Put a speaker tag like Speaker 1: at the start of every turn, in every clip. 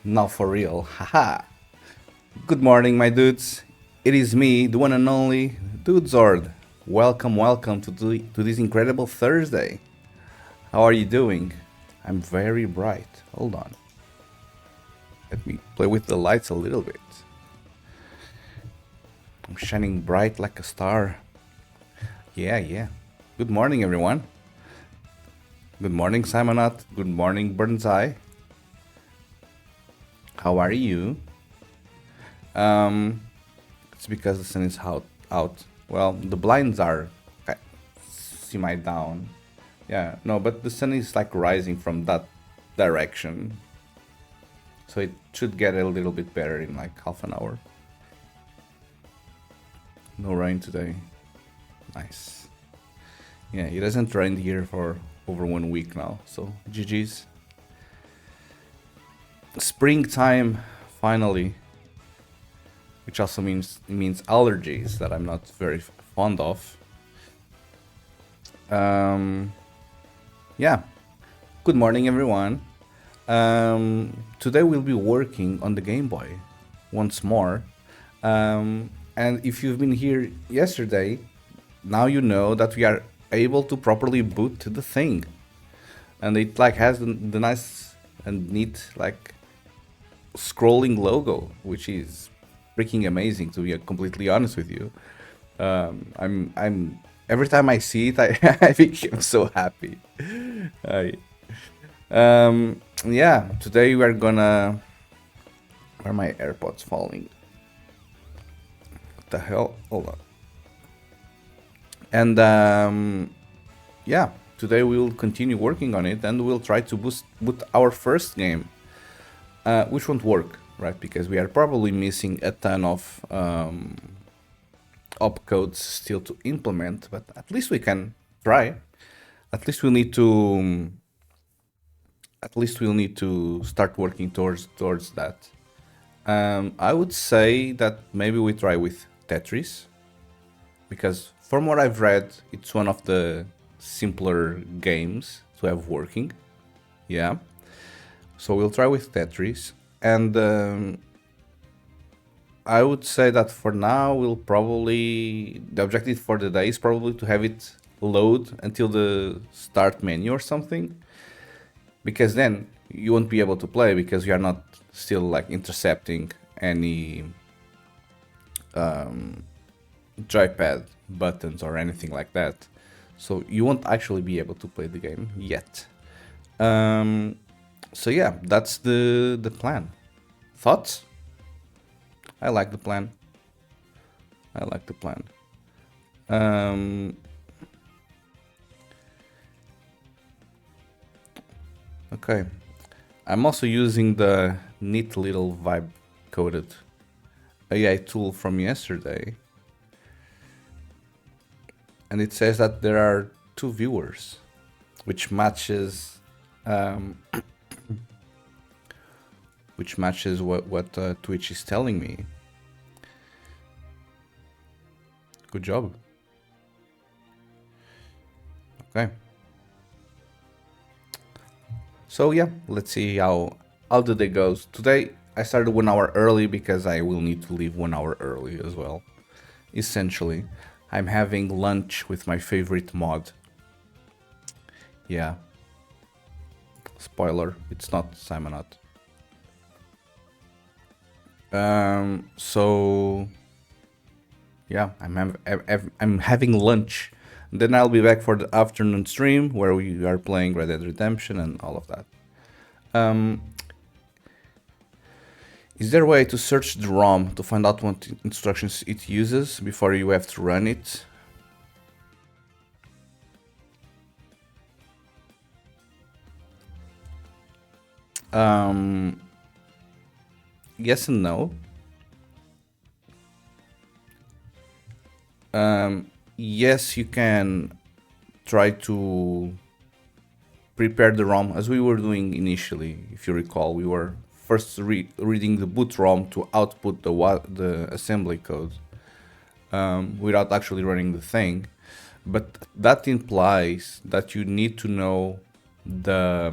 Speaker 1: Not for real, haha. Good morning, my dudes. It is me, the one and only Dude Zord. Welcome to this incredible Thursday. How are you doing? I'm very bright. Hold on. Let me play with the lights a little bit. I'm shining bright like a star. Yeah. Good morning, everyone. Good morning, Simonot. Good morning, Burnseye. How are you? It's because the sun is out. Well, the blinds are semi down. Yeah, no, but the sun is like rising from that direction. So it should get a little bit better in like half an hour. No rain today. Nice. Yeah, it hasn't rained here for over 1 week now, so GG's. Springtime, finally. Which also means allergies that I'm not very fond of. Yeah. Good morning, everyone. Today we'll be working on the Game Boy once more. And if you've been here yesterday, now you know that we are able to properly boot the thing, and it like has the nice and neat like scrolling logo, which is freaking amazing, to be completely honest with you. I'm every time I see it, I become so happy. I, yeah, today we are gonna. Where are my AirPods falling? What the hell? Hold on. And yeah, today we'll continue working on it, and we'll try to boot our first game, which won't work, right? Because we are probably missing a ton of opcodes still to implement, but at least we can try. At least we'll need to. At least we'll need to start working towards that. I would say that maybe we try with Tetris, because from what I've read, it's one of the simpler games to have working. Yeah. So we'll try with Tetris, and I would say that for now we'll probably the objective for the day is probably to have it load until the start menu or something, because then you won't be able to play because you are not still like intercepting any joypad buttons or anything like that, so you won't actually be able to play the game yet. So yeah, that's the plan. Thoughts? I like the plan. I like the plan. Okay. I'm also using the neat little vibe coded AI tool from yesterday. And it says that there are 2 viewers, which matches what Twitch is telling me. Good job. Okay. So yeah, let's see how the day goes. Today I started 1 hour early because I will need to leave 1 hour early as well. Essentially, I'm having lunch with my favorite mod. Yeah. Spoiler, it's not Simonot. So yeah, I'm having lunch. Then I'll be back for the afternoon stream where we are playing Red Dead Redemption and all of that. Is there a way to search the ROM to find out what instructions it uses before you have to run it? Yes and no. Yes, you can try to prepare the ROM as we were doing initially. If you recall, we were first reading the boot ROM to output the assembly code without actually running the thing. But that implies that you need to know the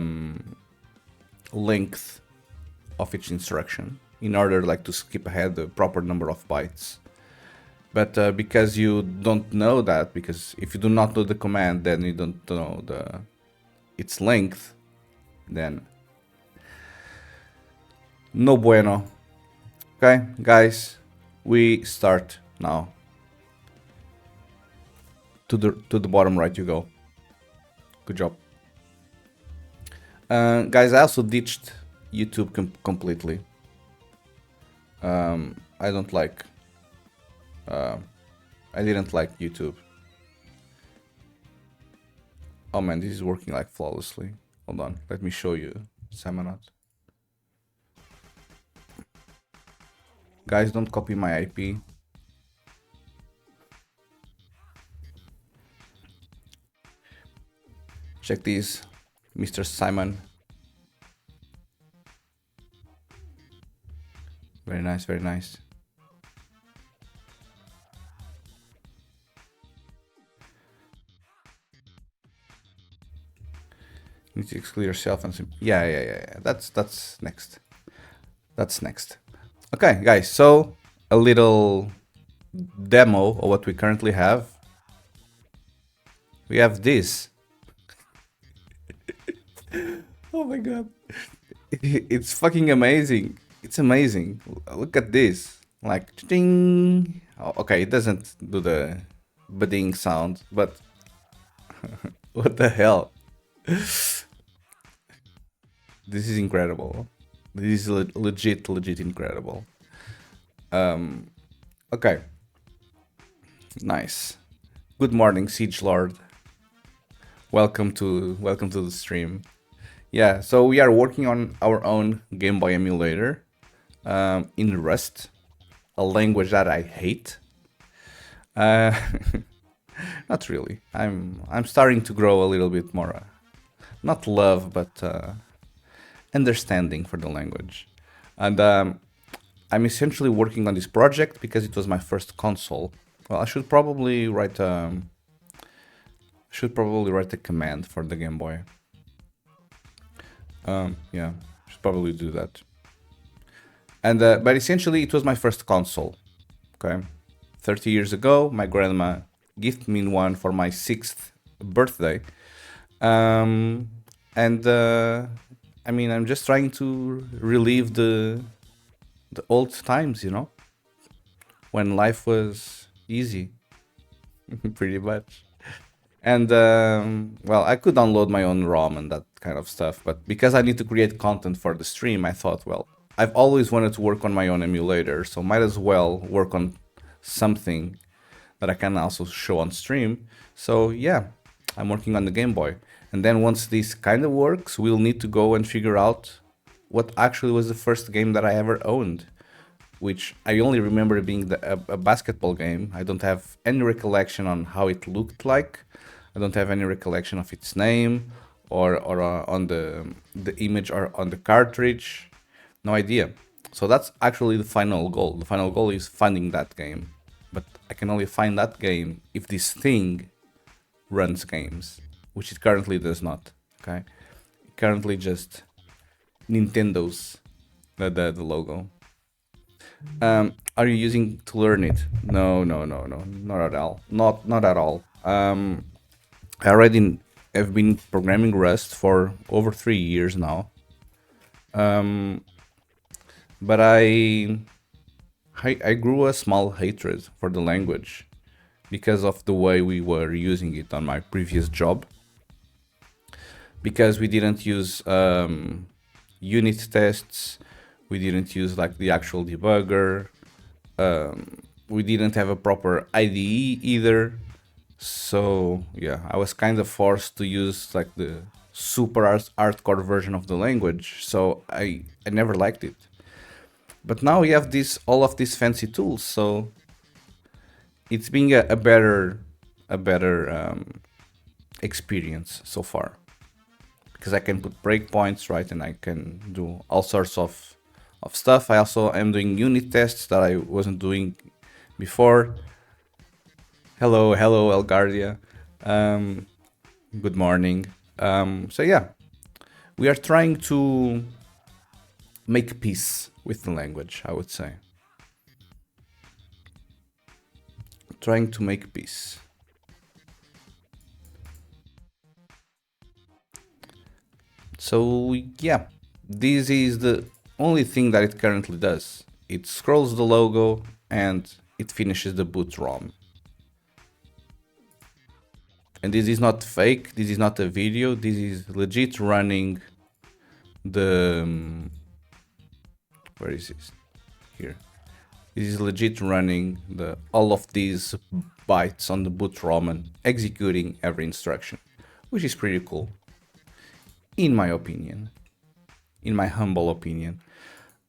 Speaker 1: length of each instruction in order like to skip ahead the proper number of bytes. But because you don't know that, because if you do not know the command, then you don't know its length, then no bueno. Okay, guys, we start now. To the bottom right you go. Good job. Guys, I also ditched YouTube completely. I don't like. I didn't like YouTube. Oh man, this is working like flawlessly. Hold on, let me show you Samanot. Guys, don't copy my IP. Check these, Mr. Simon. Very nice, very nice. You need to exclude yourself and yeah. That's next. That's next. Okay, guys. So a little demo of what we currently have. We have this. Oh my god, it's fucking amazing. It's amazing. Look at this. Like, ding. Oh, okay, it doesn't do the bidding sound, but what the hell? This is incredible. This is legit incredible. Okay. Nice. Good morning, Siege Lord. Welcome to the stream. Yeah, so we are working on our own Gameboy emulator in Rust, a language that I hate. Not really. I'm starting to grow a little bit more, not love, but understanding for the language. And I'm essentially working on this project because it was my first console. Well, I should probably write a command for the Game Boy. Yeah, should probably do that. And but essentially, it was my first console. Okay, 30 years ago, my grandma gifted me one for my 6th birthday. And I mean, I'm just trying to relive the old times, you know, when life was easy, pretty much. And well, I could download my own ROM and that kind of stuff, but because I need to create content for the stream, I thought, well, I've always wanted to work on my own emulator, so might as well work on something that I can also show on stream. So yeah, I'm working on the Game Boy. And then once this kind of works, we'll need to go and figure out what actually was the first game that I ever owned, which I only remember being a basketball game. I don't have any recollection on how it looked like. I don't have any recollection of its name or on the image or on the cartridge. No idea. So that's actually the final goal. The final goal is finding that game. But I can only find that game if this thing runs games, which it currently does not. Okay, currently just Nintendo's the logo. Are you using to learn it? No, not at all. Not at all. I already have been programming Rust for over 3 years now. But I grew a small hatred for the language because of the way we were using it on my previous job. Because we didn't use unit tests, we didn't use like the actual debugger, we didn't have a proper IDE either. So yeah, I was kind of forced to use like the super hardcore version of the language. So I never liked it. But now we have all of these fancy tools, so it's been a better experience so far, because I can put breakpoints, right, and I can do all sorts of stuff. I also am doing unit tests that I wasn't doing before. Hello, Elgardia. Good morning. So yeah, we are trying to make peace with the language, I would say. Trying to make peace. So yeah, this is the only thing that it currently does. It scrolls the logo and it finishes the boot ROM. And this is not fake, this is not a video, this is legit running the... where is this? Here. This is legit running all of these bytes on the boot ROM and executing every instruction, which is pretty cool, in my opinion, in my humble opinion.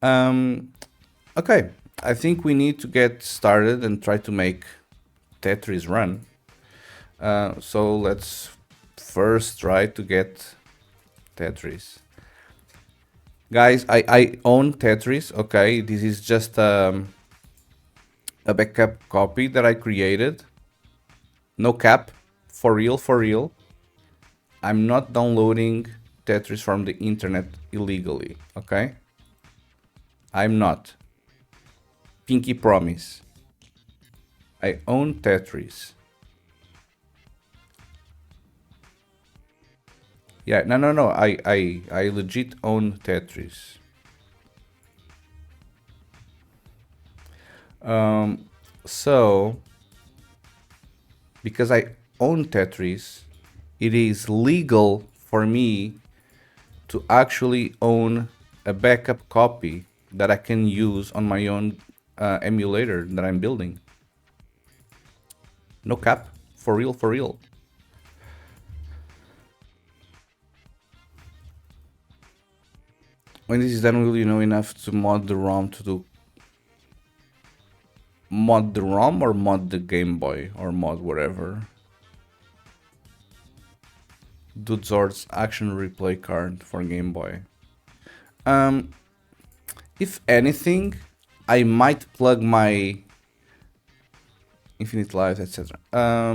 Speaker 1: Okay, I think we need to get started and try to make Tetris run. So let's first try to get Tetris. Guys, I own Tetris, okay? This is just a backup copy that I created. No cap, for real, for real. I'm not downloading Tetris from the internet illegally, okay? I'm not. Pinky promise. I own Tetris. Yeah, no. I legit own Tetris. So, because I own Tetris, it is legal for me to actually own a backup copy that I can use on my own emulator that I'm building. No cap, for real, for real. When this is done, will you know enough to mod the ROM to do... mod the ROM or mod the Game Boy or mod whatever? Dudzord's action replay card for Game Boy. If anything, I might plug my Infinite Lives, etc. I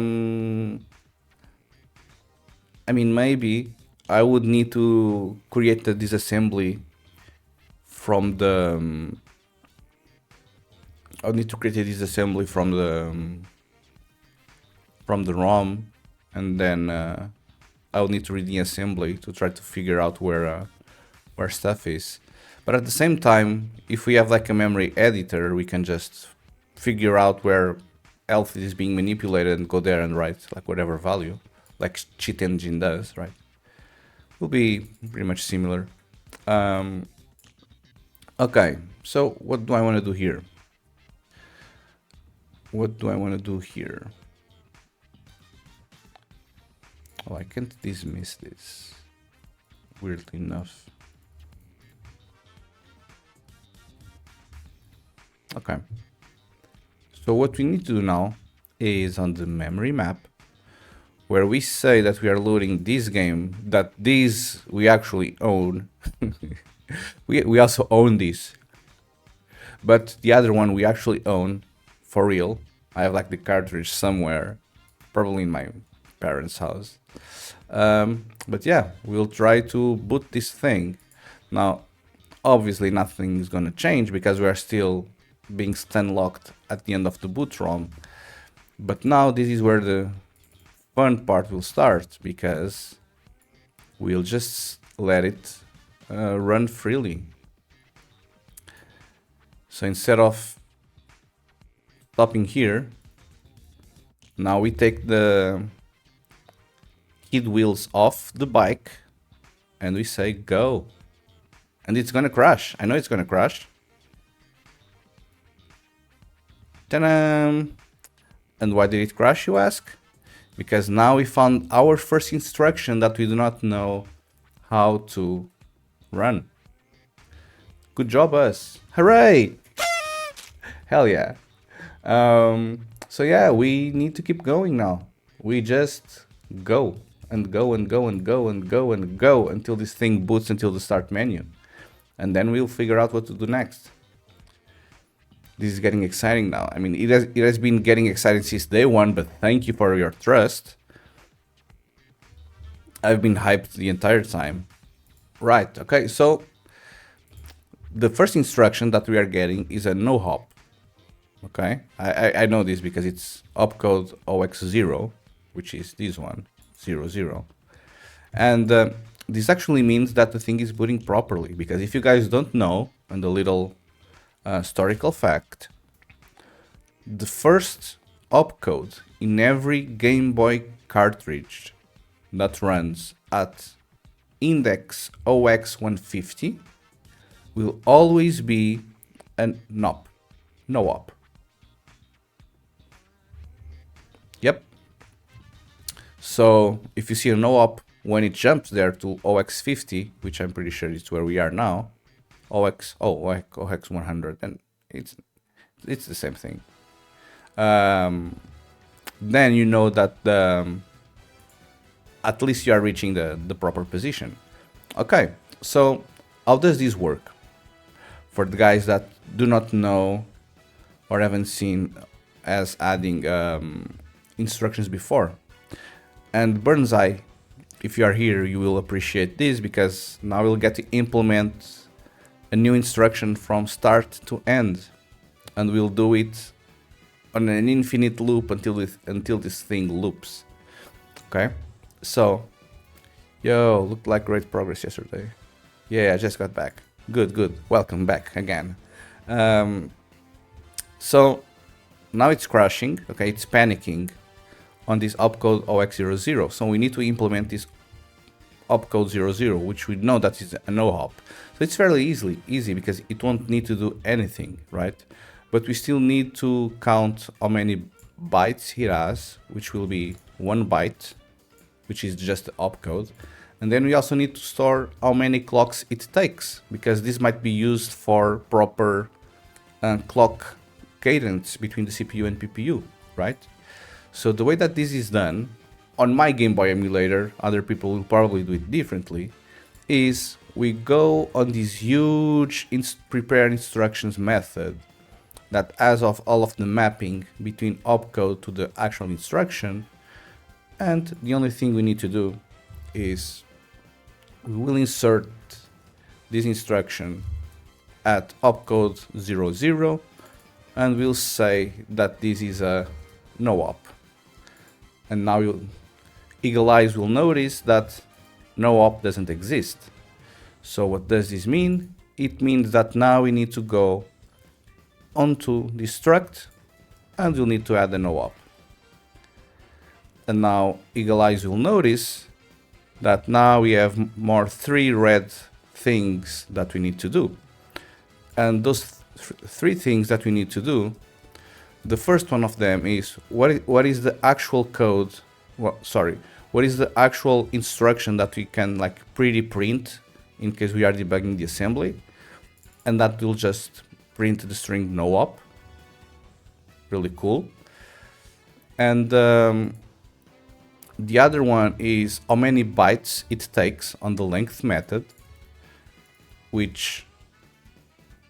Speaker 1: mean, maybe I would need to create the disassembly from the... I'll need to create a disassembly from the ROM, and then I'll need to read the assembly to try to figure out where stuff is. But at the same time, if we have like a memory editor, we can just figure out where health is being manipulated and go there and write like whatever value, like Cheat Engine does, right? Will be pretty much similar. Okay, so what do I want to do here? What do I want to do here? Oh, I can't dismiss this, weirdly enough. Okay. So what we need to do now is on the memory map, where we say that we are loading this game, that this we actually own. we also own this. But the other one we actually own, for real. I have like the cartridge somewhere, probably in my parents' house. But yeah, we'll try to boot this thing. Now, obviously nothing is gonna change because we are still being stun locked at the end of the boot ROM. But now this is where the fun part will start, because we'll just let it run freely. So instead of stopping here, now we take the kid wheels off the bike and we say go. And it's gonna crash. I know it's gonna crash. Ta-da! And why did it crash, you ask? Because now we found our first instruction that we do not know how to run. Good job, us. Hooray! Hell yeah. So yeah, we need to keep going now. We just go and go and go and go and go and go until this thing boots until the start menu. And then we'll figure out what to do next. This is getting exciting now. I mean, it has been getting exciting since day one, but thank you for your trust. I've been hyped the entire time. Right, okay, so the first instruction that we are getting is a no hop. Okay, I know this because it's opcode OX0, which is this one, 00. And this actually means that the thing is booting properly, because if you guys don't know, and a little historical fact, the first opcode in every Game Boy cartridge that runs at index OX150 will always be an NOP, no op. Yep. So if you see a no op when it jumps there to OX50, which I'm pretty sure is where we are now, OX100, and it's the same thing. Then you know that at least you are reaching the proper position. Okay, so how does this work? For the guys that do not know or haven't seen as adding instructions before. And Burnseye, if you are here, you will appreciate this, because now we'll get to implement a new instruction from start to end, and we'll do it on an infinite loop until this thing loops. Okay, so looked like great progress yesterday. Yeah, I just got back. Good. Welcome back again. So now it's crashing. Okay, it's panicking on this opcode OX00. So we need to implement this opcode 00, which we know that is a no hop. So it's fairly easy because it won't need to do anything, right? But we still need to count how many bytes it has, which will be 1 byte, which is just the opcode. And then we also need to store how many clocks it takes, because this might be used for proper clock cadence between the CPU and PPU, right? So the way that this is done, on my Game Boy emulator, other people will probably do it differently, is we go on this huge prepare instructions method that has of all of the mapping between opcode to the actual instruction, and the only thing we need to do is we will insert this instruction at opcode 00, and we'll say that this is a no op. And now Eagle Eyes will notice that no op doesn't exist. So what does this mean? It means that now we need to go onto the struct, and we'll need to add a no op. And now Eagle Eyes will notice that now we have more 3 red things that we need to do. And those 3 things that we need to do, the first one of them is what is the actual code, what is the actual instruction that we can like pre-print in case we are debugging the assembly, and that will just print the string no op. Really cool. And the other one is how many bytes it takes on the length method, which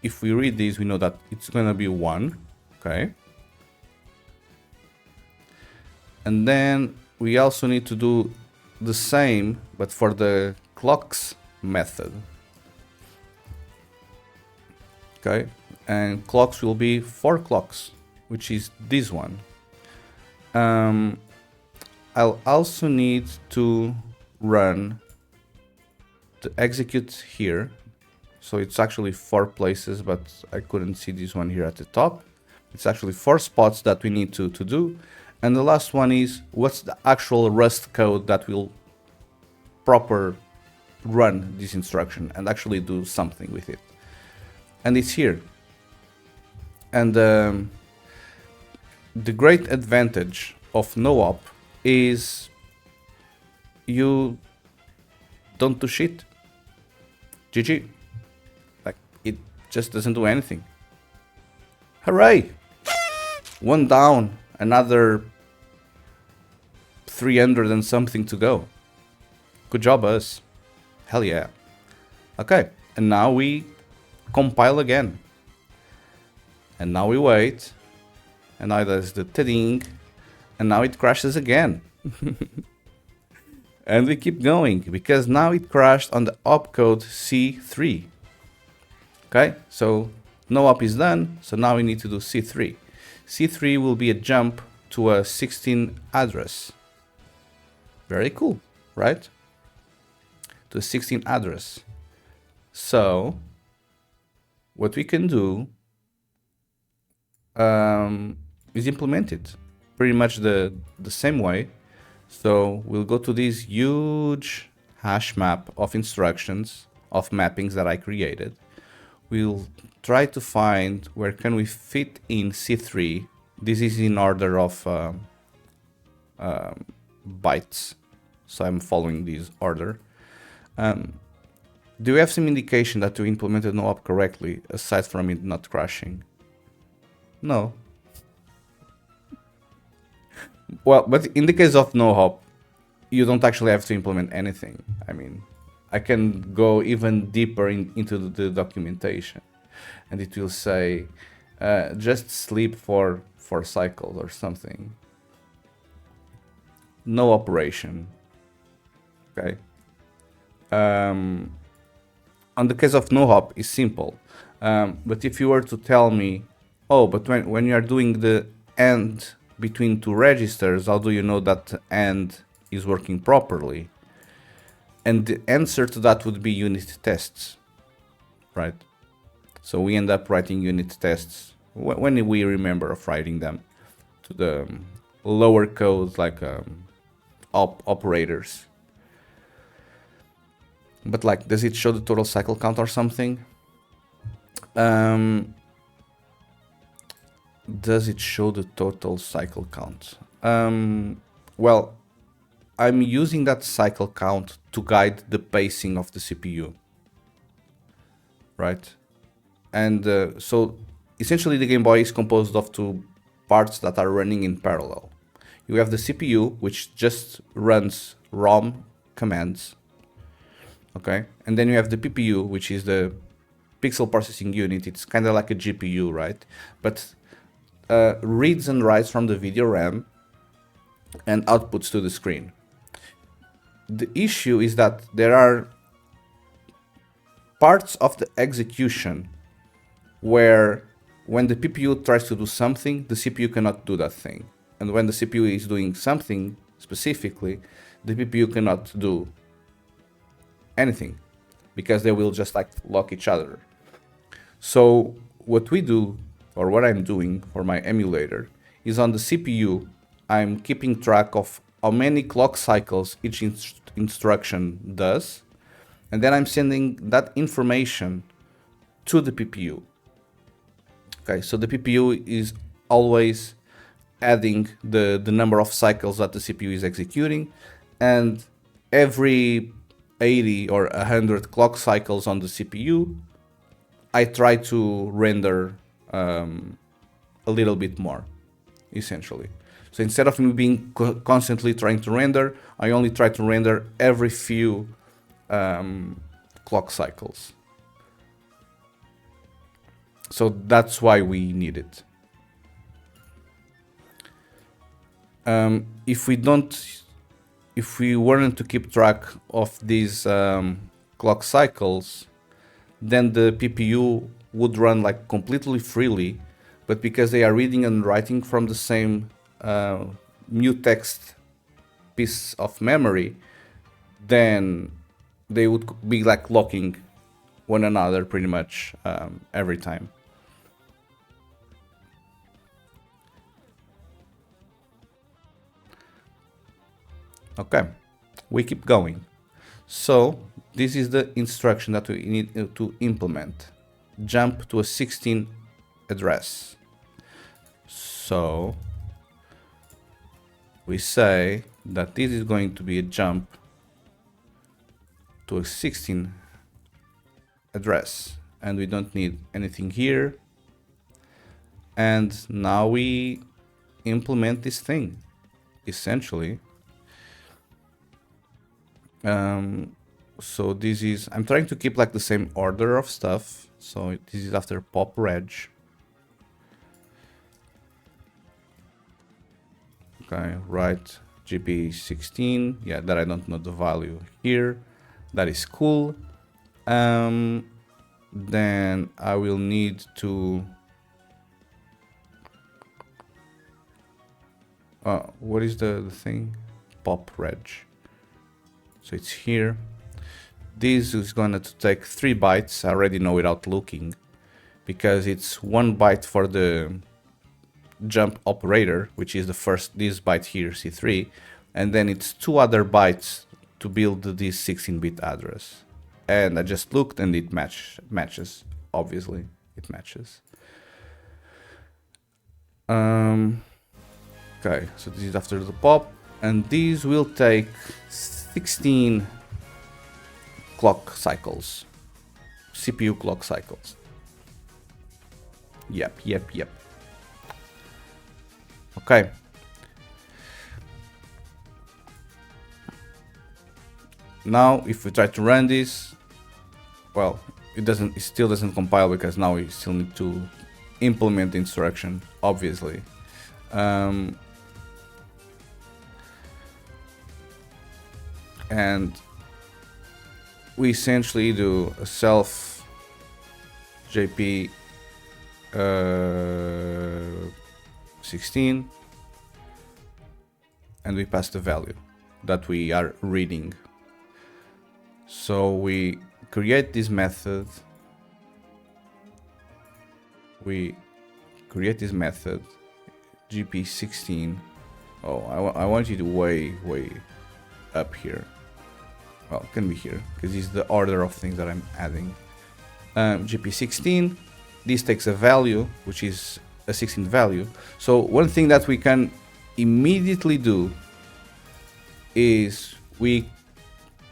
Speaker 1: if we read this, we know that it's gonna be 1, okay? And then we also need to do the same, but for the clocks method. Okay, and clocks will be 4 clocks, which is this one. I'll also need to run the execute here. So it's actually 4 places, but I couldn't see this one here at the top. It's actually 4 spots that we need to do. And the last one is what's the actual Rust code that will proper run this instruction and actually do something with it. And it's here. And the great advantage of no op is you don't do shit. GG. Like, it just doesn't do anything. Hooray! 1 down, another 300 and something to go. Good job, us. Hell yeah. Okay, and now we compile again. And now we wait. And now there's the ta-ding. And now it crashes again. And we keep going, because now it crashed on the opcode C3. Okay, so no op is done, so now we need to do C3. C3 will be a jump to a 16 address. Very cool, right? To a 16 address. So what we can do is implement it pretty much the same way. So we'll go to this huge hash map of instructions, of mappings that I created. We'll try to find where can we fit in C3. This is in order of bytes, so I'm following this order. Do you have some indication that you implemented no op correctly, aside from it not crashing? No. Well, but in the case of no hop, you don't actually have to implement anything. I mean, I can go even deeper into the documentation, and it will say just sleep for 4 cycles or something. No operation. Okay. On the case of no hop, it's simple. But if you were to tell me, oh, but when you are doing the AND between 2 registers, how do you know that AND is working properly? And the answer to that would be unit tests, right? So we end up writing unit tests when we remember of writing them to the lower code like operators. But like, does it show the total cycle count or something? Does it show the total cycle count? Well, I'm using that cycle count to guide the pacing of the CPU, right? And so essentially the Game Boy is composed of 2 parts that are running in parallel. You have the CPU, which just runs ROM commands, okay? And then you have the PPU, which is the pixel processing unit. It's kind of like a GPU, right? But reads and writes from the video RAM and outputs to the screen. The issue is that there are parts of the execution where when the PPU tries to do something, the CPU cannot do that thing. And when the CPU is doing something specifically, the PPU cannot do anything because they will just like lock each other. So what we do, or what I'm doing for my emulator, is on the CPU, I'm keeping track of how many clock cycles each instruction does, and then I'm sending that information to the PPU. Okay, so the PPU is always adding the number of cycles that the CPU is executing, and every 80 or 100 clock cycles on the CPU, I try to render a little bit more, essentially. So instead of me being constantly trying to render, I only try to render every few clock cycles. So that's why we need it. If we weren't to keep track of these clock cycles, then the PPU would run like completely freely, but because they are reading and writing from the same mutex piece of memory, then they would be like locking one another pretty much every time. Okay, we keep going. So this is the instruction that we need to implement. Jump to a 16 address. So we say that this is going to be a jump to a 16 address, and we don't need anything here. And now we implement this thing, essentially. So this is, I'm trying to keep like the same order of stuff. So this is after pop reg. Okay, write GB16. Yeah, that I don't know the value here. That is cool. then I will need to what is the thing? Pop reg. So it's here. This is going to take 3 bytes. I already know without looking, because it's 1 byte for the jump operator, which is the first, this byte here, C3, and then it's 2 other bytes to build this 16-bit address. And I just looked and it matches. Obviously, it matches. Okay, so this is after the pop, and these will take 16 clock cycles, CPU clock cycles. Yep. Okay. Now, if we try to run this, well, it still doesn't compile, because now we still need to implement the instruction, obviously. And we essentially do a self JP 16, and we pass the value that we are reading. So we create this method. We create this method GP16. Oh, I want you to way up here. Well, it can be here, because this is the order of things that I'm adding. GP16, this takes a value, which is a 16 value. So one thing that we can immediately do is we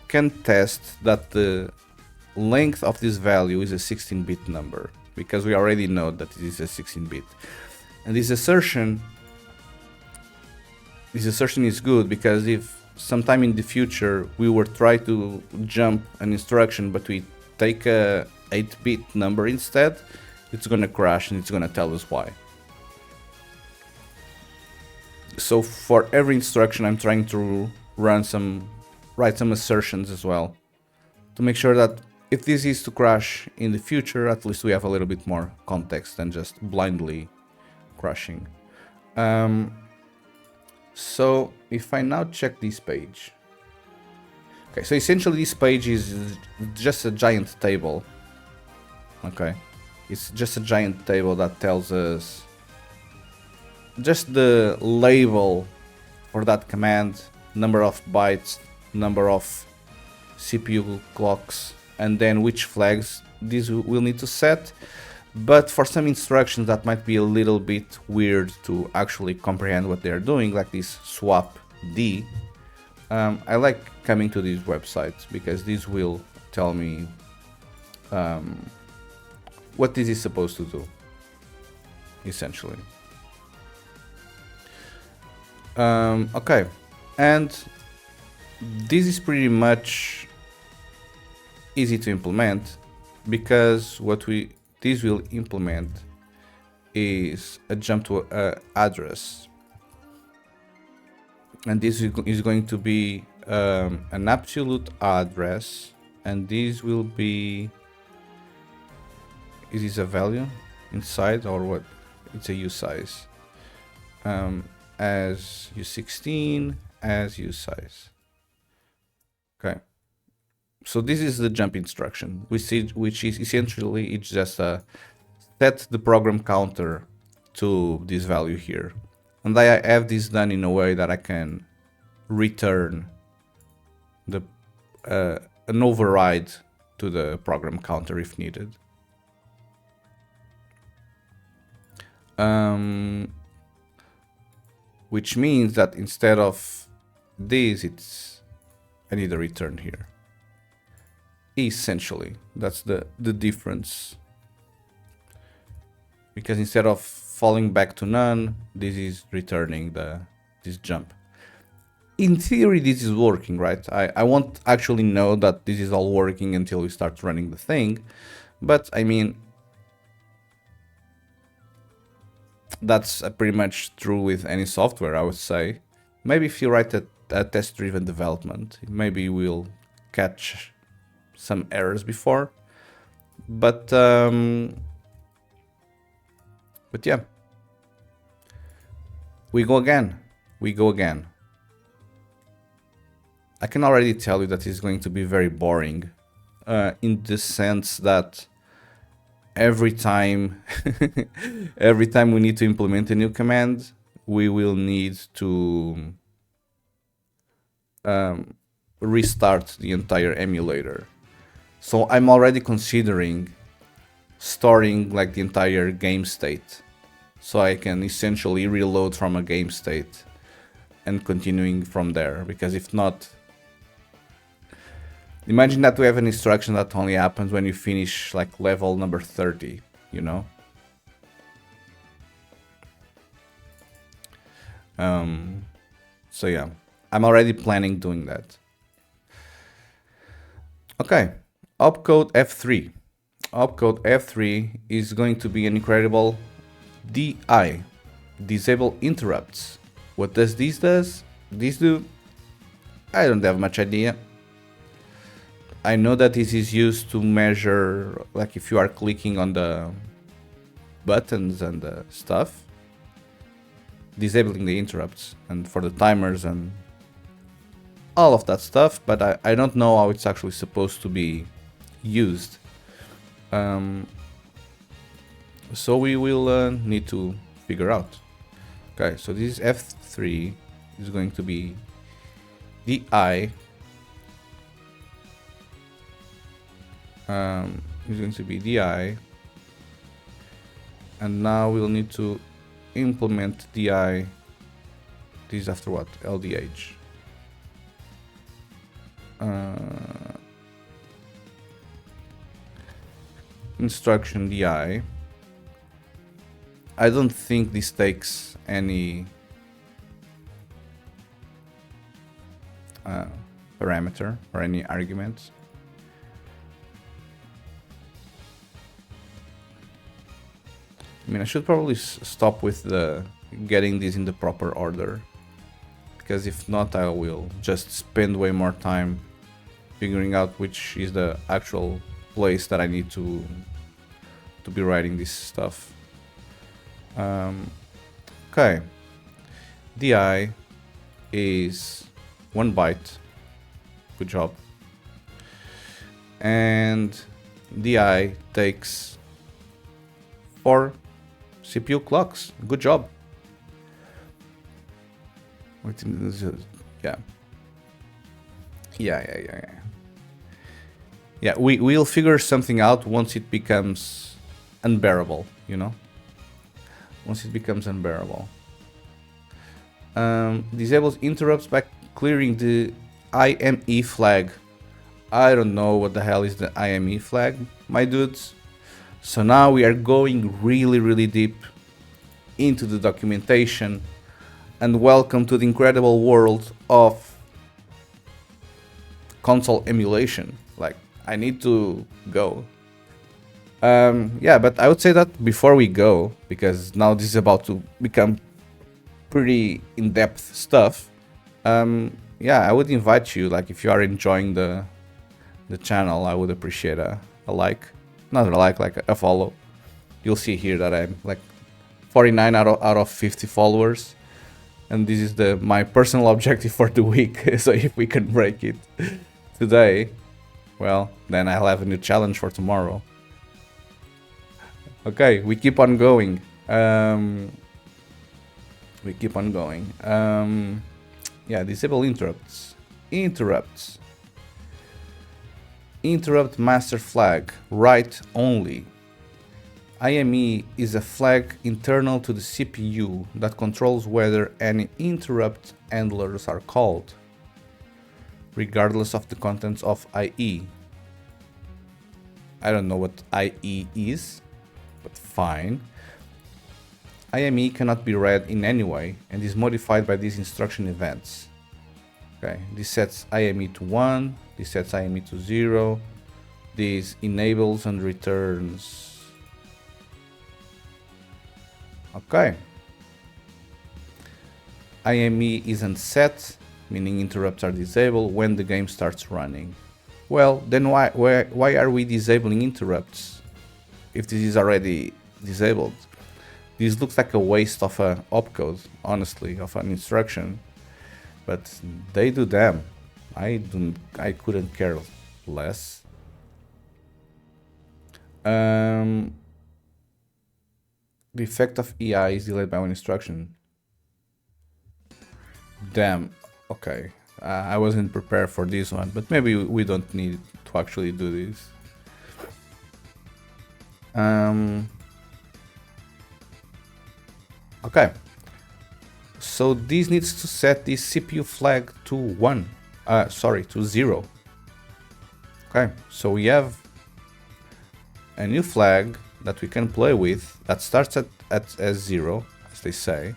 Speaker 1: can test that the length of this value is a 16-bit number, because we already know that it is a 16-bit. And this assertion is good, because if sometime in the future we were try to jump an instruction but we take a 8-bit number instead, it's gonna crash and it's gonna tell us why. So for every instruction I'm trying to write some assertions as well, to make sure that if this is to crash in the future, at least we have a little bit more context than just blindly crashing. So if I now check this page, okay, so essentially this page is just a giant table. Okay, it's just a giant table that tells us just the label for that command, number of bytes, number of CPU clocks, and then which flags these will need to set. But for some instructions that might be a little bit weird to actually comprehend what they're doing, like this swap D, I like coming to these websites, because these will tell me what this is supposed to do, essentially. Okay, and this is pretty much easy to implement, because what this will implement is a jump to address, and this is going to be an absolute address, and this will be, is this a value inside or what? It's a usize, as u16 as usize. Okay. So this is the jump instruction, which is essentially, it's just set the program counter to this value here. And I have this done in a way that I can return an override to the program counter if needed. Which means that instead of this, I need a return here. Essentially, that's the difference, because instead of falling back to none, this is returning this jump. In theory, this is working, right? I won't actually know that this is all working until we start running the thing, but I mean, that's pretty much true with any software, I would say. Maybe if you write a test-driven development, maybe we'll catch some errors before, But yeah, we go again. We go again. I can already tell you that it's going to be very boring, in the sense that every time, every time we need to implement a new command, we will need to restart the entire emulator. So I'm already considering storing like the entire game state, so I can essentially reload from a game state and continuing from there, because if not, imagine that we have an instruction that only happens when you finish like level number 30, you know? So yeah, I'm already planning doing that. Okay, opcode F3. Opcode F3 is going to be an incredible DI, disable interrupts. What does this do? I don't have much idea. I know that this is used to measure, like if you are clicking on the buttons and the stuff, disabling the interrupts and for the timers and all of that stuff, but I don't know how it's actually supposed to be used. So we will need to figure out. Okay, so this F3 is going to be DI. Is going to be DI, and now we'll need to implement DI. This after what? LDH. Instruction DI. I don't think this takes any parameter or any arguments. I mean, I should probably stop with the getting these in the proper order, because if not, I will just spend way more time figuring out which is the actual place that I need to be writing this stuff. Okay, DI is 1 byte. Good job. And DI takes 4 CPU clocks. Good job. Yeah. Yeah, we'll figure something out once it becomes unbearable, you know? Once it becomes unbearable. Disables interrupts by clearing the IME flag. I don't know what the hell is the IME flag, my dudes. So now we are going really deep into the documentation, and welcome to the incredible world of console emulation. Like, I need to go. Yeah, but I would say that before we go, because now this is about to become pretty in-depth stuff, yeah, I would invite you, like, if you are enjoying the channel, I would appreciate a like. Not a like a follow. You'll see here that I'm like 49 out of 50 followers, and this is my personal objective for the week. So if we can break it today, well, then I'll have a new challenge for tomorrow. Okay, we keep on going. Yeah, disable interrupts. Interrupt master flag, write only. IME is a flag internal to the CPU that controls whether any interrupt handlers are called, regardless of the contents of IE. I don't know what IE is, but fine. IME cannot be read in any way and is modified by these instruction events. Okay, this sets IME to 1, this sets IME to 0, this enables and returns. Okay. IME isn't set, meaning interrupts are disabled when the game starts running. Well, then why are we disabling interrupts if this is already disabled? This looks like a waste of a opcode, honestly, of an instruction, but they do them. I couldn't care less. The effect of EI is delayed by one instruction. Damn. Okay. I wasn't prepared for this one, but maybe we don't need to actually do this. Okay. So this needs to set the CPU flag to 1. Sorry, to 0. Okay, so we have a new flag that we can play with that starts at as 0, as they say.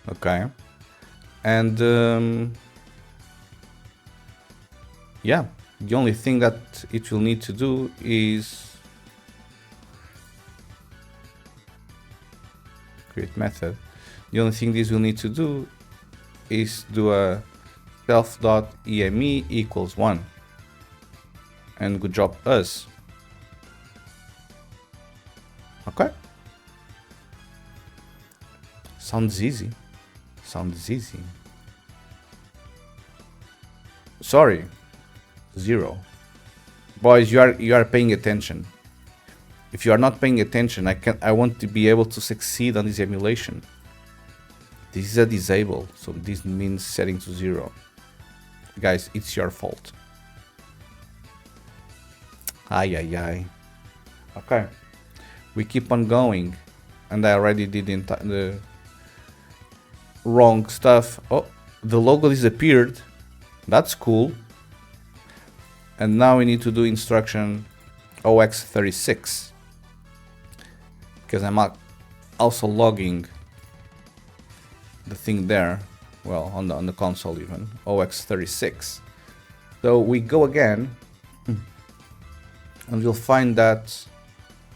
Speaker 1: Okay. And yeah, the only thing that it will need to do is create method. The only thing this will need to do is do a self.eme equals 1. And good job us. Okay. Sounds easy. Sounds easy. Sorry. 0. Boys, you are paying attention. If you are not paying attention, I want to be able to succeed on this emulation. This is a disable, so this means setting to 0. Guys, it's your fault. Ay ay ay. Okay. We keep on going. And I already did the wrong stuff. Oh, the logo disappeared. That's cool. And now we need to do instruction OX36. Because I'm also logging the thing there. Well, on the console even. OX36. So we go again. And you'll find that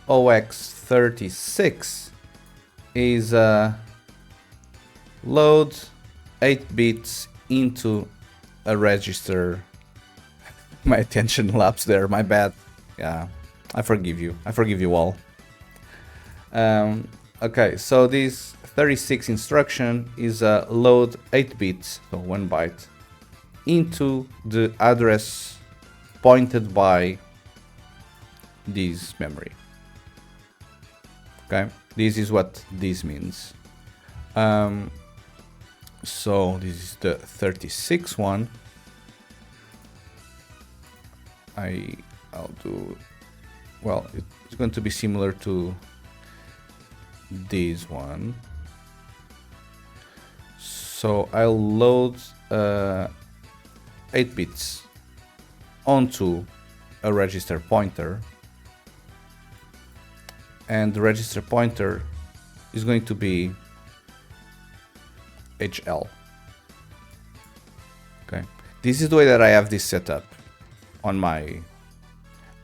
Speaker 1: OX36 is load 8 bits into a register. My attention lapsed there, my bad. Yeah, I forgive you. I forgive you all. Okay, so this 36 instruction is load 8 bits, so 1 byte, into the address pointed by this memory. Okay, this is what this means. So this is the 36 one. I'll do, well, it's going to be similar to this one. So I'll load 8 bits onto a register pointer, and the register pointer is going to be HL. Okay, this is the way that I have this set up on my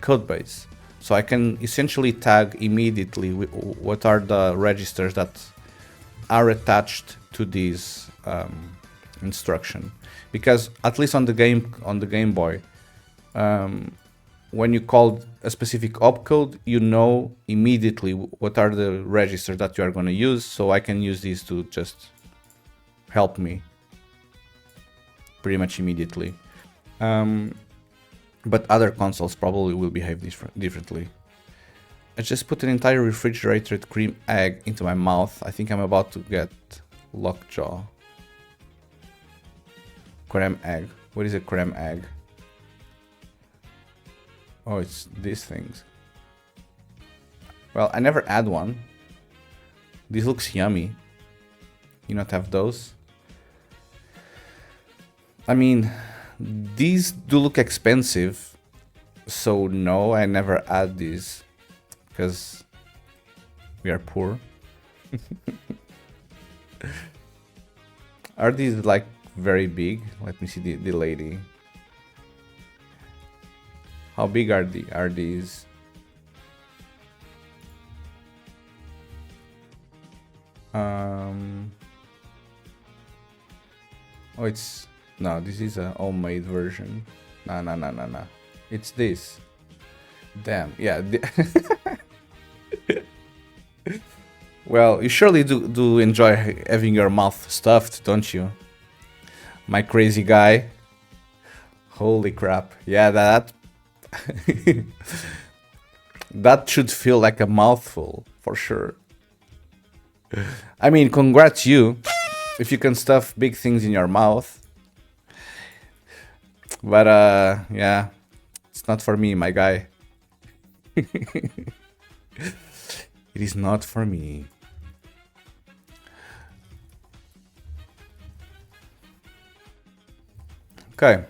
Speaker 1: code base, so I can essentially tag immediately what are the registers that are attached to this instruction, because at least on the Game Boy, when you call a specific opcode, you know immediately what are the registers that you are going to use, so I can use these to just help me pretty much immediately. But other consoles probably will behave differently. I just put an entire refrigerated cream egg into my mouth. I think I'm about to get lockjaw. Creme egg. What is a creme egg? Oh, it's these things. Well, I never had one. This looks yummy. You not have those? I mean, these do look expensive, so no, I never had these because we are poor. Are these like very big? Let me see the lady. How big are these? Oh, it's No, this is a homemade version. No, no, no, no, no. It's this. Damn. Yeah. Well, you surely do enjoy having your mouth stuffed, don't you? My crazy guy. Holy crap. Yeah, that that should feel like a mouthful for sure. I mean, congrats you if you can stuff big things in your mouth. But yeah, it's not for me, my guy. It is not for me. Okay.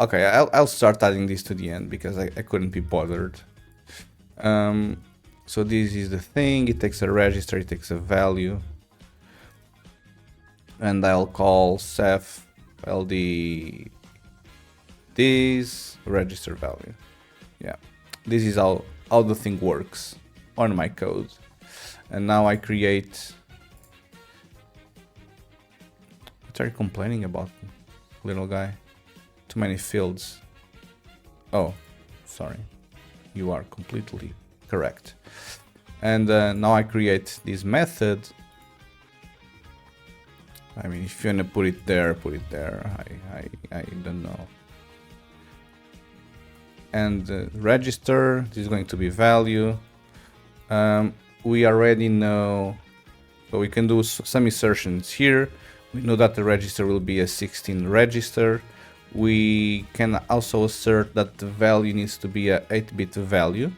Speaker 1: Okay, I'll start adding this to the end because I couldn't be bothered. So this is the thing. It takes a register, it takes a value. And I'll call Ceph LD this register value. Yeah, this is how the thing works on my code. And now I create. What are you complaining about, little guy? Too many fields. Oh, sorry. You are completely correct. And now I create this method. I mean, if you wanna put it there, put it there. I don't know. And register, this is going to be value. We already know, so we can do some insertions here. We know that the register will be a 16 register. We can also assert that the value needs to be a 8-bit value.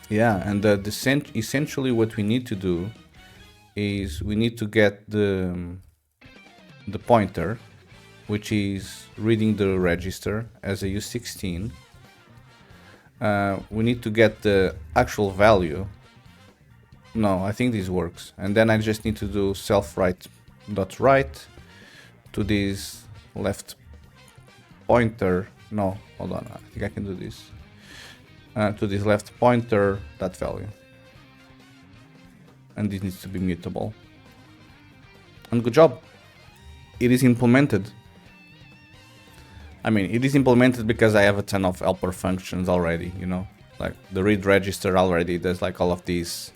Speaker 1: Yeah, and essentially what we need to do is we need to get the pointer, which is reading the register as a U16. We need to get the actual value. No, I think this works. And then I just need to do self-write.write to this left pointer. No, hold on, I think I can do this. To this left pointer, that value. And this needs to be mutable. And good job. It is implemented. I mean, it is implemented because I have a ton of helper functions already, you know? Like, the read register already does like all of these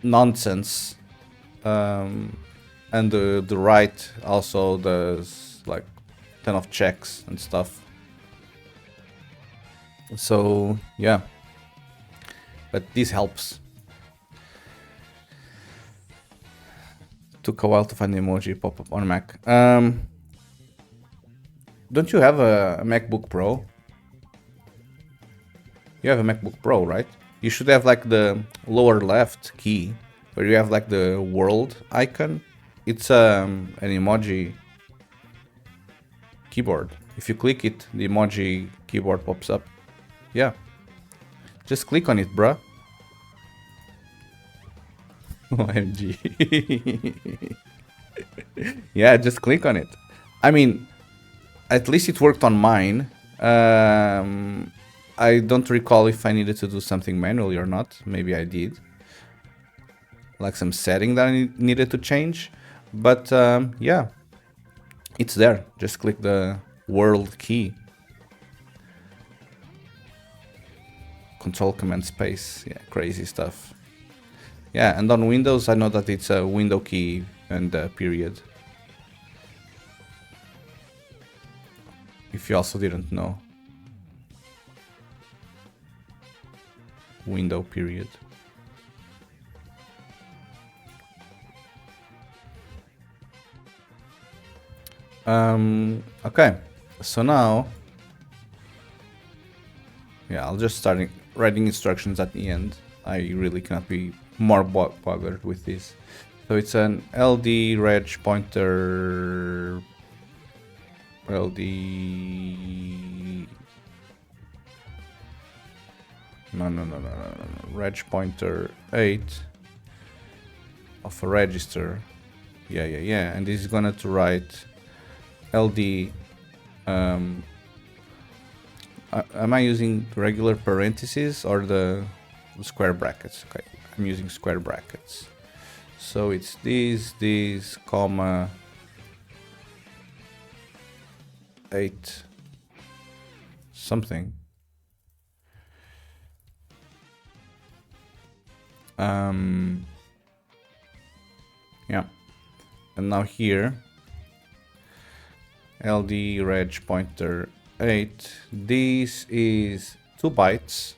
Speaker 1: nonsense. And the write also does like a ton of checks and stuff. So, yeah. But this helps. Took a while to find the emoji pop up on Mac. Don't you have a MacBook Pro? You have a MacBook Pro, right? You should have like the lower left key where you have like the world icon. It's an emoji keyboard. If you click it, the emoji keyboard pops up. Yeah. Just click on it, bruh. OMG. Yeah, just click on it. I mean, at least it worked on mine. I don't recall if I needed to do something manually or not. Maybe I did. Like some setting that I needed to change. But yeah, it's there. Just click the world key. Control Command Space. Yeah, crazy stuff. Yeah, and on Windows, I know that it's a window key and a period. If you also didn't know. Window period. Okay, so now, yeah, I'll just start writing instructions at the end. I really cannot be more bothered with this. So it's an LD reg pointer LD no, reg pointer 8 of a register. Yeah, and this is gonna to write LD. Am I using regular parentheses or the square brackets? Okay, I'm using square brackets. So it's this, comma 8 something. Yeah, and now here LD reg pointer 8, this is 2 bytes,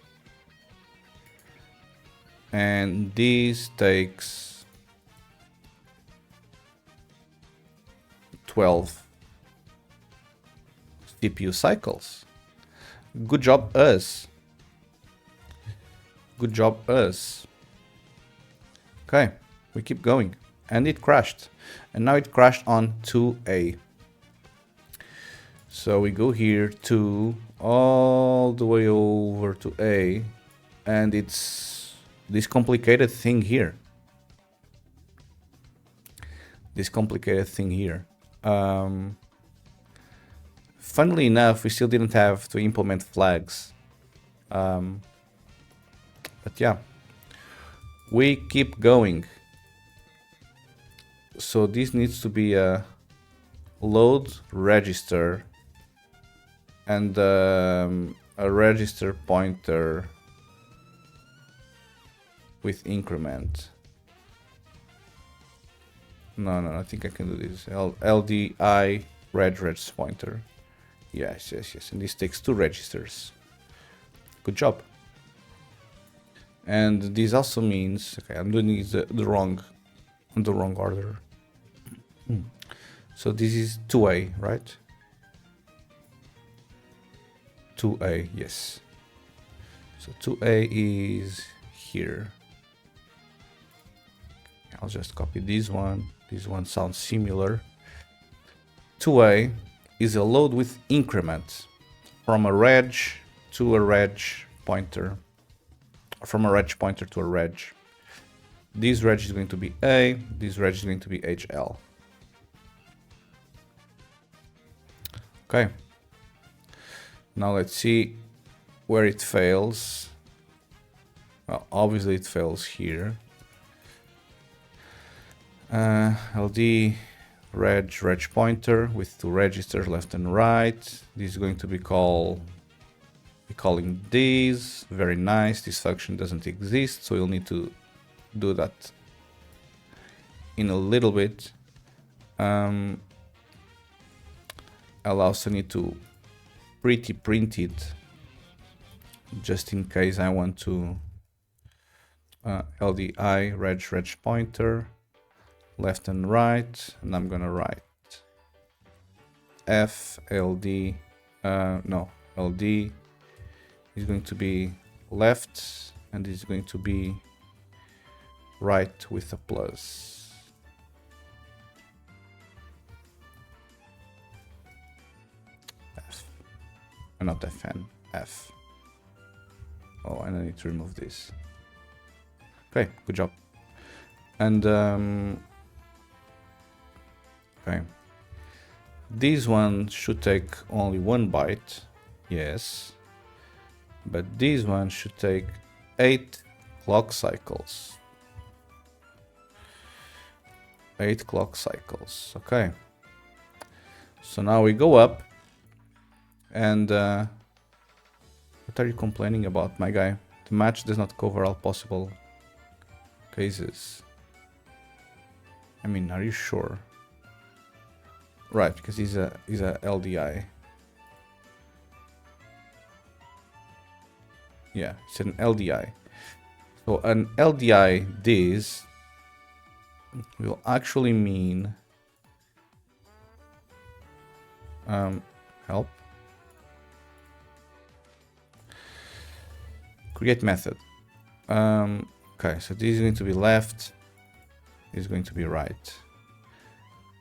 Speaker 1: and this takes 12 CPU cycles. Good job us. Good job us. Okay, we keep going. And it crashed. And now it crashed on 2A. So we go here to all the way over to A. And it's this complicated thing here. This complicated thing here. Funnily enough, we still didn't have to implement flags. But yeah, we keep going. So this needs to be a load register and a register pointer with increment. No, I think I can do this. LDI reg pointer. Yes. And this takes 2 registers. Good job. And this also means, okay, I'm doing this the wrong order. So this is 2A, right? 2A, yes. So 2A is here. I'll just copy this one. This one sounds similar. 2A is a load with increment from a reg to a reg pointer. From a reg pointer to a reg. This reg is going to be A, this reg is going to be HL. Okay. Now let's see where it fails. Well, obviously it fails here. LD reg pointer with 2 registers left and right. This is going to be calling this. Very nice. This function doesn't exist, so you'll need to do that in a little bit. I'll also need to print it just in case I want to LDI reg pointer left and right, and I'm gonna write F LD LD is going to be left and is going to be right with a plus. F. Not FN, F. Oh, and I need to remove this. Okay, good job. And okay, this one should take only 1 byte, yes, but this one should take 8 clock cycles. 8 clock cycles. Okay, so now we go up, and what are you complaining about, my guy? The match does not cover all possible cases. I mean, are you sure? Right, because he's a LDI. Yeah, it's an LDI. So an LDI this will actually mean help. Create method. Okay, so this is going to be left, this is going to be right.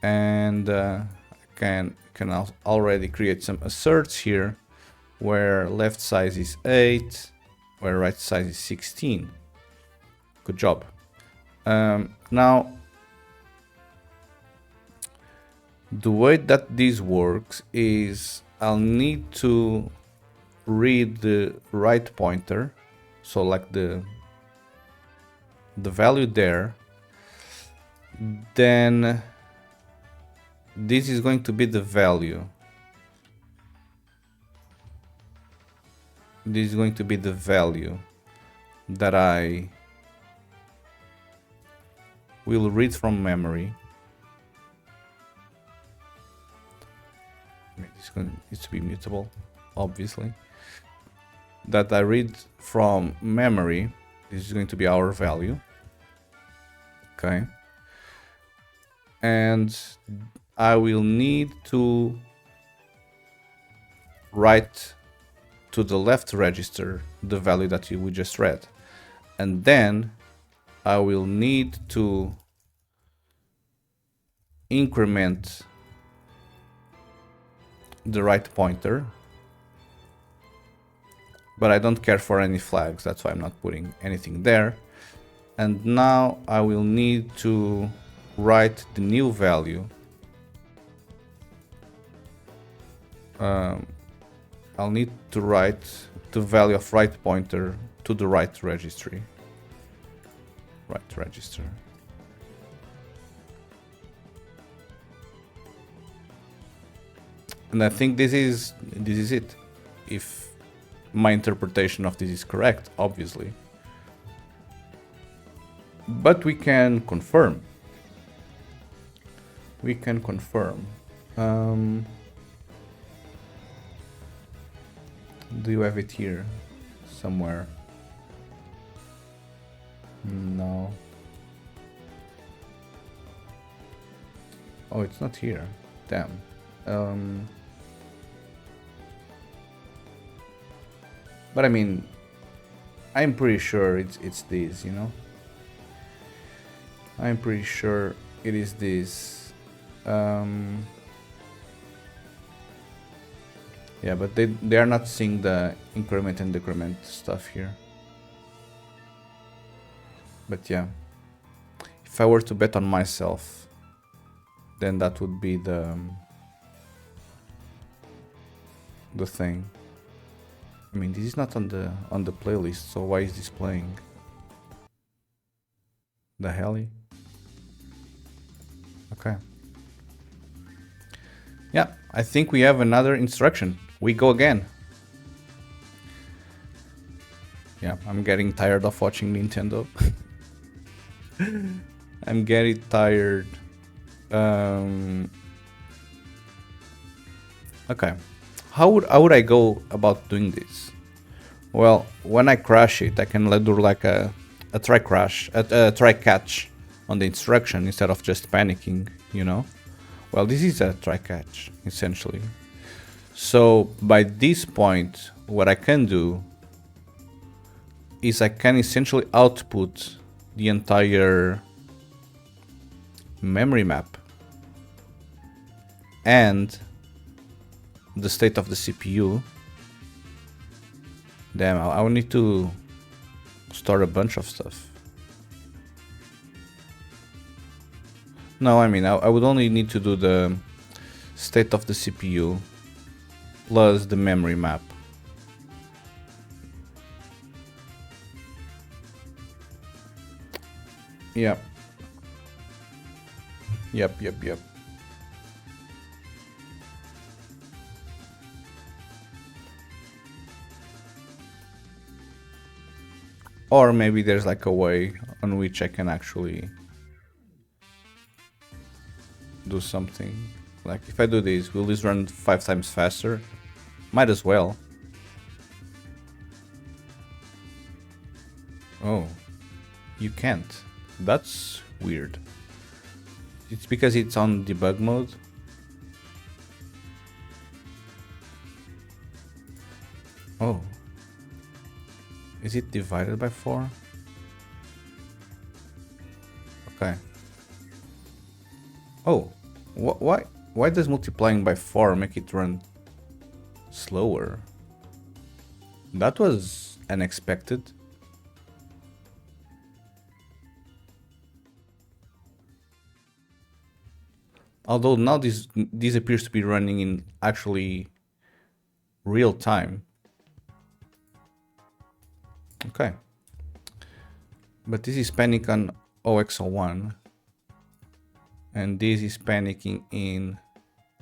Speaker 1: And I can already create some asserts here where left size is 8, where right size is 16. Good job. Now, the way that this works is I'll need to read the right pointer, so like the value there, then this is going to be the value. This is going to be the value that I will read from memory. I mean, this needs to be mutable, obviously. That I read from memory. This is going to be our value. Okay. And I will need to write to the left register the value that we just read. And then I will need to increment the right pointer. But I don't care for any flags, that's why I'm not putting anything there. And now I will need to write the new value. I'll need to write the value of right pointer to the right registry. Right register. And I think this is it. If my interpretation of this is correct, obviously. But we can confirm. We can confirm. Do you have it here somewhere? No. Oh, it's not here. Damn. But I mean, I'm pretty sure it's this, you know? I'm pretty sure it is this. Yeah, but they are not seeing the increment and decrement stuff here. But yeah, if I were to bet on myself, then that would be the thing. I mean, this is not on the playlist, so why is this playing? The hell? Okay. Yeah, I think we have another instruction. We go again. Yeah, I'm getting tired of watching Nintendo. I'm getting tired. Okay. How would I go about doing this? Well, when I crash it, I can do like a try crash, a try catch on the instruction instead of just panicking, you know? Well, this is a try catch, essentially. So by this point, what I can do is I can essentially output the entire memory map and the state of the CPU. Damn, I will need to store a bunch of stuff. No, I mean, I would only need to do the state of the CPU plus the memory map. Yep. Yep. Or maybe there's like a way on which I can actually do something. Like if I do this, will this run 5 times faster? Might as well. Oh, you can't. That's weird. It's because it's on debug mode. Oh. Is it divided by 4? Okay. Oh, why does multiplying by 4 make it run slower? That was unexpected. Although now this appears to be running in actually real time. Okay. But this is panic on OX01. and this is panicking in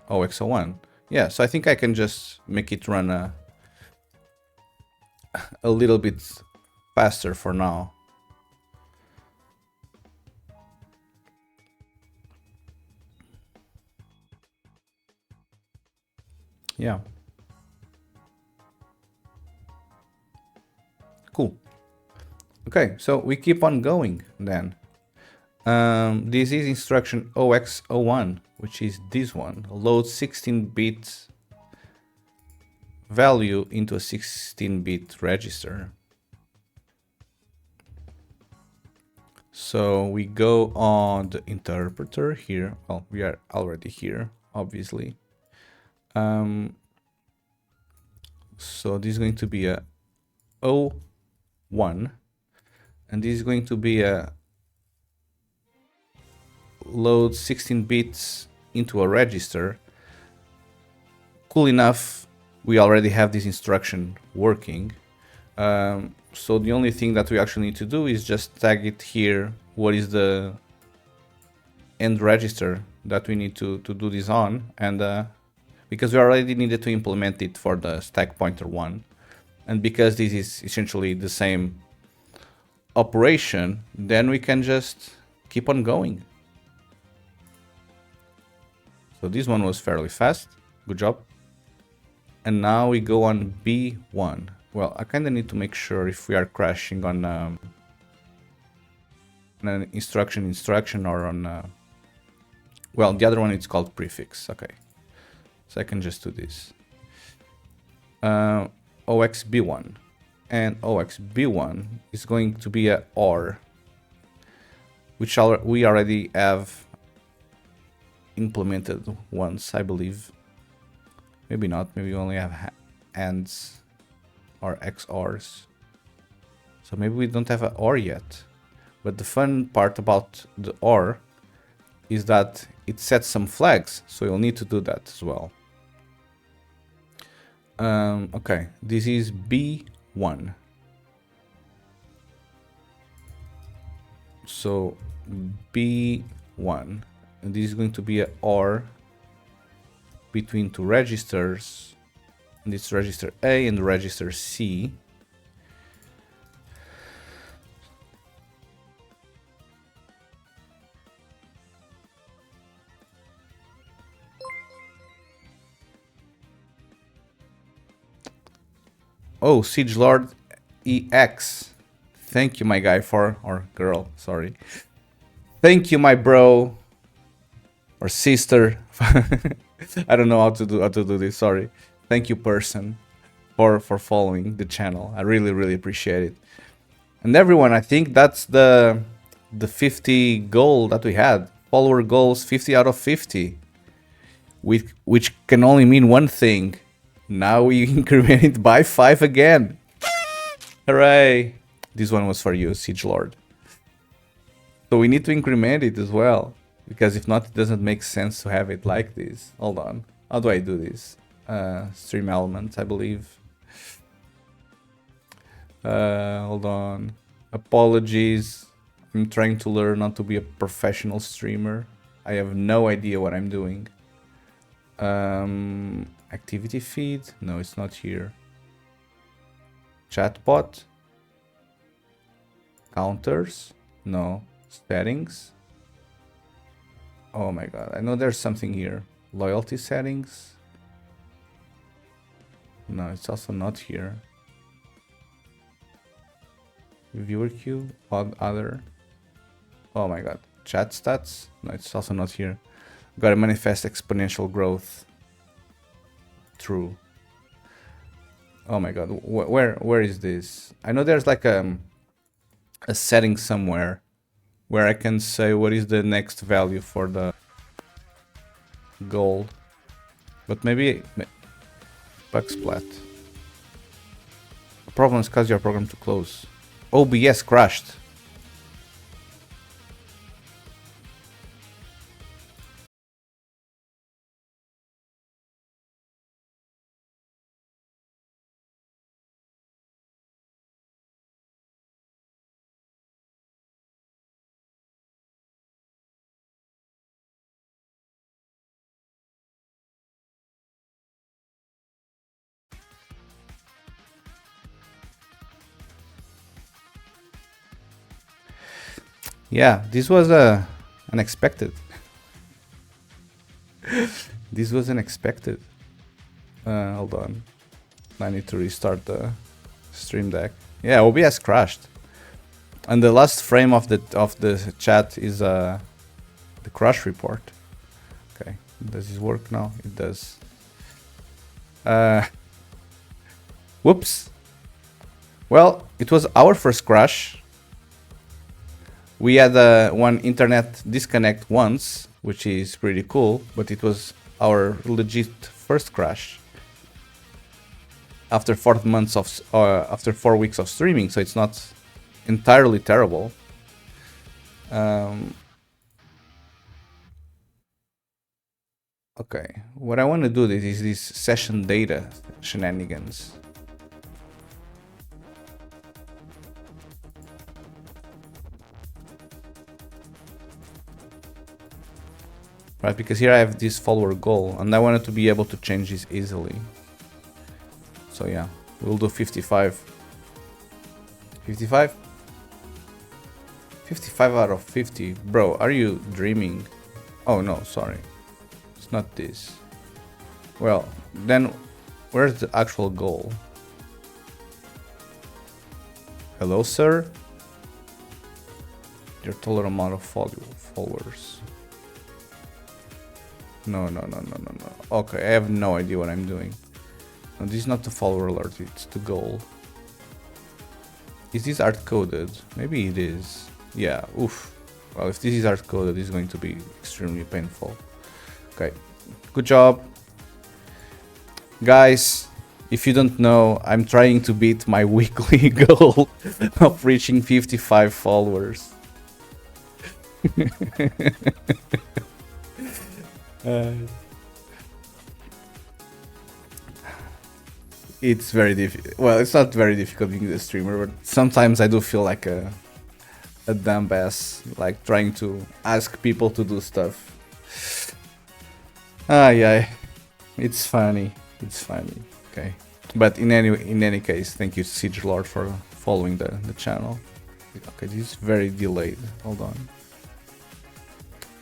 Speaker 1: OX01. Yeah, so I think I can just make it run a little bit faster for now. Yeah. Cool. Okay, so we keep on going then. This is instruction OX01, which is this one. Load 16-bit value into a 16-bit register. So we go on the interpreter here. Well, we are already here, obviously. So this is going to be a O1, and this is going to be a load 16 bits into a register. Cool enough, we already have this instruction working. So the only thing that we actually need to do is just tag it here. What is the end register that we need to do this on? And because we already needed to implement it for the stack pointer one, and because this is essentially the same operation, then we can just keep on going. So this one was fairly fast. Good job. And now we go on B1. Well, I kind of need to make sure if we are crashing on an instruction or on... well, the other one is called prefix. Okay. So I can just do this. OXB1. And OXB1 is going to be a OR, which we already have implemented once, I believe. Maybe not. Maybe we only have ANDs or XORs. So maybe we don't have an OR yet. But the fun part about the OR is that it sets some flags. So you'll need to do that as well. Okay, this is B1. So B1. And this is going to be an OR between two registers, and it's register A and register C. Oh, Siege Lord EX. Thank you, my guy, or girl, sorry. Thank you, my bro or sister. I don't know how to do this. Sorry. Thank you, person, for following the channel. I really appreciate it. And everyone, I think that's the 50 goal that we had. Follower goals 50 out of 50. Which can only mean one thing. Now we increment it by 5 again. Hooray! This one was for you, Siege Lord. So we need to increment it as well. Because if not, it doesn't make sense to have it like this. Hold on. How do I do this? Stream elements, I believe. Hold on. Apologies. I'm trying to learn not to be a professional streamer. I have no idea what I'm doing. Activity feed? No, it's not here. Chatbot? Counters? No. Settings? Oh my god, I know there's something here. Loyalty settings? No, it's also not here. Viewer queue? Other? Oh my god. Chat stats? No, it's also not here. Gotta manifest exponential growth. True. Oh my god, where is this? I know there's like a setting somewhere where I can say what is the next value for the goal. But maybe bug splat. The problem is cause your program to close. OBS crashed. Yeah, this was unexpected. This was unexpected. Hold on. I need to restart the stream deck. Yeah, OBS crashed. And the last frame of the chat is the crash report. Okay, does this work now? It does. Whoops. Well, it was our first crash. We had one internet disconnect once, which is pretty cool, but it was our legit first crash after 4 months of after 4 weeks of streaming, so it's not entirely terrible. Okay, what I want to do is this session data shenanigans. Right, because here I have this follower goal, and I wanted to be able to change this easily. So yeah, we'll do 55. 55? 55 out of 50. Bro, are you dreaming? Oh no, sorry. It's not this. Well, then where's the actual goal? Hello, sir? Your total amount of followers. No. Okay, I have no idea what I'm doing. No, this is not the follower alert, it's the goal. Is this hard coded? Maybe it is. Yeah, oof. Well, if this is hard coded, it's going to be extremely painful. Okay, good job. Guys, if you don't know, I'm trying to beat my weekly goal of reaching 55 followers. It's very difficult. Well, it's not very difficult being a streamer, but sometimes I do feel like a dumbass, like trying to ask people to do stuff. Yeah, it's funny. It's funny. Okay, but in any case, thank you, Siege Lord, for following the channel. Okay, this is very delayed. Hold on.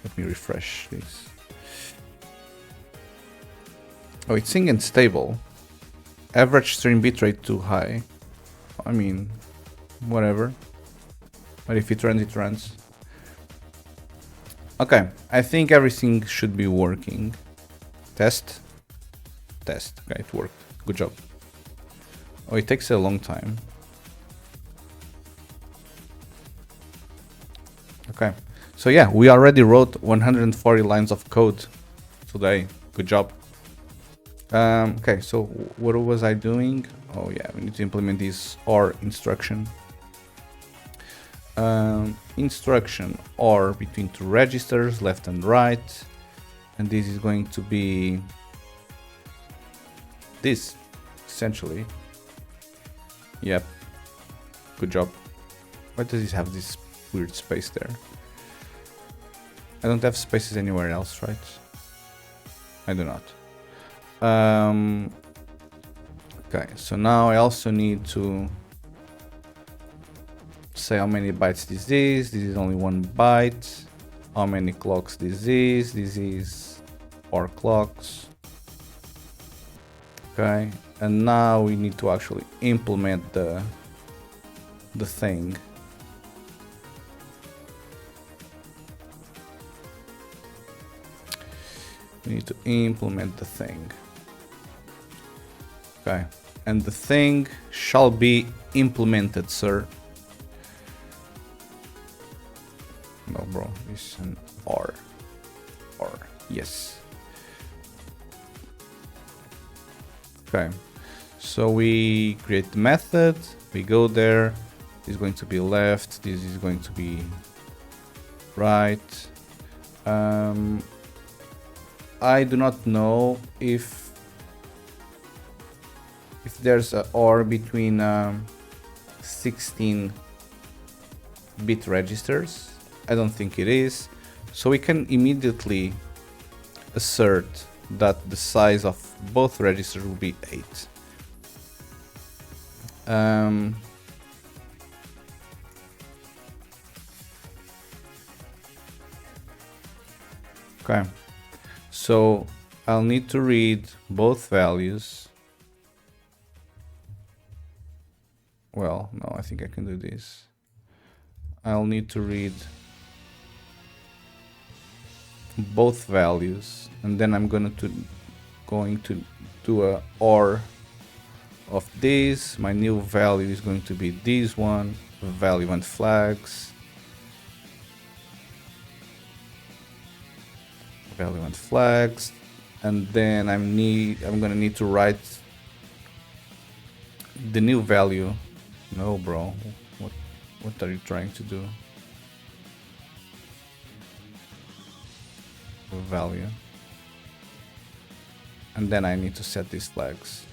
Speaker 1: Let me refresh this. Oh, it's sync and stable. Average stream bitrate too high. I mean, whatever. But if it runs, it runs. Okay, I think everything should be working. Test. Test. Okay, it worked. Good job. Oh, it takes a long time. Okay, so yeah, we already wrote 140 lines of code today. Good job. Okay, so what was I doing? Oh yeah, we need to implement this OR instruction. Instruction OR between two registers, left and right, and this is going to be this, essentially. Yep, good job. Why does this have this weird space there? I don't have spaces anywhere else, right? I do not. Okay, so now I also need to say how many bytes this is. This is only 1 byte. How many clocks this is. This is 4 clocks. Okay, and now we need to actually implement the thing. We need to implement the thing. Okay, and the thing shall be implemented, sir. No, bro, it's an R. R, yes. Okay, so we create the method, we go there, this is going to be left, this is going to be right. I do not know if there's a OR between 16-bit registers. I don't think it is. So we can immediately assert that the size of both registers will be 8. Okay, so I'll need to read both values. Well, no, I think I can do this. I'll need to read both values, and then I'm going to do a OR of this. My new value is going to be this one, value and flags. Value and flags, and then I'm gonna need to write the new value. No, bro, what are you trying to do? Value, and then I need to set these flags.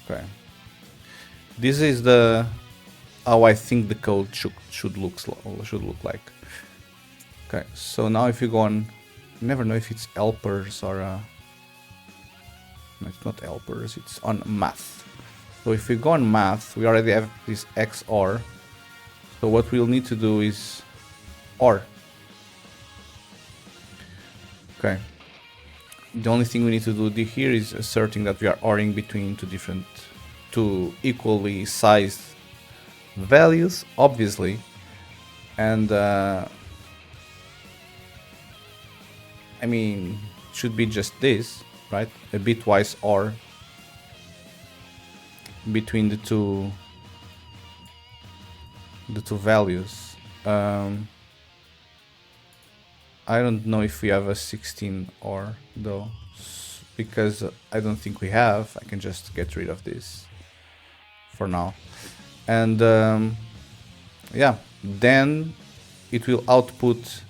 Speaker 1: Okay, this is the how I think the code should look like. Okay, so now if you go on, never know if it's helpers or no, it's not helpers, it's on math. So if we go on math, we already have this XOR. So what we'll need to do is OR. Okay. The only thing we need to do here is asserting that we are ORing between two equally sized values, obviously, and I mean, it should be just this, right? A bitwise OR between the two values. I don't know if we have a 16 OR though, because I don't think we have. I can just get rid of this for now, and yeah, then it will output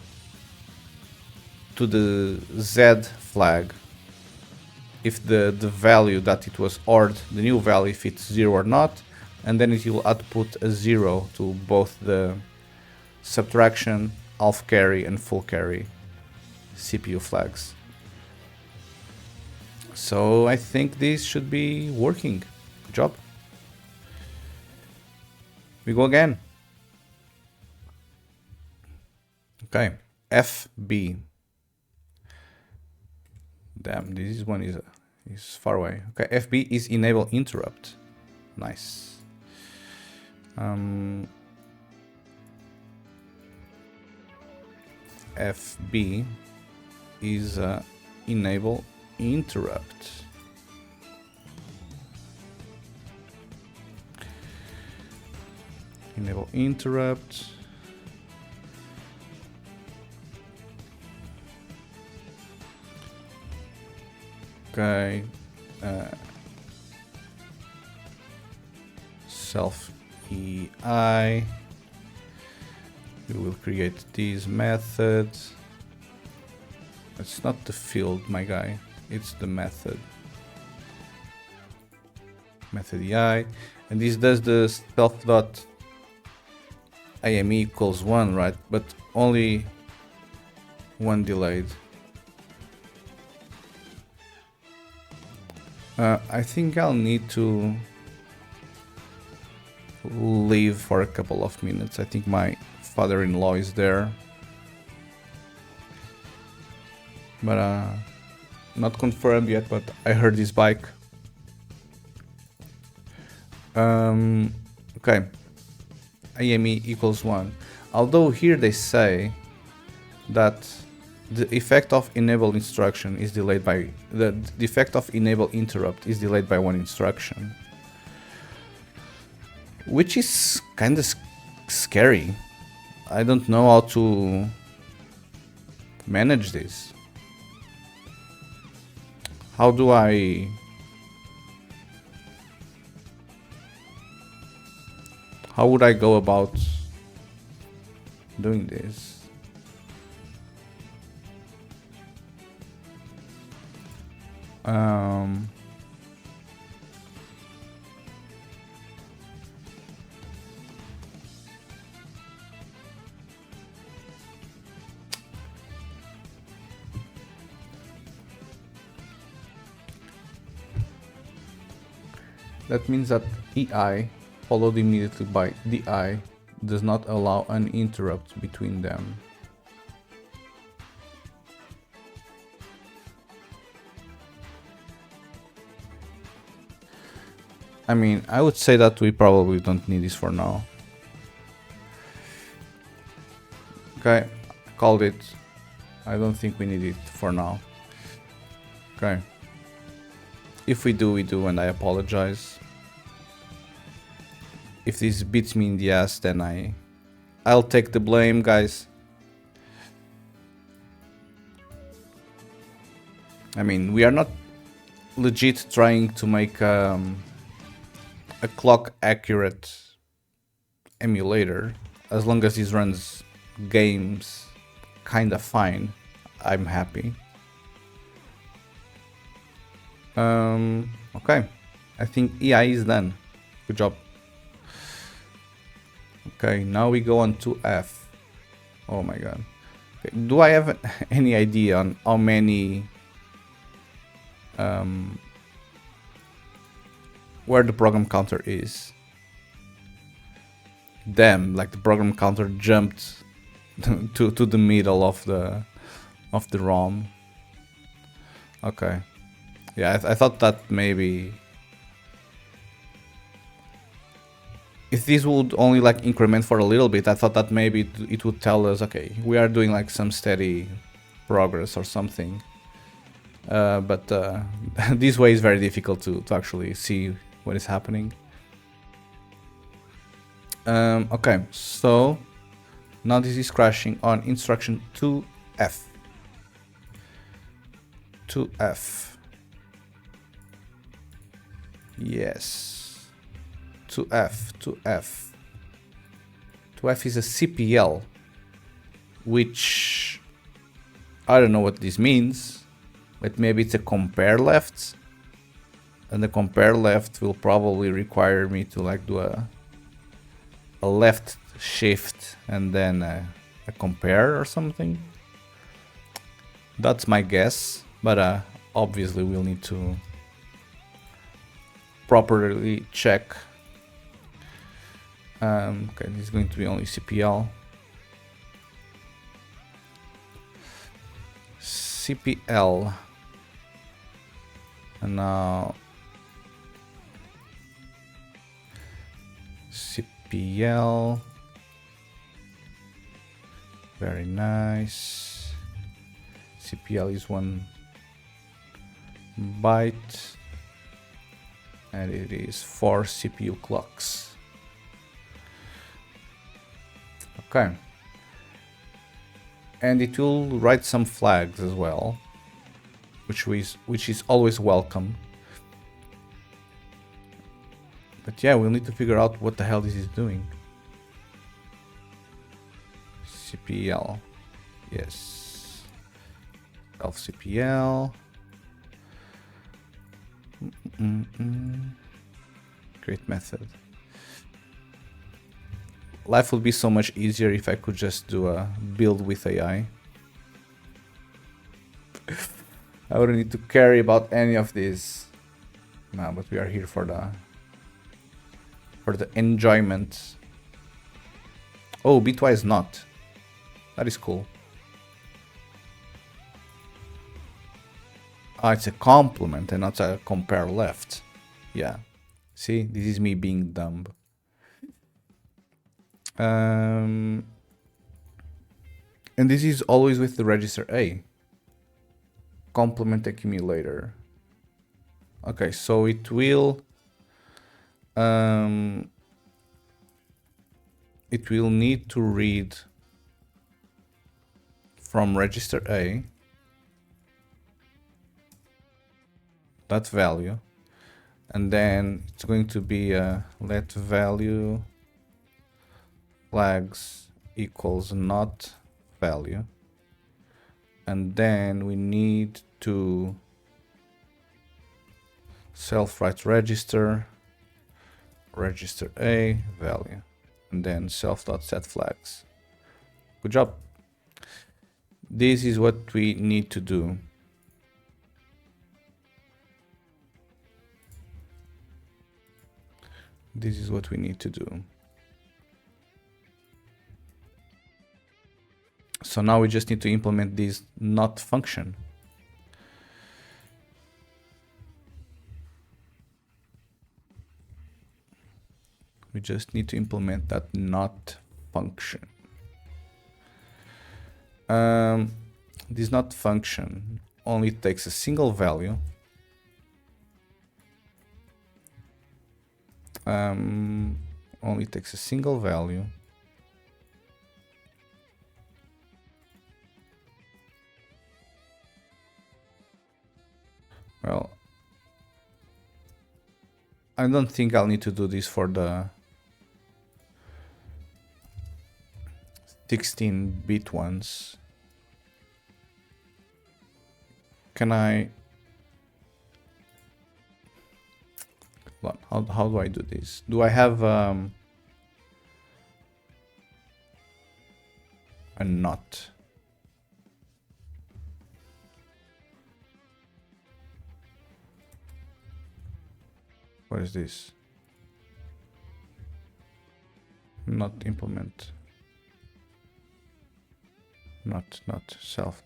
Speaker 1: to the Z flag if the value that it was ORed, the new value, if it's 0 or not, and then it will output a 0 to both the subtraction, half carry and full carry CPU flags. So I think this should be working. Good job. We go again. Okay, FB. Damn, this one is far away. Okay, FB is enable interrupt. Nice. FB is enable interrupt. Enable interrupt. Okay. Self EI. We will create this method. It's not the field, my guy. It's the method. Method EI. And this does the self dot IME equals 1, right? But only one delayed. I think I'll need to leave for a couple of minutes. I think my father-in-law is there. But not confirmed yet, but I heard his bike. Okay. IME equals 1. Although here they say that the effect of enable instruction is delayed by the effect of enable interrupt is delayed by one instruction, which is kind of scary. I don't know how to manage this. How do I how would I go about doing this? That means that EI followed immediately by DI does not allow an interrupt between them. I mean, I would say that we probably don't need this for now. Okay, called it. I don't think we need it for now. Okay. If we do, we do, and I apologize. If this beats me in the ass, then I'll take the blame, guys. I mean, we are not legit trying to make a clock accurate emulator. As long as this runs games kinda fine, I'm happy. Okay, I think EI is done. Good job. Okay, now we go on to F. Oh my god. Okay, do I have any idea on how many where the program counter is? Damn, like the program counter jumped to the middle of the ROM. Okay. Yeah, I thought that maybe if this would only like increment for a little bit, I thought that maybe it would tell us, okay, we are doing like some steady progress or something. But this way is very difficult to actually see what is happening. Okay, so now this is crashing on instruction 2F. 2F. Yes. 2F. 2F. 2F is a CPL, which I don't know what this means, but maybe it's a compare left, and the compare left will probably require me to like do a left shift and then a compare or something. That's my guess, but obviously we'll need to properly check. Okay, this is going to be only CPL. CPL. And now CPL. Very nice. CPL is 1 byte. And it is 4 CPU clocks. Okay. And it will write some flags as well, which is always welcome. But yeah, we'll need to figure out what the hell this is doing. CPL. Yes. Self CPL. Great method. Life would be so much easier if I could just do a build with AI. I wouldn't need to care about any of this. No, but we are here for the enjoyment. Oh, bitwise not. That is cool. Ah, it's a complement and not a compare left. Yeah. See, this is me being dumb. And this is always with the register A. Complement accumulator. Okay, so it will need to read from register A that value, and then it's going to be let value flags equals not value, and then we need to self-write register A value, and then self.set flags. Good job. This is what we need to do. This is what we need to do. So now we just need to implement this not function. We just need to implement that not function. This not function only takes a single value. Only takes a single value. Well, I don't think I'll need to do this for the 16-bit ones. Can I... How do I do this? Do I have a not? What is this? Not implement. Not self.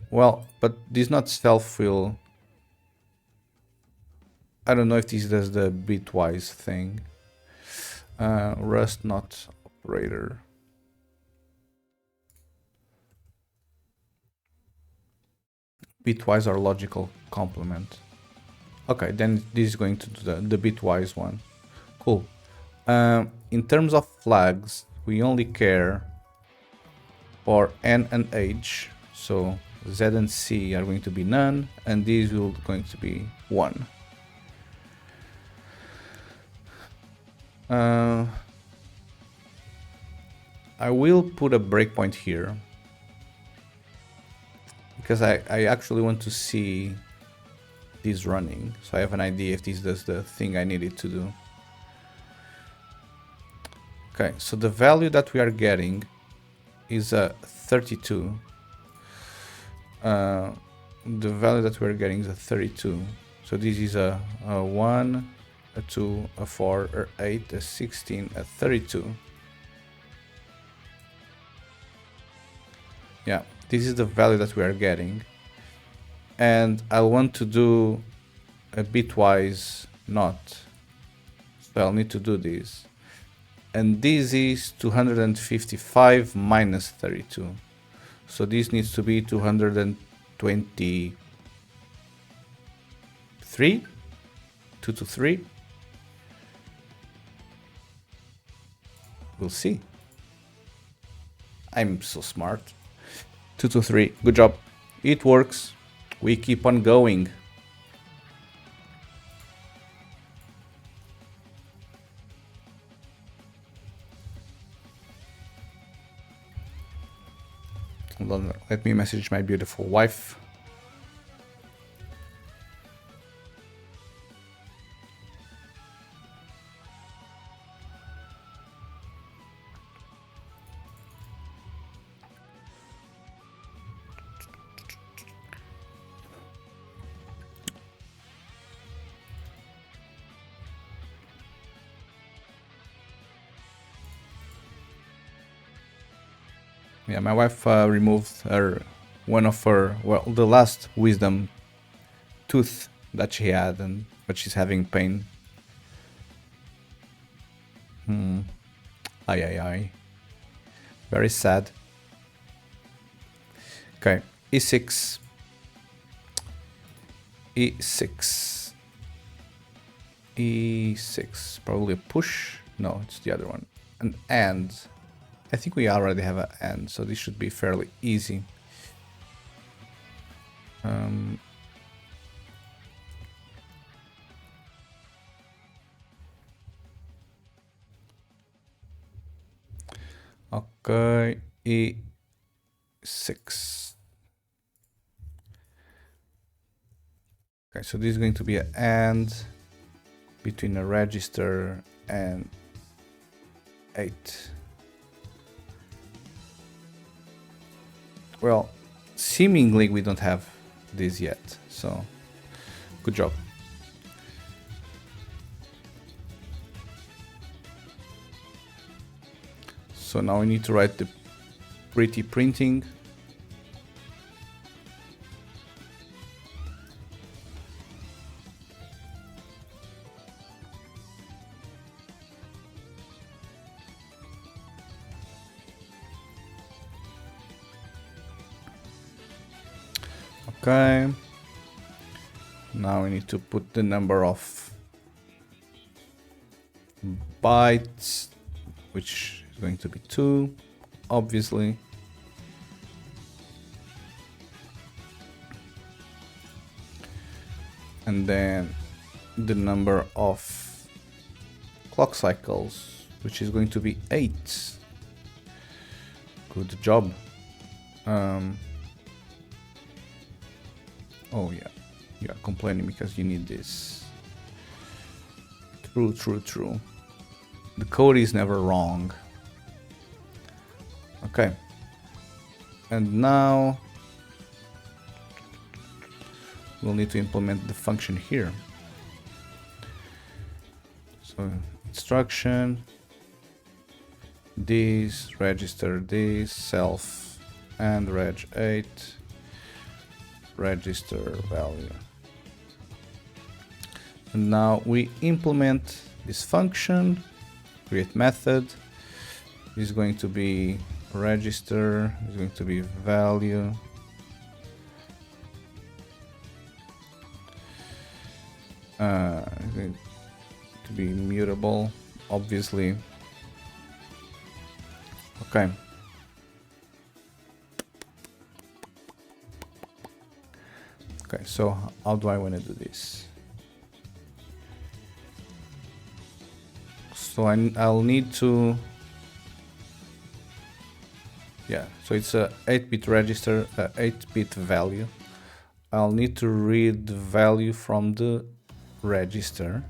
Speaker 1: Well, but this not self will... I don't know if this does the bitwise thing. Rust not operator. Bitwise or logical complement. Okay, then this is going to do the bitwise one. Cool. In terms of flags, we only care for N and H. So Z and C are going to be none, and these will going to be 1. I will put a breakpoint here because I actually want to see this running, so I have an idea if this does the thing I need it to do. Okay, so the value that we are getting is a 32. The value that we're getting is a 32. So this is a 1, a 2, a 4, a 8, a 16, a 32. Yeah, this is the value that we are getting. And I want to do a bitwise not. So I'll need to do this. And this is 255 minus 32. So this needs to be 223. 2 to 3. We'll see. I'm so smart. 2 to 3. Good job. It works. We keep on going. Hold on, let me message my beautiful wife. Yeah, my wife removed one of her, well, the last wisdom tooth that she had, but she's having pain. Ay. Very sad. Okay, e6. E6. E6. Probably a push. No, it's the other one. An and. I think we already have an and, so this should be fairly easy. Okay, E6. Okay, so this is going to be an and between a register and 8. Well, seemingly we don't have this yet, so good job. So now we need to write the pretty printing. Okay. Now we need to put the number of bytes, which is going to be 2, obviously. And then the number of clock cycles, which is going to be 8. Good job. Oh yeah, you are complaining because you need this. True, true, true. The code is never wrong. Okay. And now we'll need to implement the function here. So instruction, this, register this, self, and reg8, register value. And now we implement this function, create method, is going to be register, is going to be value, is going to be mutable, obviously. Okay. Okay, so how do I want to do this? So I'll need to, yeah, so it's a 8-bit register, 8-bit value. I'll need to read the value from the register,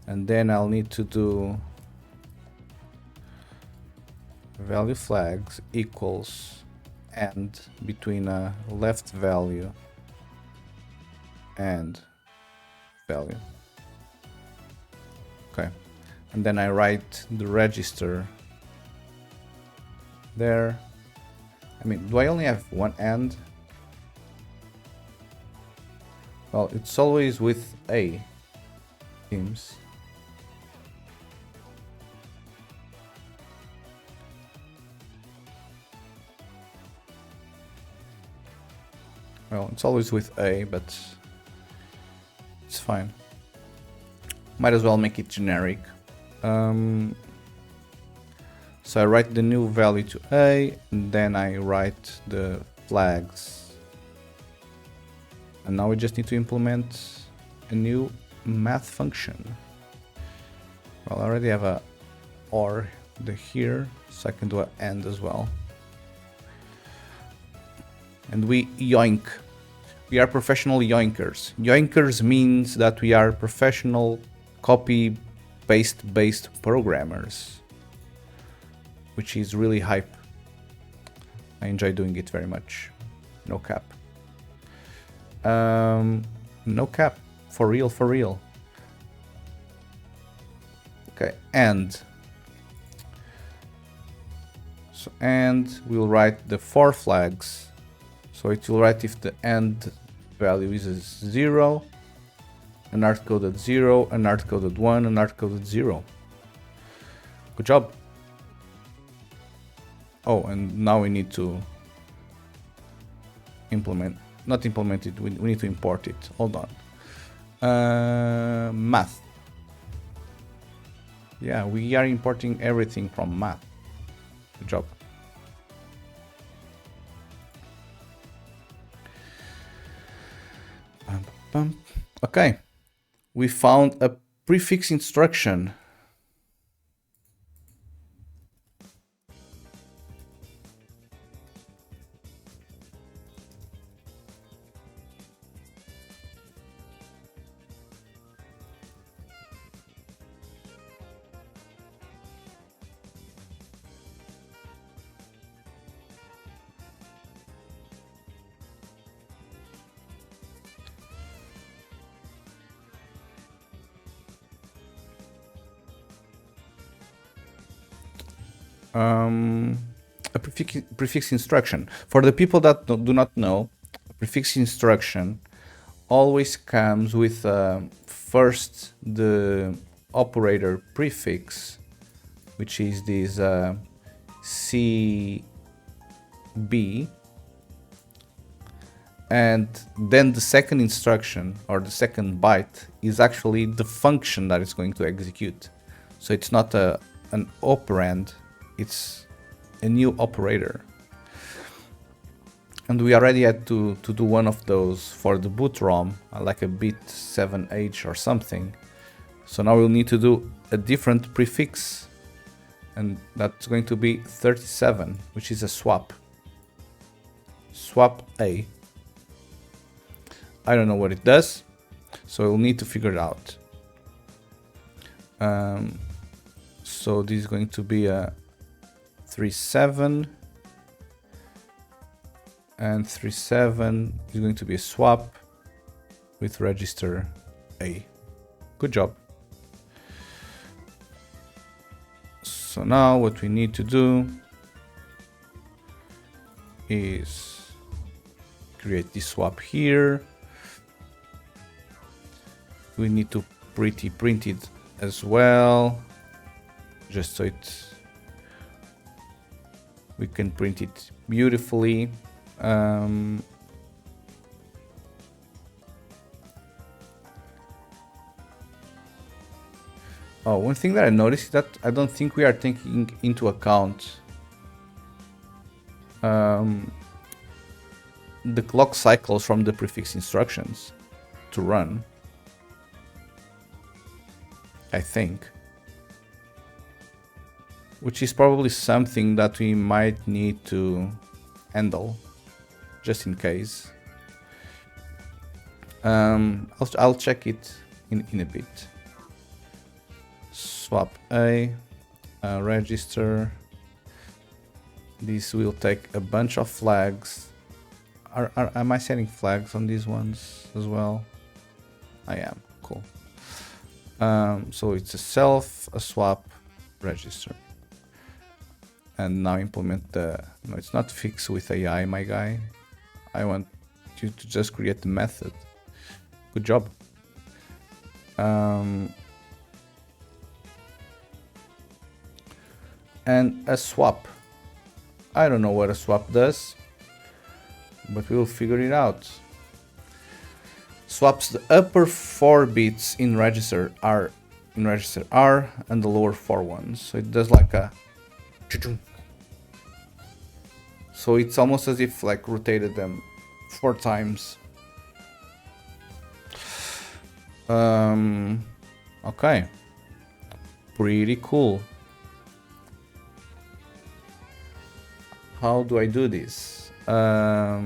Speaker 1: and then I'll need to do value flags equals and between a left value and value. Okay, and then I write the register there. I mean, do I only have one AND? Well, it's always with A, seems. Well, it's always with A, but it's fine. Might as well make it generic. So I write the new value to A, and then I write the flags. And now we just need to implement a new math function. Well, I already have a OR here, so I can do an AND as well. And we yoink. We are professional yoinkers. Yoinkers means that we are professional copy-paste based programmers, which is really hype. I enjoy doing it very much. No cap. No cap. For real, for real. Okay, and so and we'll write the for flags. So it will write if the AND value is a 0, an hard-coded 0, an hard-coded 1, an hard-coded 0. Good job. Oh, and now we need to implement, not implement it, we need to import it. Hold on. Math. Yeah, we are importing everything from math. Good job. Okay, we found a prefix instruction. A prefix instruction. For the people that do not know, a prefix instruction always comes with first the operator prefix, which is this CB, And then the second instruction or the second byte is actually the function that it's going to execute. So it's not an operand, it's a new operator. And we already had to do one of those for the boot ROM, like a bit 7H or something. So now we'll need to do a different prefix, and that's going to be 37, which is a swap. Swap A. I don't know what it does, so we'll need to figure it out. So this is going to be a 37, and 37 is going to be a swap with register A. Good job. So now what we need to do is create this swap here. We need to print it as well, just so we can print it beautifully. Oh, one thing that I noticed is that I don't think we are taking into account the clock cycles from the prefix instructions to run, I think, which is probably something that we might need to handle just in case. I'll check it in a bit. Swap A, register. This will take a bunch of flags. Am I setting flags on these ones as well? I am. Cool. So it's a self, a swap, register. And now implement the... No, it's not fix with AI, my guy. I want you to just create the method. Good job. And a swap. I don't know what a swap does, but we'll figure it out. Swaps the upper 4 bits in register R and the lower 4 ones. So it does like a... So it's almost as if like rotated them 4 times. Okay. Pretty cool. How do I do this? How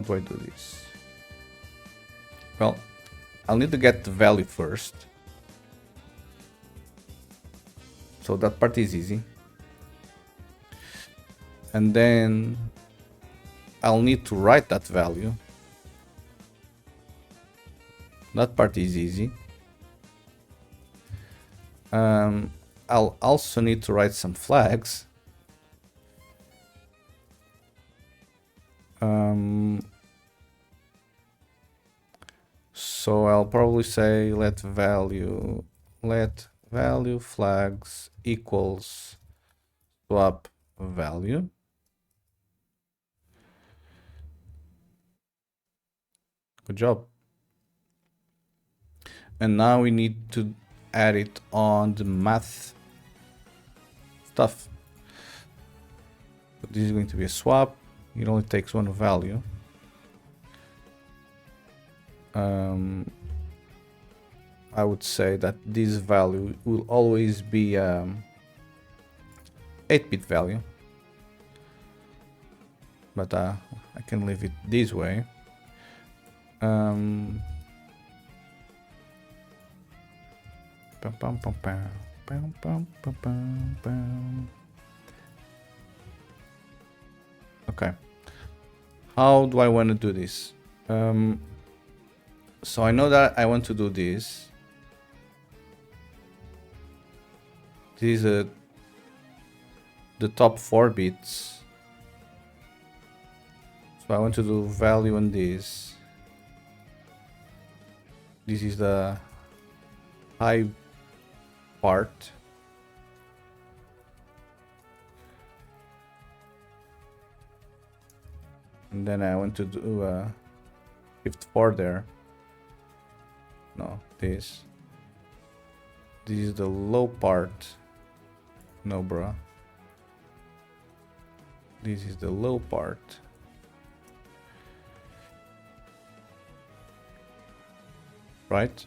Speaker 1: do I do this? Well, I'll need to get the value first. So that part is easy. And then I'll need to write that value. That part is easy. I'll also need to write some flags. So I'll probably say let value flags equals swap value. Good job. And now we need to add it on the math stuff. So this is going to be a swap. It only takes one value. I would say that this value will always be 8-bit value, but I can leave it this way. Okay, how do I want to do this? So I know that I want to do this. This is the top 4 bits. So I want to do value on this. This is the high part. And then I want to do shift 4 there. No, this. This is the low part. No, bruh. This is the low part. Right?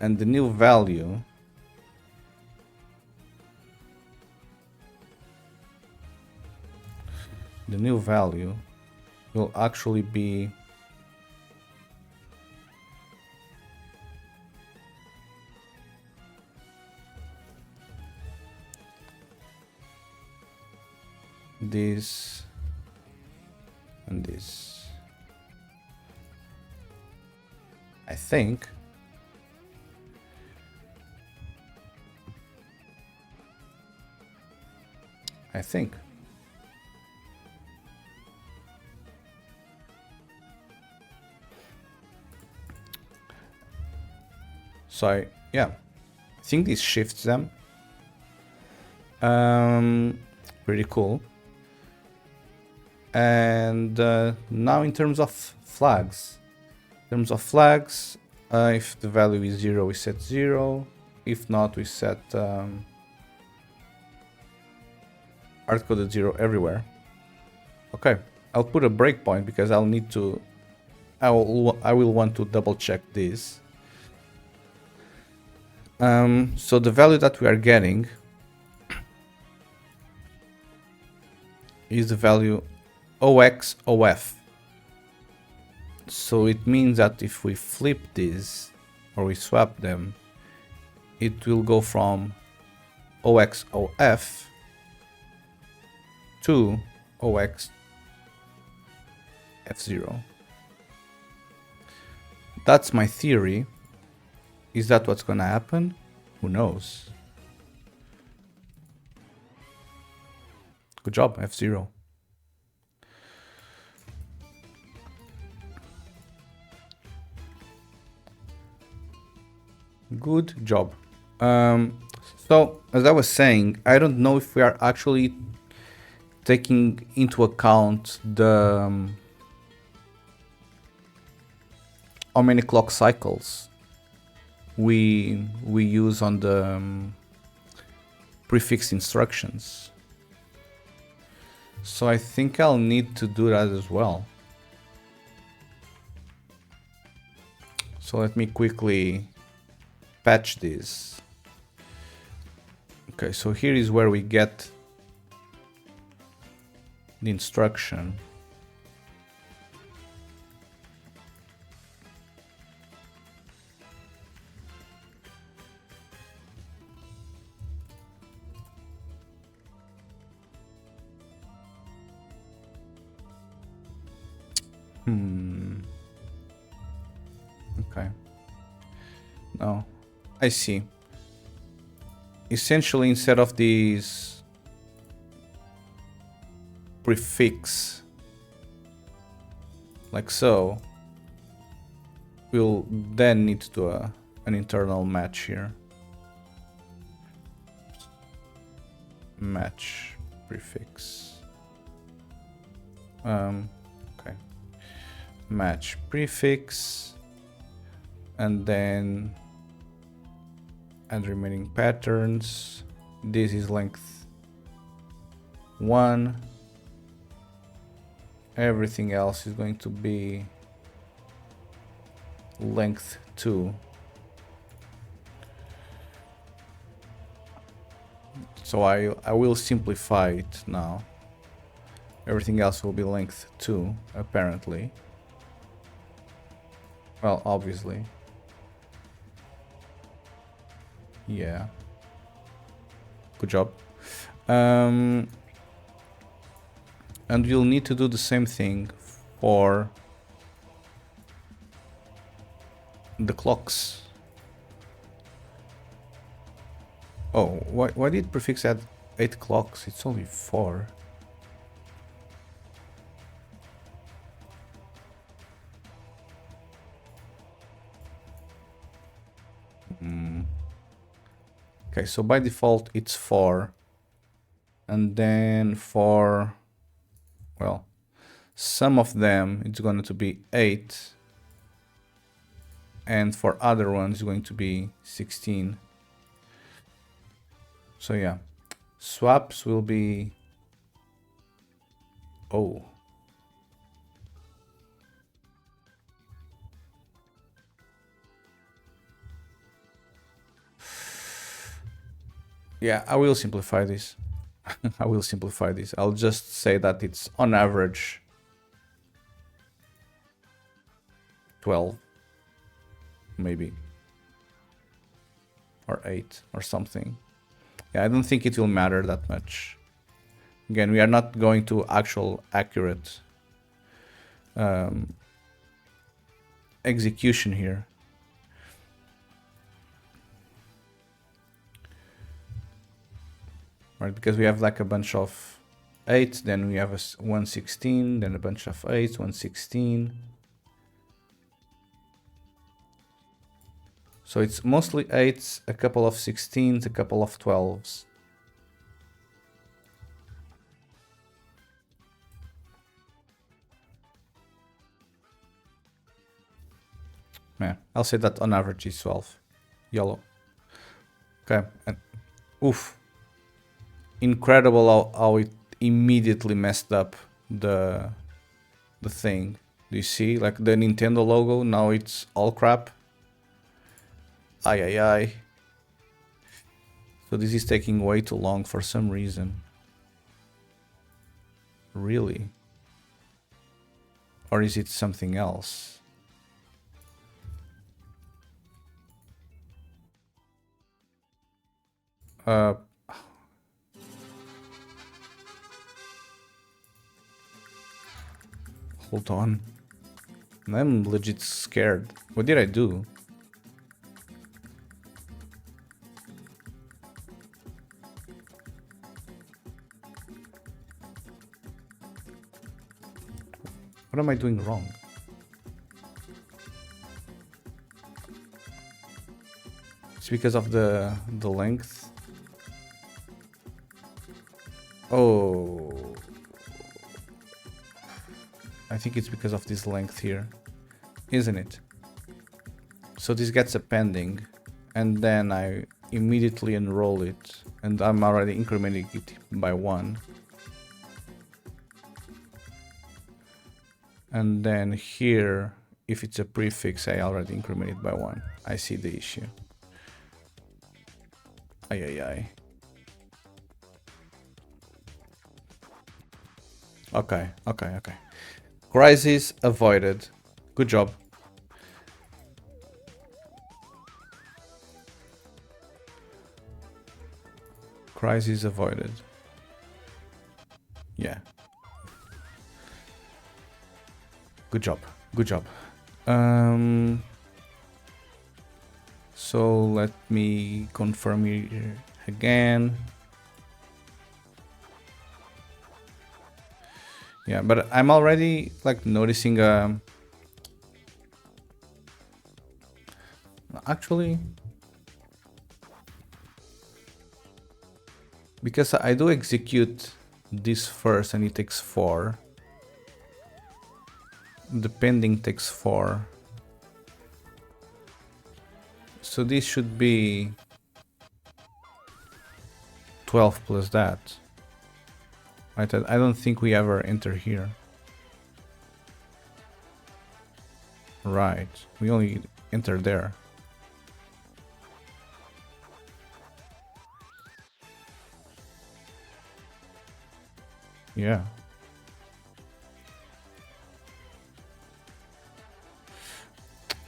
Speaker 1: And the new value will actually be this and this. I think. So yeah, I think this shifts them. Pretty cool. And now in terms of flags, if the value is 0, we set 0. If not, we set hard-coded 0 everywhere. Okay, I'll put a breakpoint because I'll need to. I will want to double check this. So the value that we are getting is the value OXOF. So it means that if we flip this or we swap them, it will go from OXOF to OXF0. That's my theory. Is that what's gonna happen? Who knows? Good job, F0. Good job. So, as I was saying, I don't know if we are actually taking into account the how many clock cycles we use on the prefix instructions. So I think I'll need to do that as well. So let me quickly patch this. Okay, so here is where we get the instruction. Okay. No, I see. Essentially, instead of these prefix, like so, we'll then need to do an internal match here. Match prefix. Okay. Match prefix, and then add remaining patterns. This is length 1. Everything else is going to be length 2. So I will simplify it now. Everything else will be length 2, apparently. Well, obviously. Yeah. Good job. And you'll need to do the same thing for the clocks. Oh, why did prefix add 8 clocks? It's only 4. Okay, so by default it's 4. And then for, well, some of them it's going to be 8, and for other ones it's going to be 16. So yeah, swaps will be, oh, yeah, I will simplify this. I will simplify this. I'll just say that it's on average 12, maybe, or 8 or something. Yeah, I don't think it will matter that much. Again, we are not going to actual accurate execution here. Right, because we have like a bunch of 8, then we have a 116, then a bunch of 8s, 116. So it's mostly 8s, a couple of 16s, a couple of 12s. Yeah, I'll say that on average is 12. Yellow. Okay, and oof. Incredible how it immediately messed up the thing. Do you see? Like the Nintendo logo, now it's all crap. Ay ay ay. So this is taking way too long for some reason. Really? Or is it something else? Hold on. I'm legit scared. What did I do? What am I doing wrong? It's because of the length. Oh. I think it's because of this length here, isn't it? So this gets appending, and then I immediately enroll it, and I'm already incrementing it by 1. And then here, if it's a prefix, I already increment it by 1. I see the issue. Ay ay ay. Okay, okay, okay. Crisis avoided. Good job. Crisis avoided. Yeah. Good job. Good job. So let me confirm here again. Yeah, but I'm already like noticing actually, because I do execute this first and it takes 4. The pending takes 4. So this should be 12 plus that. Right, I don't think we ever enter here. Right, we only enter there. Yeah.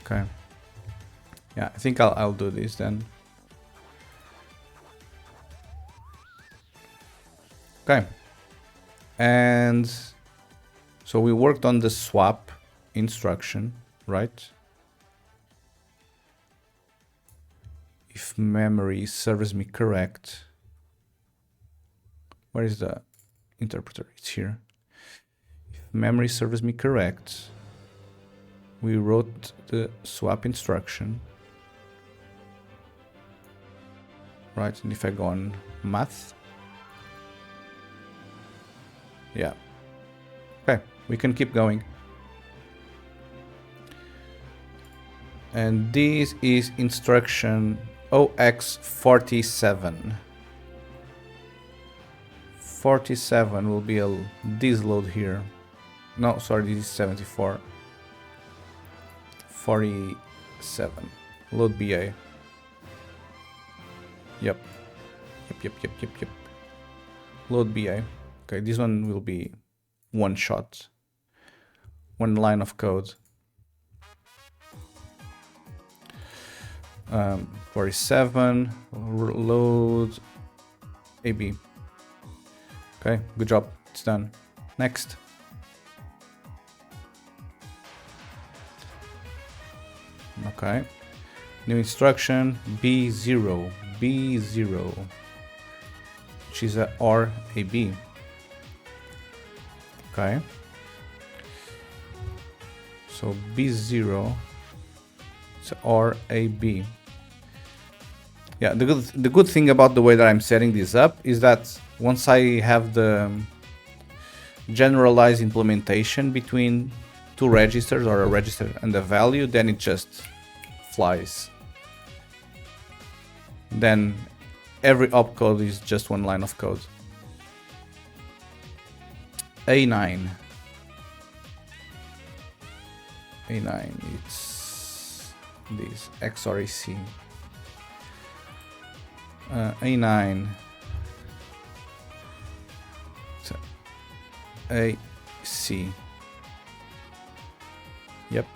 Speaker 1: Okay. Yeah, I think I'll do this then. Okay. And so we worked on the swap instruction, right? If memory serves me correct. Where is the interpreter? It's here. If memory serves me correct, we wrote the swap instruction. Right, and if I go on math, Yeah. Okay, we can keep going. And this is instruction OX47. 47 will be this load here. No, sorry, this is 74. 47. Load BA. Yep. Yep. Load BA. Okay, this one will be one shot. One line of code. 47. Load AB. Okay, good job. It's done. Next. Okay. New instruction B0. B0. Which is a OR AB. Okay. So B0. It's OR AB. Yeah, the good thing about the way that I'm setting this up is that once I have the generalized implementation between two registers or a register and a value, then it just flies. Then every opcode is just one line of code. A9. A9, it's this XORAC. A9. So AC. Yep.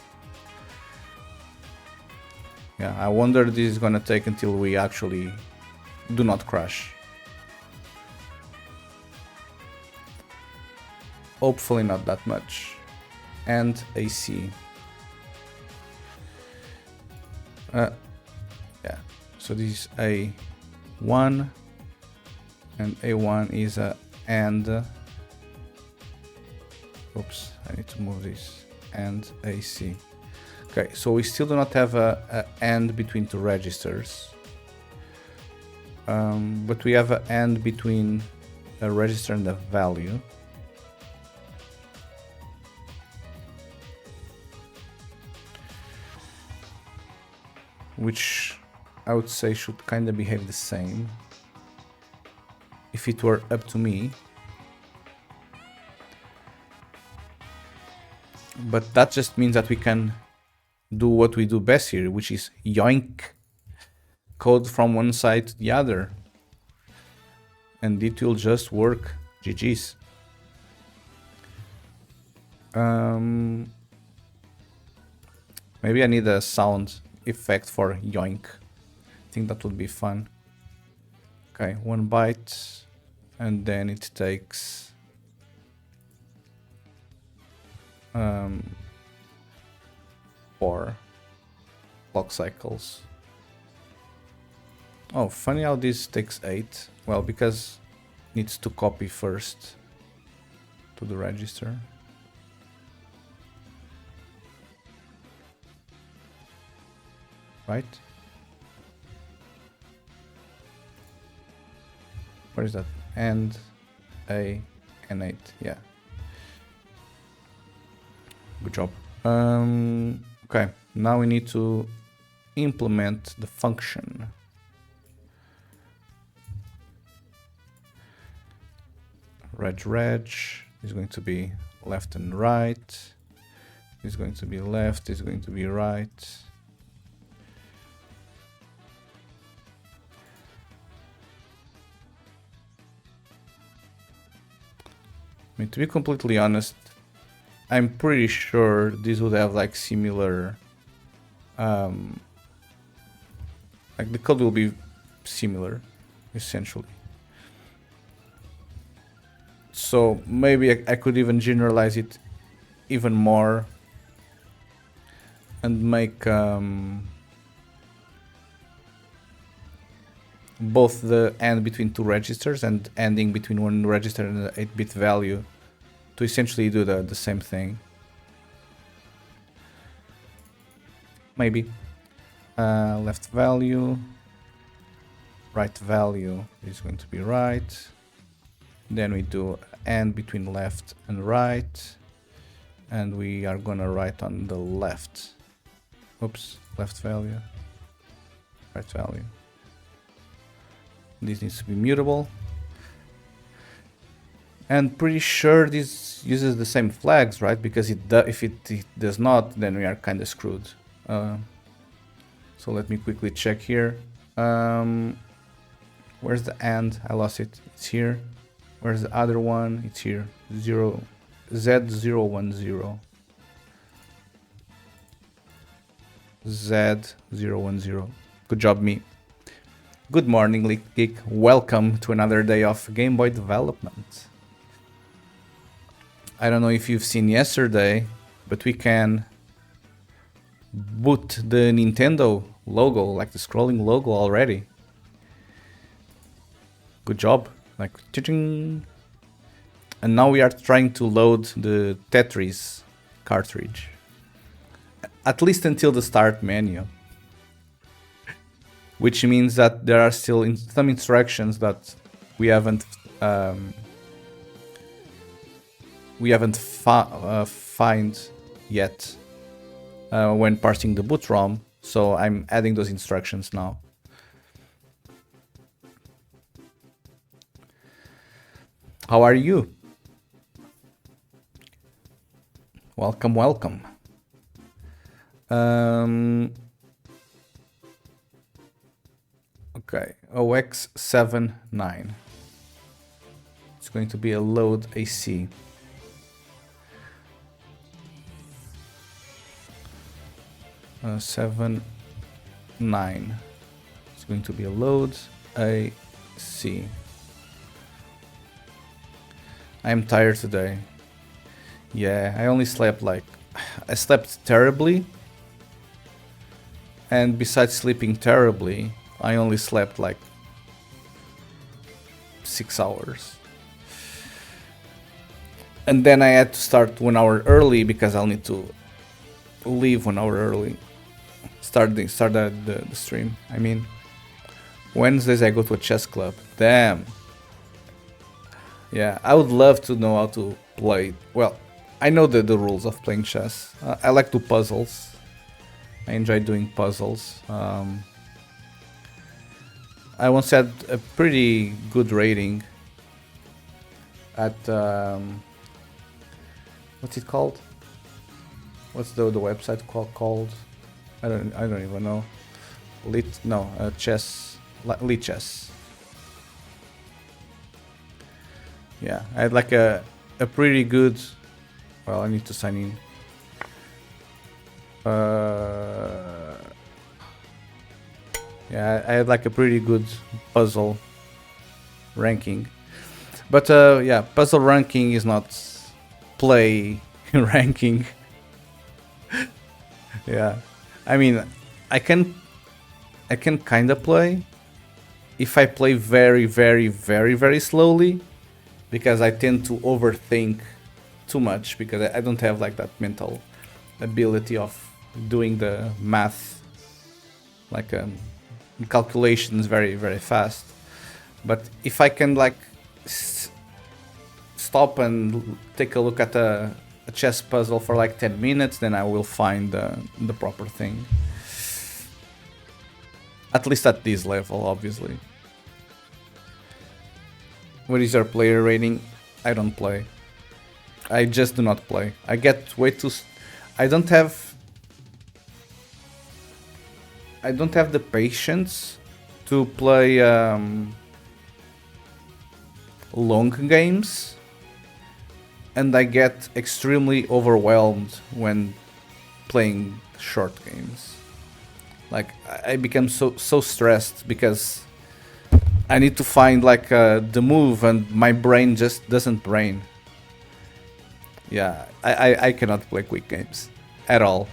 Speaker 1: Yeah, I wonder this is gonna take until we actually do not crash. Hopefully not that much. And AC. Yeah, so this is A1 and A1 is a AND. Oops, I need to move this. And AC. Okay, so we still do not have a AND between two registers. But we have an AND between a register and a value. Which I would say should kind of behave the same if it were up to me. But that just means that we can do what we do best here, which is yoink code from one side to the other. And it will just work. GG's. Maybe I need a sound effect for yoink. I think that would be fun. Okay, 1 byte, and then it takes 4 clock cycles. Oh, funny how this takes 8. Well, because it needs to copy first to the register. Right? Where is that? And A and 8. Yeah. Good job. Okay, now we need to implement the function. Reg is going to be left and right. Is going to be left, is going to be right. I mean, to be completely honest, I'm pretty sure this would have like similar, like the code will be similar, essentially. So maybe I could even generalize it even more and make both the AND between two registers and ANDing between one register and an 8-bit value to essentially do the same thing. Maybe. Left value, right value is going to be right. Then we do and between left and right, and we are gonna write on the left. Oops, left value, right value. This needs to be mutable. And pretty sure this uses the same flags, right? Because if it does not, then we are kind of screwed. So let me quickly check here. Where's the and? I lost it. It's here. Where's the other one? It's here. Z010. Z010. Good job, me. Good morning, Geek. Welcome to another day of Game Boy development. I don't know if you've seen yesterday, but we can boot the Nintendo logo, like the scrolling logo already. Good job. Like, cha-ching. And now we are trying to load the Tetris cartridge. At least until the start menu. Which means that there are still some instructions that we haven't find yet when parsing the boot ROM. So I'm adding those instructions now. How are you? Welcome, welcome. Okay, OX79. It's going to be a load AC. Seven, 9. It's going to be a load AC. I'm tired today. Yeah, I only slept I slept terribly. And besides sleeping terribly, I only slept 6 hours. And then I had to start 1 hour early because I'll need to leave 1 hour early. Start the stream. I mean, Wednesdays I go to a chess club. Damn. Yeah, I would love to know how to play. Well, I know the rules of playing chess. I like to puzzles. I enjoy doing puzzles. I once had a pretty good rating at what's it called? What's the website called? I don't even know. Chess. Lichess. Yeah, I had a pretty good. Well, I need to sign in. Yeah, I had a pretty good puzzle ranking. But yeah, puzzle ranking is not play ranking. Yeah, I mean, I can kind of play if I play very, very, very, very slowly, because I tend to overthink too much, because I don't have that mental ability of doing the math, calculations very, very fast. But if I can stop and take a look at a chess puzzle for 10 minutes, then I will find the proper thing. At least at this level, obviously. What is your player rating? I don't play. I just do not play. I get way too... I don't have the patience to play long games, and I get extremely overwhelmed when playing short games. I become so stressed because I need to find the move, and my brain just doesn't brain. Yeah, I cannot play quick games at all.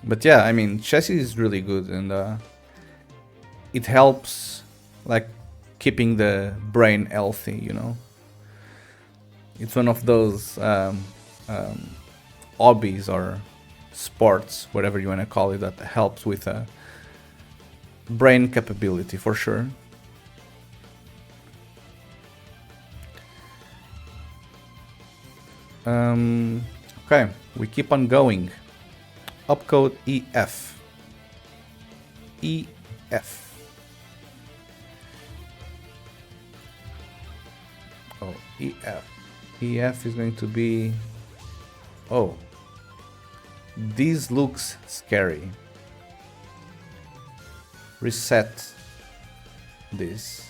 Speaker 1: But yeah, I mean, chess is really good, and it helps keeping the brain healthy, you know. It's one of those hobbies or sports, whatever you want to call it, that helps with brain capability for sure. Okay, we keep on going. Opcode EF. EF. Oh, EF. EF is going to be... Oh. This looks scary. Reset this.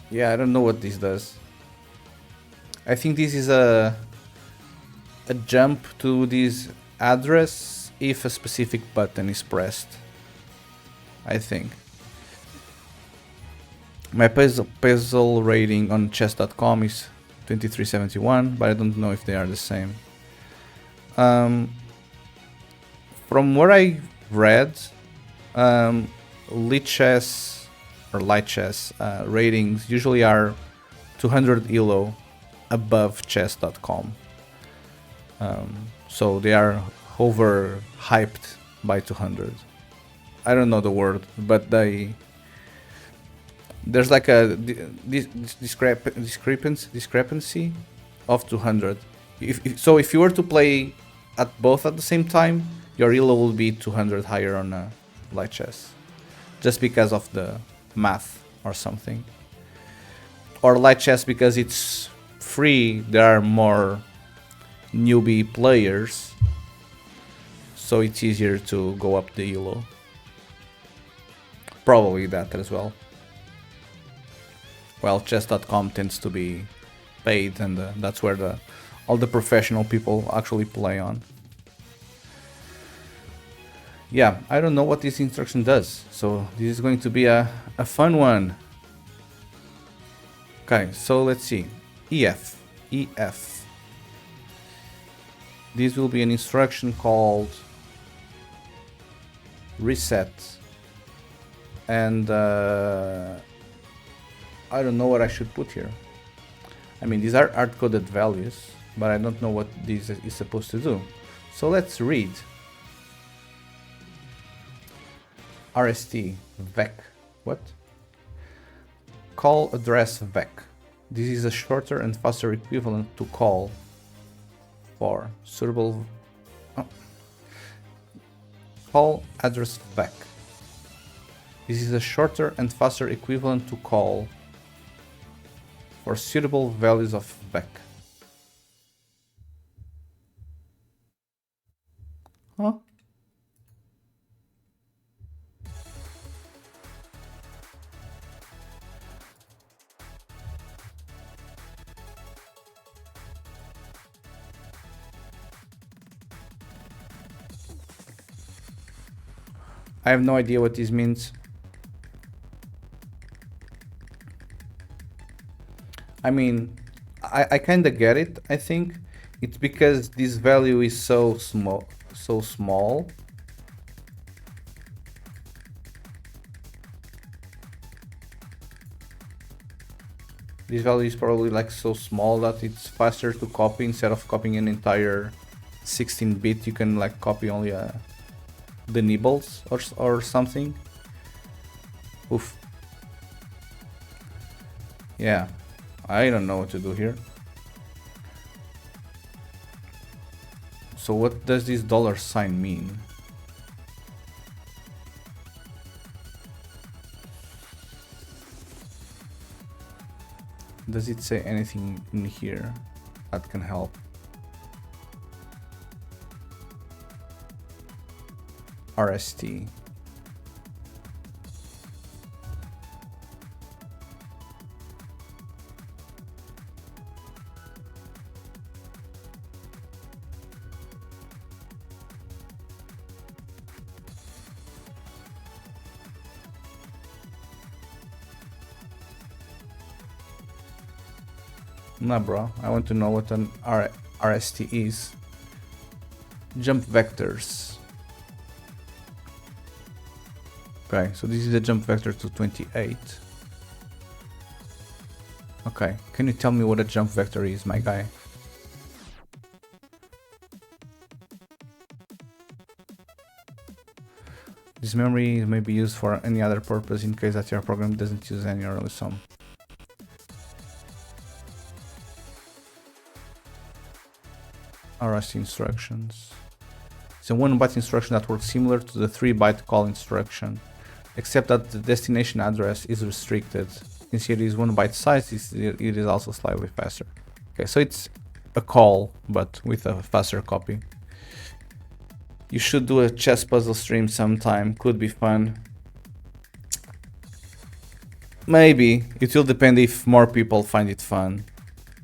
Speaker 1: Yeah, I don't know what this does. I think this is a jump to this address if a specific button is pressed. I think. My puzzle rating on chess.com is 2371, but I don't know if they are the same. From what I read, light chess ratings usually are 200 ELO above chess.com. So they are over hyped by 200. I don't know the word, but there's like a discrepancy of 200. If you were to play at both at the same time, your elo will be 200 higher on light chess, just because of the math or something. Or light chess, because it's free, there are more newbie players, so it's easier to go up the elo. Probably that as well. Well, chess.com tends to be paid, and that's where all the professional people actually play on. Yeah, I don't know what this instruction does, so this is going to be a fun one. Okay, so let's see. EF. This will be an instruction called reset. And I don't know what I should put here. I mean, these are hard-coded values, but I don't know what this is supposed to do. So let's read. RST vec. What? Call address vec. This is a shorter and faster equivalent to call for suitable... Call address vec. This is a shorter and faster equivalent to call for suitable values of vec. Huh? I have no idea what this means. I mean, I kind of get it. I think it's because this value is so small. This value is probably like so small that it's faster to copy. Instead of copying an entire 16-bit, you can like copy only the nibbles or something. Oof. Yeah. I don't know what to do here. So what does this $sign mean? Does it say anything in here that can help? RST. Nah, bro, I want to know what an RST is. Jump vectors. Okay, so this is a jump vector to 28. Okay, can you tell me what a jump vector is, my guy? This memory may be used for any other purpose in case that your program doesn't use any early sum. RST instructions. It's a 1-byte instruction that works similar to the 3-byte call instruction, except that the destination address is restricted. Since it is 1-byte size, it is also slightly faster. Okay, so it's a call, but with a faster copy. You should do a chess puzzle stream sometime, could be fun. Maybe, it will depend if more people find it fun,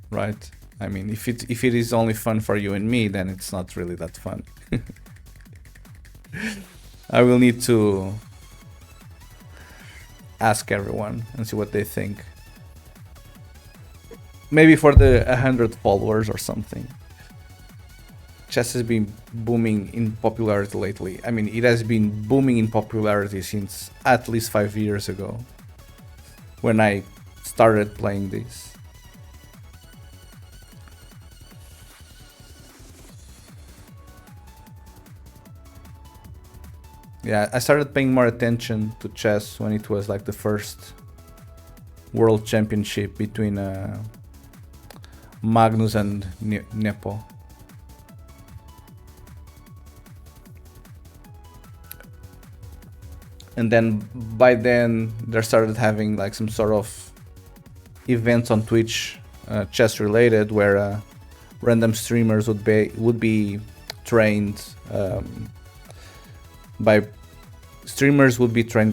Speaker 1: right? I mean, if it is only fun for you and me, then it's not really that fun. I will need to ask everyone and see what they think. Maybe for the 100 followers or something. Chess has been booming in popularity lately. I mean, it has been booming in popularity since at least 5 years ago, when I started playing this. Yeah, I started paying more attention to chess when it was like the first world championship between Magnus and Nepo. And then by then there started having like some sort of events on Twitch, chess related, where random streamers would be trained by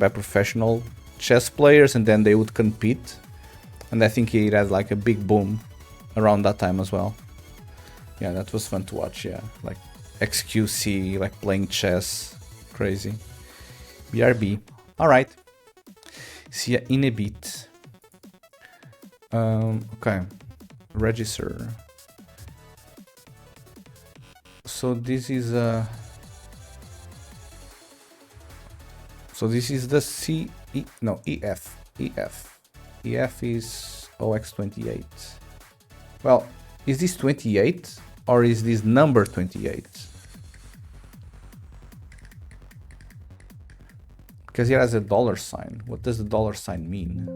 Speaker 1: professional chess players, and then they would compete. And I think it had like a big boom around that time as well. Yeah, that was fun to watch. Yeah, like XQC, like playing chess, crazy. BRB. All right. See ya in a bit. Okay. Register. So this is the EF. EF is OX28. Well, is this 28 or is this number 28? Because here has a $sign. What does the $sign mean?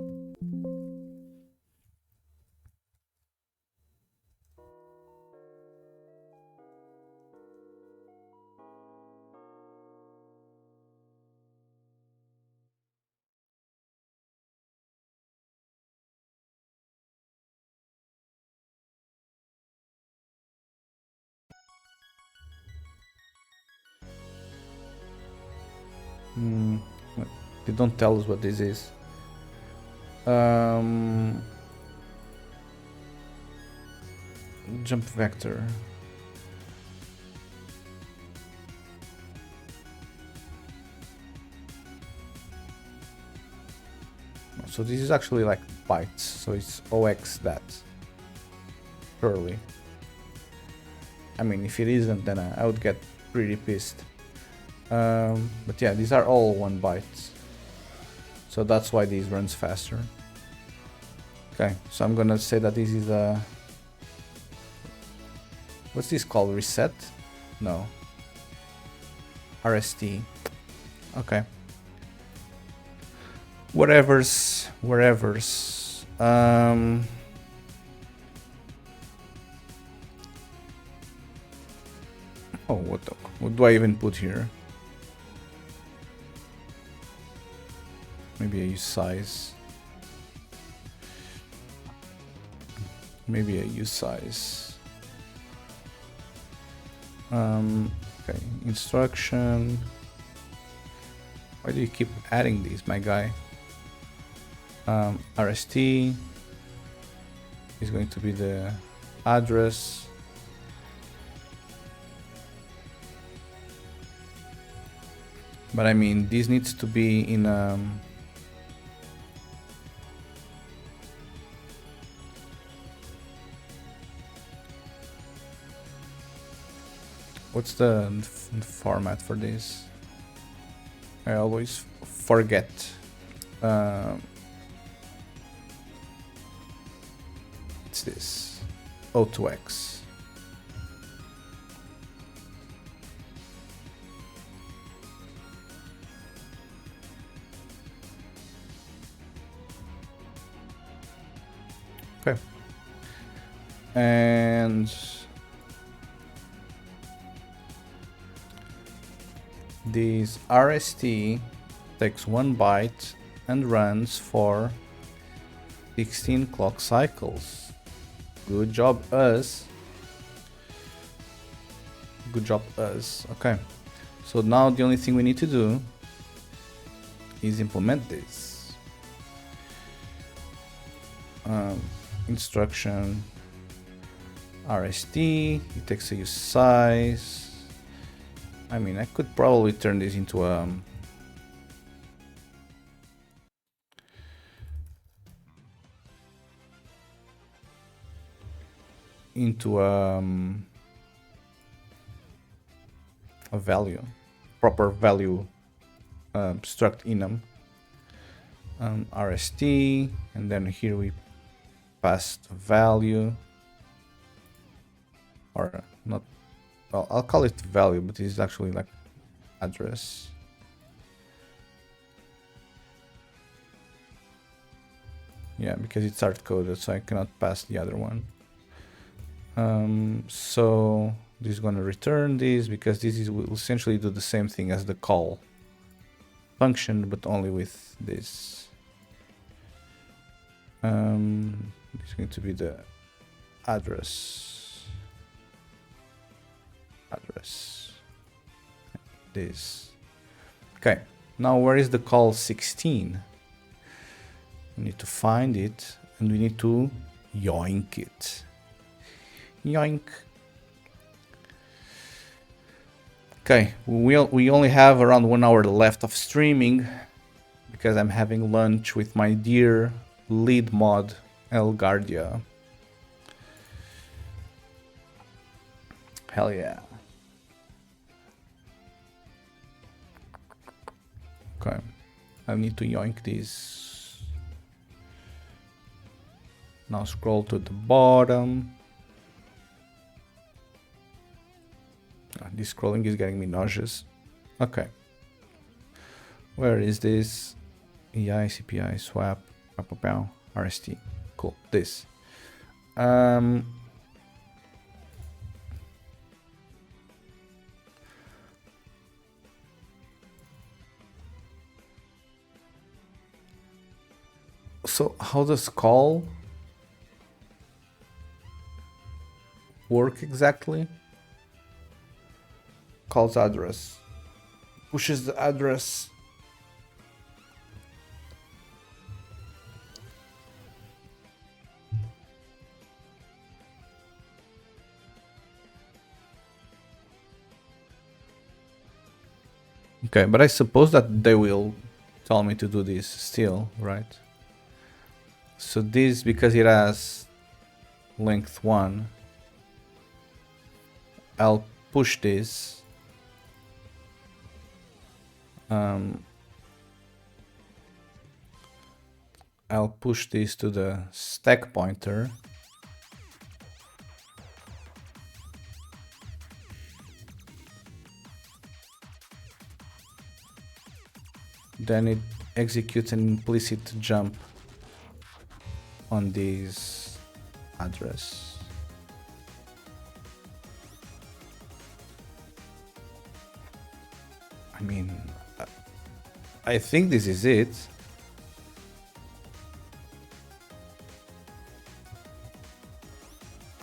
Speaker 1: They don't tell us what this is. Jump vector. So this is actually like bytes, so it's OX that. Surely. I mean, if it isn't, then I would get pretty pissed. But yeah, these are all 1 byte. So that's why these runs faster. Okay, so I'm gonna say that this is a... What's this called? Reset? No. RST. Okay. Whatevers. Oh, what do I even put here? Maybe I use size. Okay, instruction. Why do you keep adding these, my guy? RST is going to be the address. But I mean, this needs to be in what's the format for this? I always forget. It's this O2X. Okay. And this RST takes 1 byte and runs for 16 clock cycles. Good job, us. Good job, us. Okay. So now the only thing we need to do is implement this. Instruction RST, it takes a use size. I mean, I could probably turn this into a value, proper value struct enum. RST, and then here we pass value, or not, well, I'll call it value, but it's actually like address. Yeah, because it's hard coded, so I cannot pass the other one. So this is going to return this, because this will essentially do the same thing as the call function, but only with this. It's going to be the address. This. Okay, now where is the call 16? We need to find it, and we need to yoink it. Yoink. Okay, we only have around 1 hour left of streaming, because I'm having lunch with my dear lead mod Elgardia. Hell yeah. Okay, I need to yoink this. Now scroll to the bottom. This scrolling is getting me nauseous. Okay. Where is this? EI, CPI, swap, RST. Cool. This. So how does call work exactly? Calls address. Pushes the address. Okay, but I suppose that they will tell me to do this still, right? So this, because it has length 1, I'll push this. I'll push this to the stack pointer. Then it executes an implicit jump on this address. I mean, I think this is it.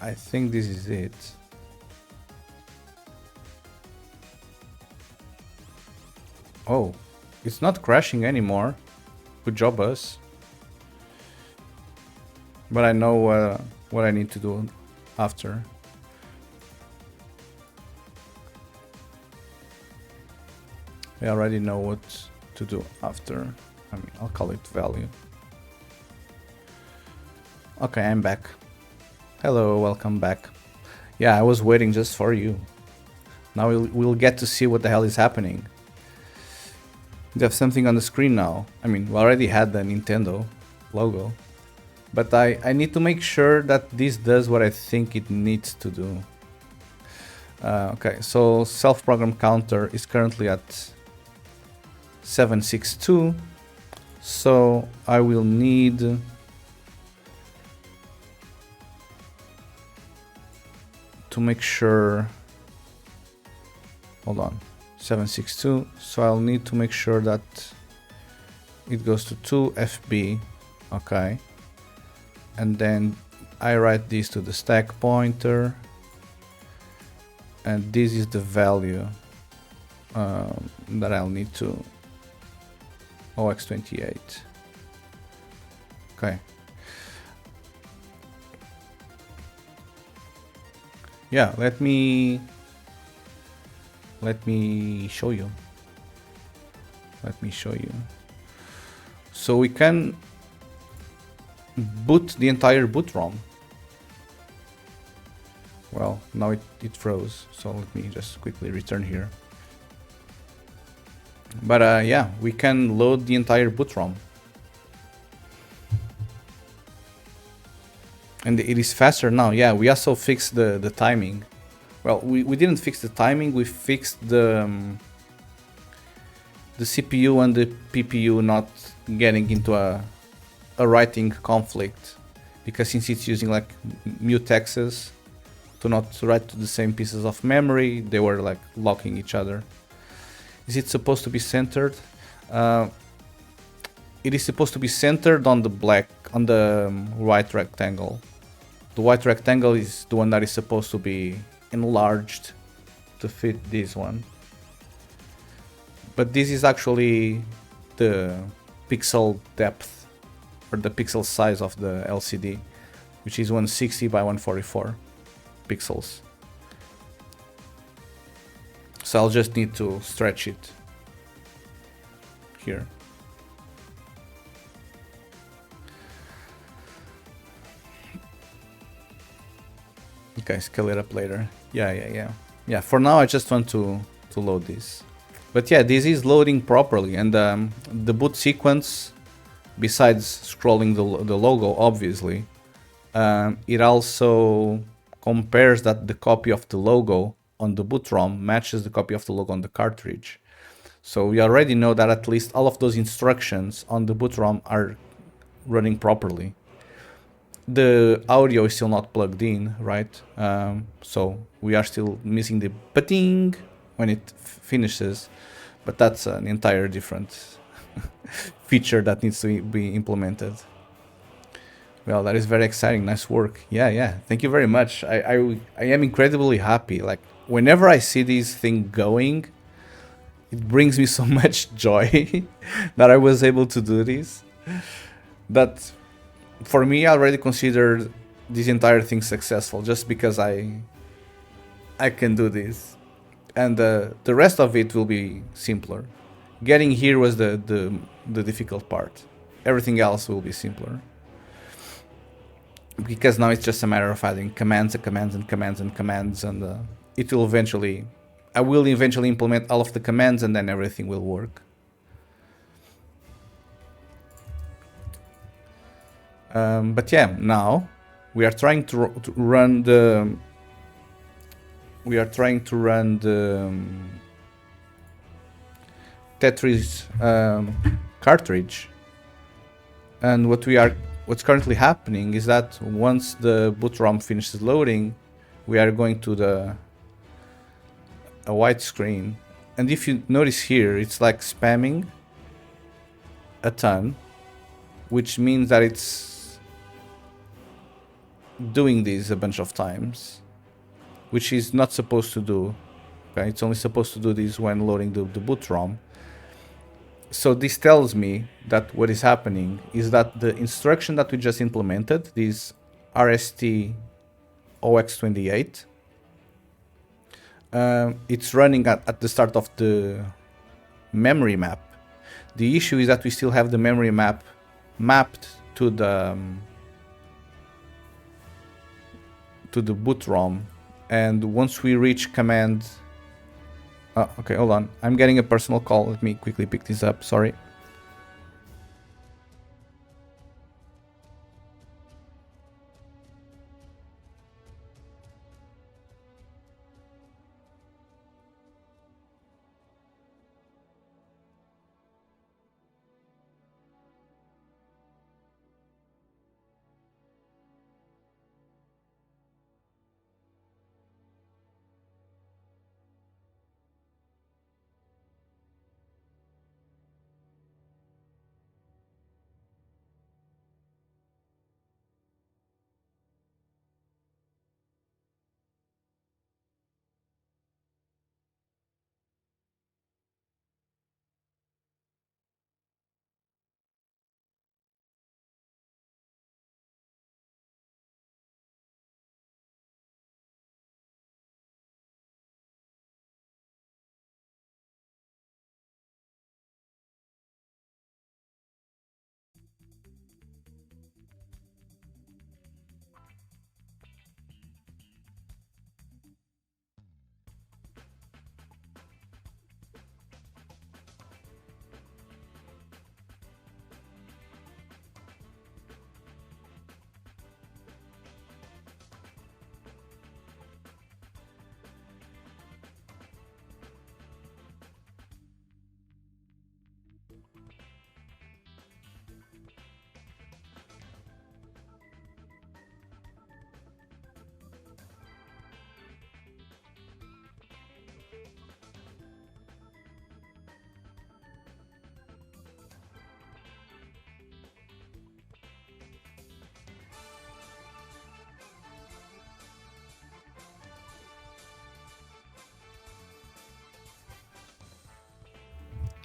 Speaker 1: I think this is it. Oh, it's not crashing anymore. Good job, us. But I know what I need to do after. I already know what to do after. I mean, I'll call it value. Okay, I'm back. Hello, welcome back. Yeah, I was waiting just for you. Now we'll get to see what the hell is happening. We have something on the screen now. I mean, we already had the Nintendo logo, But I need to make sure that this does what I think it needs to do. Okay, so self-program counter is currently at 762. So I will need to make sure, hold on, 762. So I'll need to make sure that it goes to 2 FB. Okay. And then I write this to the stack pointer. And this is the value that I'll need to OX28. Okay. Yeah, let me show you. Let me show you. So we can boot the entire boot ROM. Well, now it froze, so let me just quickly return here. But yeah, we can load the entire boot ROM. And it is faster now. Yeah, we also fixed the timing. Well, we didn't fix the timing, we fixed the CPU and the PPU not getting into a writing conflict. Because since it's using like mutexes to not write to the same pieces of memory, they were like locking each other. Is it supposed to be centered? It is supposed to be centered on the white rectangle. The white rectangle is the one that is supposed to be enlarged to fit this one. But this is actually the pixel depth or the pixel size of the LCD, which is 160 by 144 pixels. So I'll just need to stretch it here. Okay, scale it up later. Yeah, for now I just want to load this. But yeah, this is loading properly, and the boot sequence, besides scrolling the logo, obviously, it also compares that the copy of the logo on the boot ROM matches the copy of the logo on the cartridge. So we already know that at least all of those instructions on the boot ROM are running properly. The audio is still not plugged in, right? So we are still missing the pating when it finishes, but that's an entire different feature that needs to be implemented. Well, that is very exciting. Nice work. Yeah. Thank you very much. I am incredibly happy. Like, whenever I see this thing going, it brings me so much joy that I was able to do this. That, for me, I already considered this entire thing successful just because I can do this. And the rest of it will be simpler. Getting here was the difficult part. Everything else will be simpler. Because now it's just a matter of adding commands and commands and commands and commands, and it will eventually, I will eventually implement all of the commands, and then everything will work. But yeah, now we are trying to run the Tetris cartridge, and what's currently happening is that once the boot ROM finishes loading, we are going to a white screen, and if you notice here, it's like spamming a ton, which means that it's doing this a bunch of times, which is not supposed to do. Okay, it's only supposed to do this when loading the boot ROM. So this tells me that what is happening is that the instruction that we just implemented, this RST OX28, it's running at the start of the memory map. The issue is that we still have the memory map mapped to the boot ROM, and once we reach command... okay, hold on. I'm getting a personal call. Let me quickly pick this up. Sorry.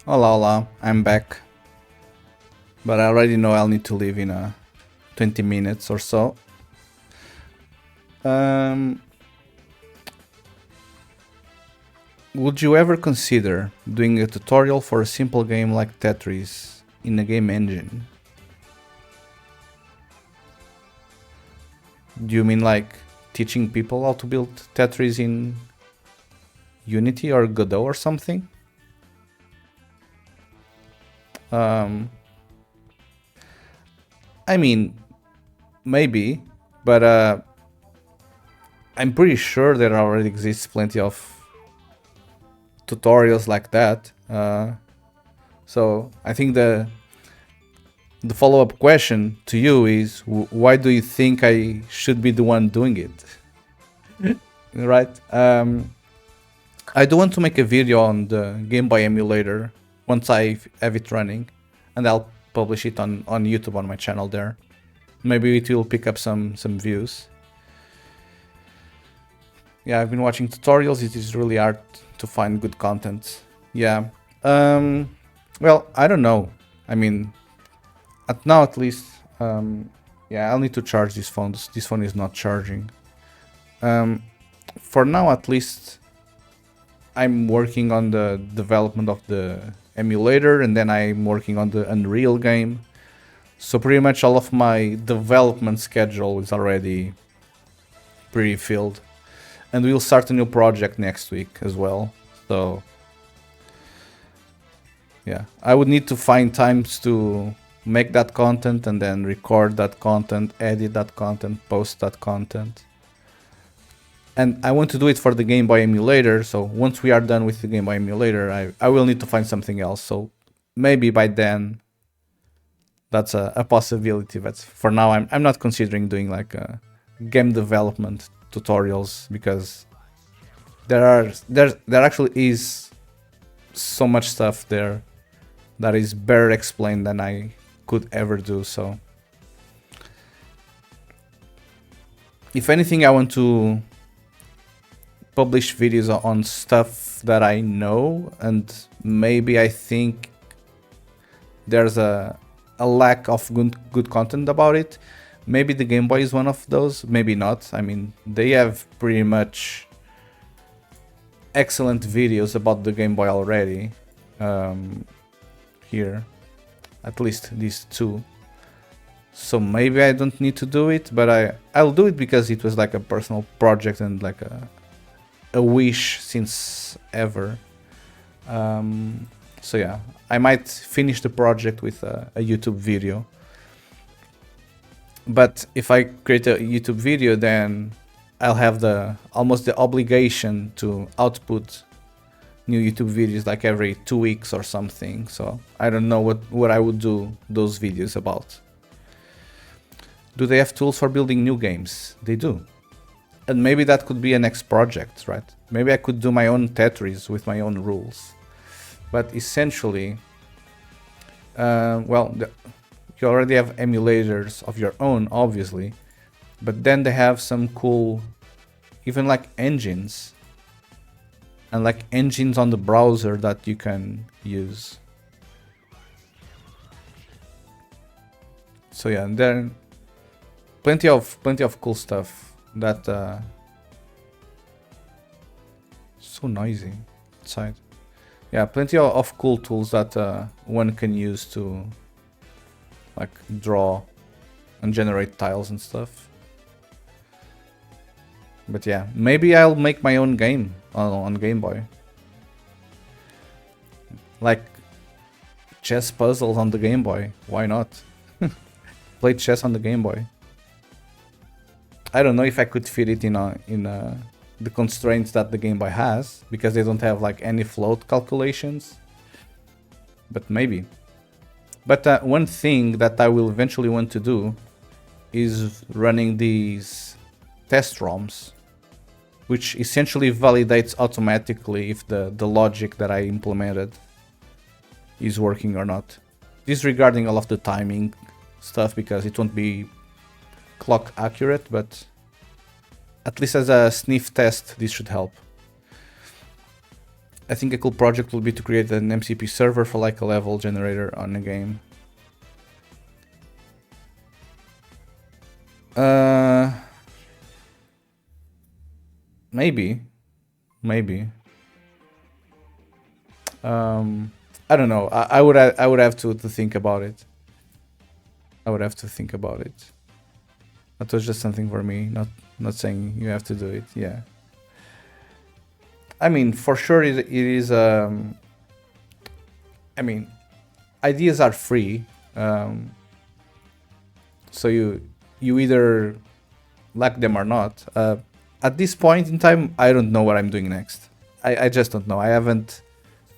Speaker 1: Hola, hola, I'm back. But I already know I'll need to leave in 20 minutes or so. Um, would you ever consider doing a tutorial for a simple game like Tetris in a game engine? Do you mean like teaching people how to build Tetris in Unity or Godot or something? Um, I mean, maybe, but I'm pretty sure there already exists plenty of tutorials like that. So I think the follow-up question to you is why do you think I should be the one doing it? Right? I do want to make a video on the Gameboy emulator once I have it running, and I'll publish it on YouTube on my channel there. Maybe it will pick up some views. Yeah, I've been watching tutorials. It is really hard to find good content. Yeah. Well, I don't know. I mean, at least, yeah, I'll need to charge this phone. This phone is not charging. For now, at least, I'm working on the development of the emulator, and then I'm working on the Unreal game. So pretty much all of my development schedule is already pretty filled. And we'll start a new project next week as well. So yeah, I would need to find times to make that content and then record that content, edit that content, post that content. And I want to do it for the Game Boy emulator, so once we are done with the Game Boy emulator, I will need to find something else. So maybe by then that's a possibility, but for now I'm not considering doing like game development tutorials because there actually is so much stuff there that is better explained than I could ever do. So if anything, I want to publish videos on stuff that I know, and maybe I think there's a lack of good content about it. Maybe the Game Boy is one of those, maybe not. I mean, they have pretty much excellent videos about the Game Boy already. Here, at least these two. So maybe I don't need to do it, but I'll do it because it was like a personal project and like a wish since ever. So yeah, I might finish the project with a YouTube video. But if I create a YouTube video, then I'll have almost the obligation to output new YouTube videos like every 2 weeks or something. So I don't know what I would do those videos about. Do they have tools for building new games? They do. And maybe that could be a next project, right? Maybe I could do my own Tetris with my own rules. But essentially, well, you already have emulators of your own, obviously. But then they have some cool, even like engines. And like engines on the browser that you can use. So yeah, there are plenty of cool stuff that so noisy outside. Yeah, plenty of cool tools that one can use to like draw and generate tiles and stuff. But yeah, maybe I'll make my own game on Game Boy. Like chess puzzles on the Game Boy. Why not? Play chess on the Game Boy. I don't know if I could fit it in the constraints that the Game Boy has, because they don't have like any float calculations. But maybe. But one thing that I will eventually want to do is running these test ROMs, which essentially validates automatically if the logic that I implemented is working or not. Disregarding all of the timing stuff because it won't be clock accurate, but at least as a sniff test, this should help. I think a cool project will be to create an MCP server for like a level generator on a game. Maybe. I don't know. I would have to think about it. I would have to think about it. That was just something for me, not saying you have to do it. Yeah. I mean, for sure, it is. I mean, ideas are free, so you either like them or not. At this point in time, I don't know what I'm doing next. I just don't know. I haven't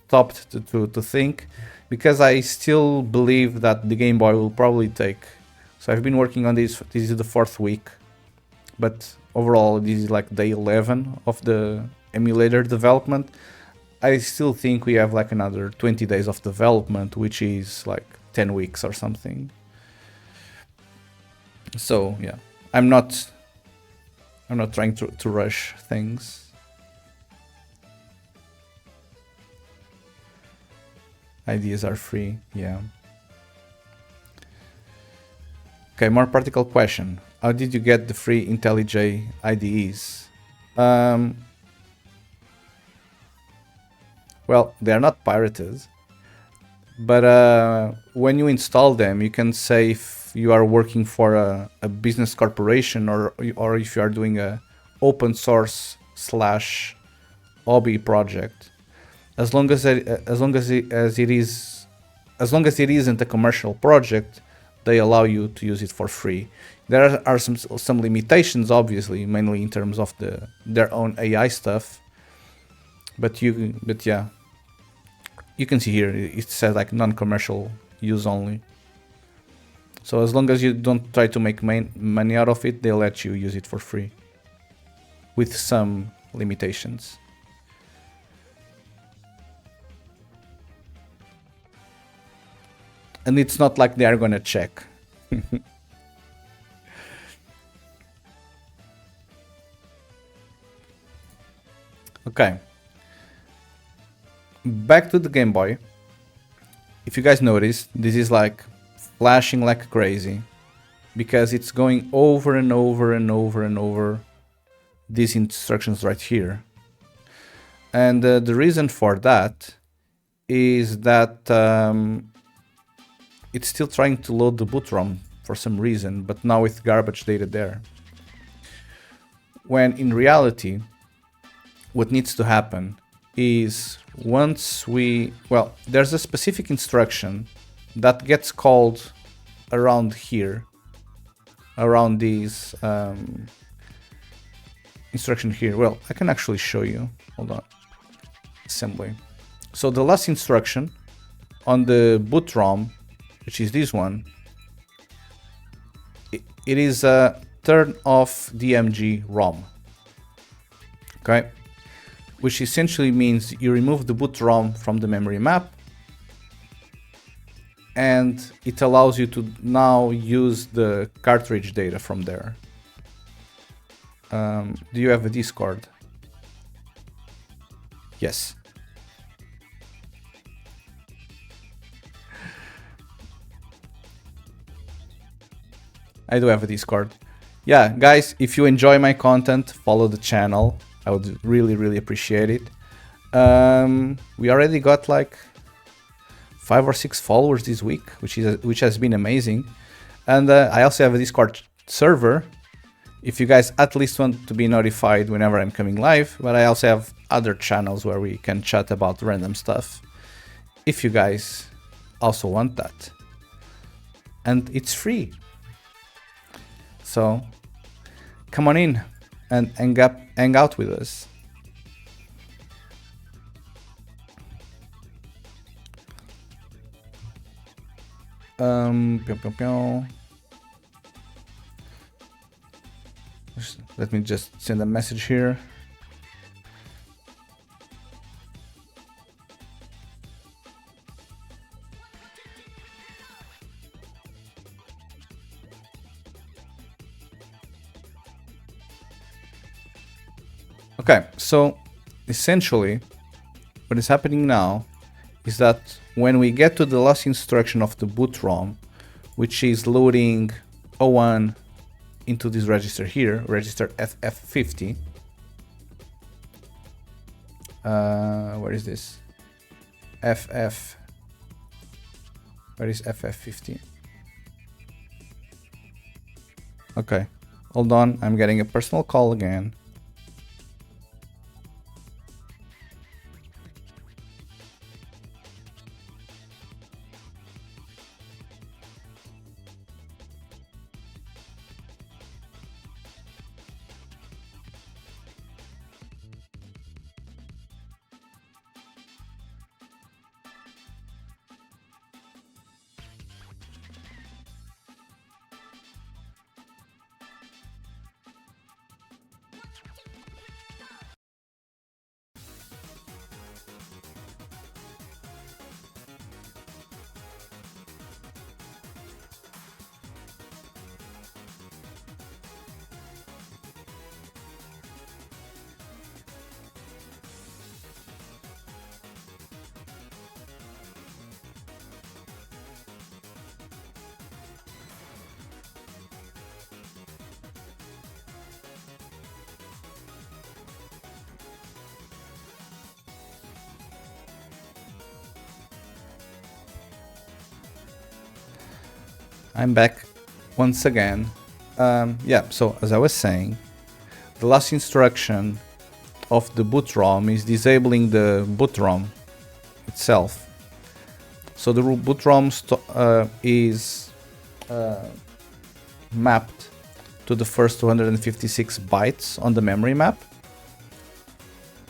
Speaker 1: stopped to think, because I still believe that the Game Boy will probably take. So I've been working on this. This is the 4th week, but overall, this is like day 11 of the emulator development. I still think we have like another 20 days of development, which is like 10 weeks or something. So yeah, I'm not trying to rush things. Ideas are free, yeah. Okay, more practical question. How did you get the free IntelliJ IDEs? Well, they're not pirated, but when you install them, you can say if you are working for a business corporation or if you are doing a open source / hobby project. As long as it isn't a commercial project, they allow you to use it for free. There are some limitations, obviously, mainly in terms of their own AI stuff. But yeah, you can see here it says like non-commercial use only. So as long as you don't try to make money out of it, they'll let you use it for free, with some limitations. And it's not like they are gonna check. Okay. Back to the Game Boy. If you guys notice, this is like flashing like crazy, because it's going over and over and over and over these instructions right here. And the reason for that is that it's still trying to load the boot ROM for some reason, but now with garbage data there. When in reality, what needs to happen is once there's a specific instruction that gets called around here, around these instruction here. Well, I can actually show you. Hold on. Assembly. So the last instruction on the boot ROM, which is this one, it is a turn off DMG ROM. Okay, which essentially means you remove the boot ROM from the memory map, and it allows you to now use the cartridge data from there. Do you have a Discord? Yes. I do have a Discord. Yeah, guys, if you enjoy my content, follow the channel. I would really, really appreciate it. We already got like 5 or 6 followers this week, which has been amazing. And I also have a Discord server, if you guys at least want to be notified whenever I'm coming live. But I also have other channels where we can chat about random stuff, if you guys also want that. And it's free. So come on in and hang out with us. Let me just send a message here. Okay, so essentially what is happening now is that when we get to the last instruction of the boot ROM, which is loading O1 into this register here, register FF50. Where is this? FF. Where is FF50? Okay, hold on, I'm getting a personal call again. I'm back once again. Yeah, so as I was saying, the last instruction of the boot ROM is disabling the boot ROM itself. So the boot ROM is mapped to the first 256 bytes on the memory map,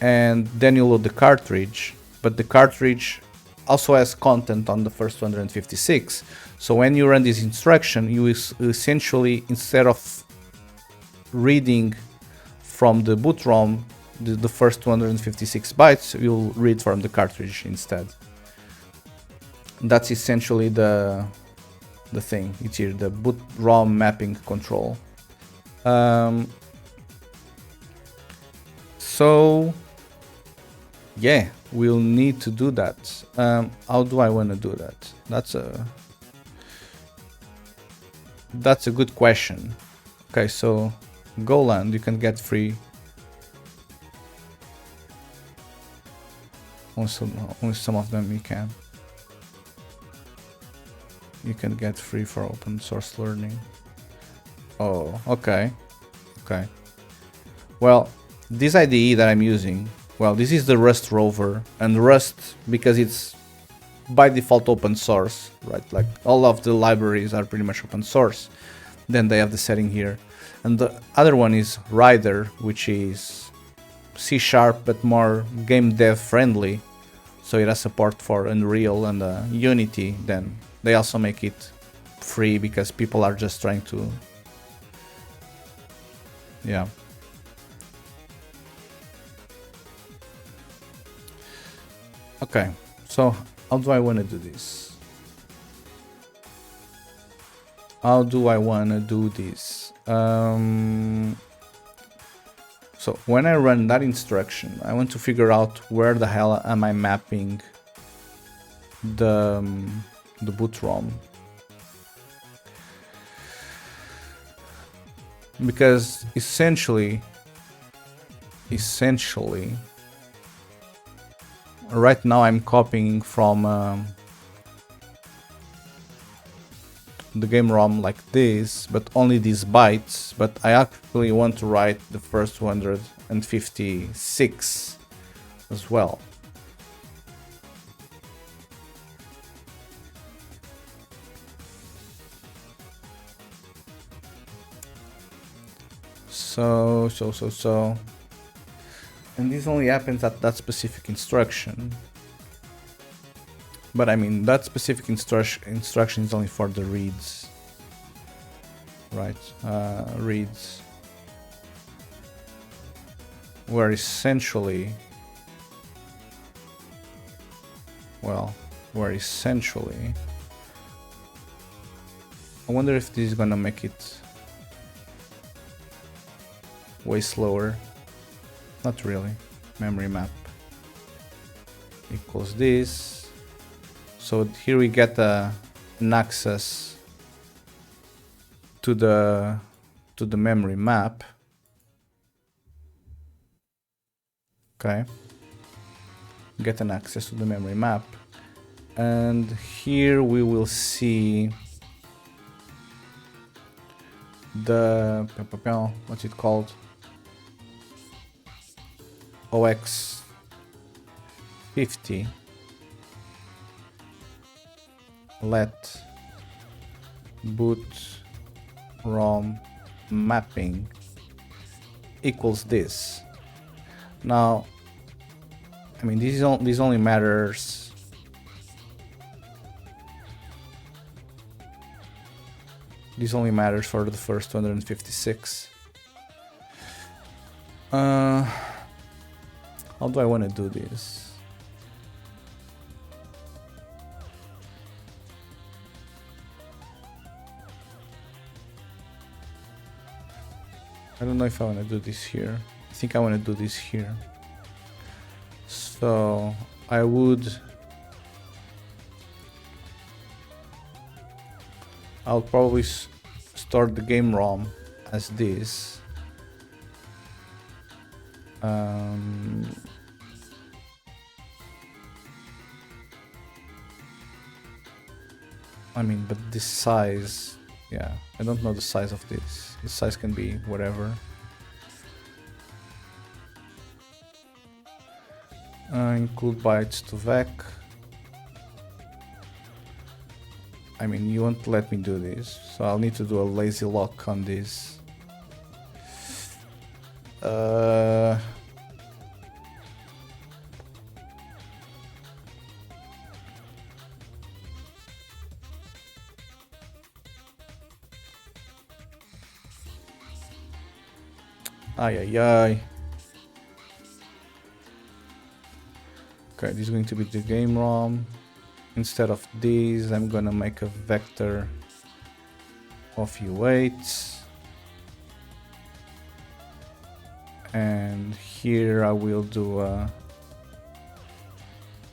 Speaker 1: and then you load the cartridge, but the cartridge also has content on the first 256. So when you run this instruction, you essentially, instead of reading from the boot ROM the first 256 bytes, you'll read from the cartridge instead. That's essentially the thing. It's here, the boot ROM mapping control. So yeah, we'll need to do that. How do I want to do that? That's a good question. Okay, so Goland, you can get free. Only some of them you can. You can get free for open source learning. Oh, okay. Okay. Well, this IDE that I'm using, well, this is the Rust rover, and Rust, because it's by default open source, right? Like all of the libraries are pretty much open source. Then they have the setting here. And the other one is Rider, which is C# but more game dev friendly. So it has support for Unreal and Unity. Then they also make it free because people are just trying to, yeah. Okay, so how do I want to do this? How do I want to do this? So when I run that instruction, I want to figure out where the hell am I mapping the boot ROM. Because essentially, right now I'm copying from the game ROM like this, but only these bytes, but I actually want to write the first 256 as well. So, and this only happens at that specific instruction. But I mean, that specific instruction is only for the reads, right? Reads, where essentially, I wonder if this is gonna make it way slower. Not really. Memory map. equals this. So here we get an access to the memory map. Okay, get an access to the memory map, and here we will see the what's it called, OX 50 let boot ROM mapping equals this. Now, I mean, this only matters for the first 256. How do I want to do this? I don't know if I want to do this here. I think I want to do this here. So I'll probably start the game ROM as this. I mean, but this size, yeah, I don't know the size of this. The size can be whatever. Include bytes to vec. I mean, you won't let me do this, so I'll need to do a lazy lock on this. Ay, ay, ay. Okay, this is going to be the game ROM. Instead of these, I'm gonna make a vector of U8. And here I will do a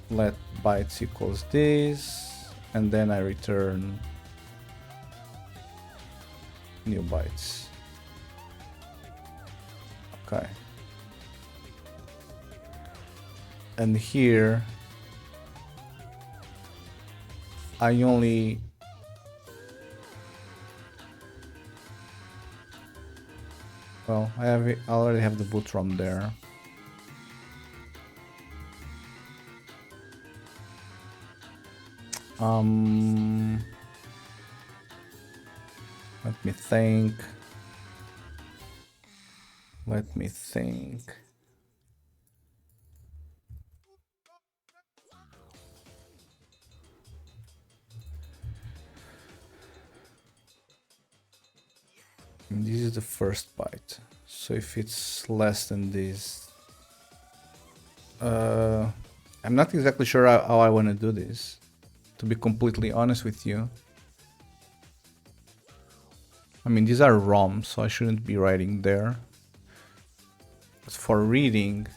Speaker 1: let bytes equals this, and then I return new bytes. Okay. And here I only well, I already have the boot ROM there. Let me think. And this is the first byte. So if it's less than this, I'm not exactly sure how I want to do this, to be completely honest with you. I mean, these are ROMs, so I shouldn't be writing there. But for reading,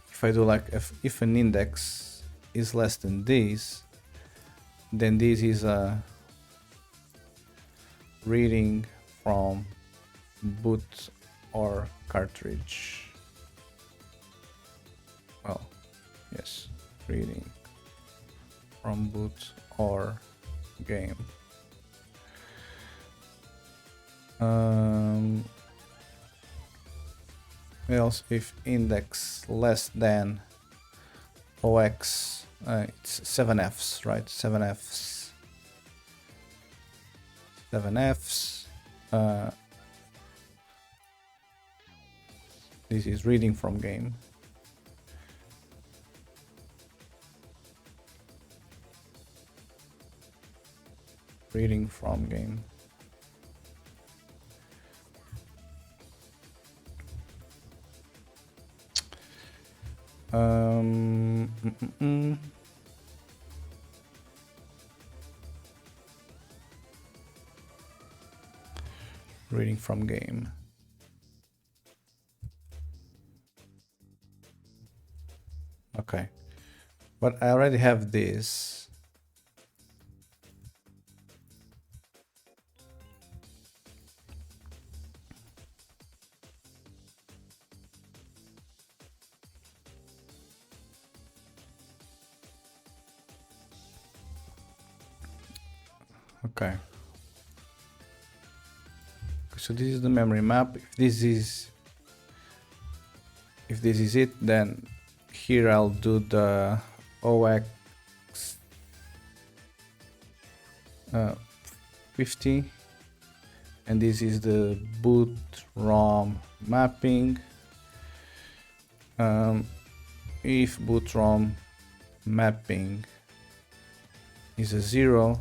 Speaker 1: if I do like if an index is less than this, then this is a reading from boot or cartridge. Well, yes, reading from boot or game. Else if index less than OX, it's 7Fs, right? 7Fs. 7Fs. This is reading from game. Reading from game. Reading from game. Okay. But I already have this. Okay. So this is the memory map. If this is it, then here I'll do the OX 50, and this is the boot ROM mapping. If boot ROM mapping is a 0,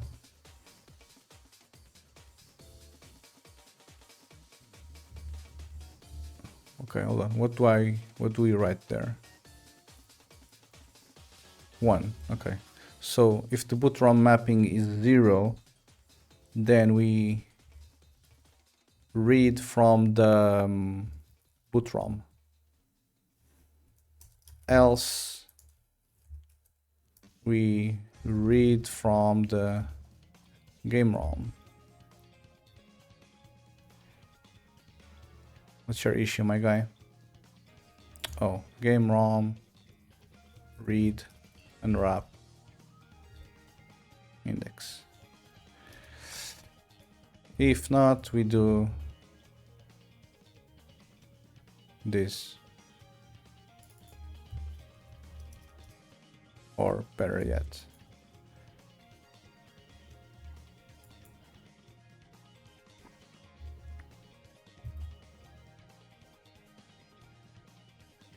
Speaker 1: okay, hold on. What do we write there? 1. Okay. So if the boot ROM mapping is 0, then we read from the boot ROM. Else we read from the game ROM. What's your issue, my guy? Oh, game ROM, read, unwrap, index. If not, we do this. Or better yet,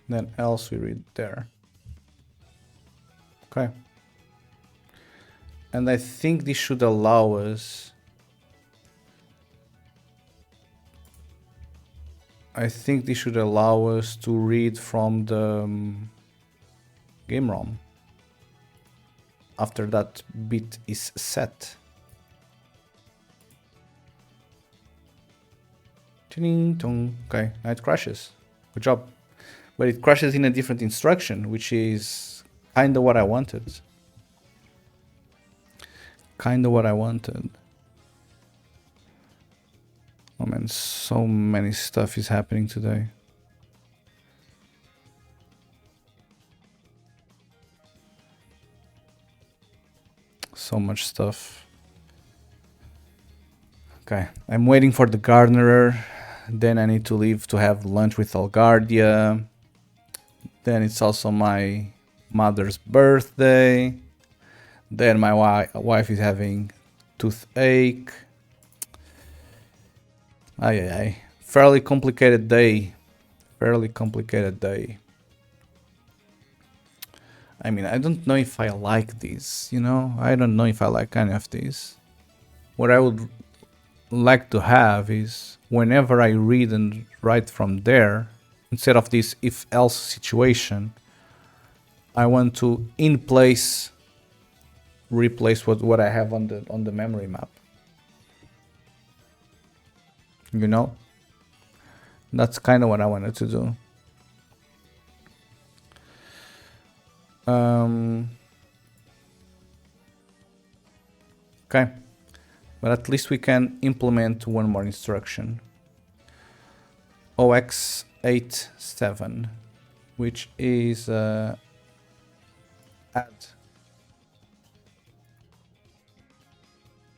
Speaker 1: then else we read there. Okay. And I think this should allow us, to read from the game ROM after that bit is set. Okay, now it crashes. Good job. But it crashes in a different instruction, which is kind of what I wanted. Oh man, so many stuff is happening today. So much stuff. Okay, I'm waiting for the gardener. Then I need to leave to have lunch with Algardia. Then it's also my mother's birthday. Then my wife is having toothache. Ay. Fairly complicated day. I mean, I don't know if I like these, you know? I don't know if I like any of these. What I would like to have is whenever I read and write from there, instead of this if-else situation, I want to in place replace what I have on the memory map. You know? That's kind of what I wanted to do. Okay, but at least we can implement one more instruction. OX87, which is add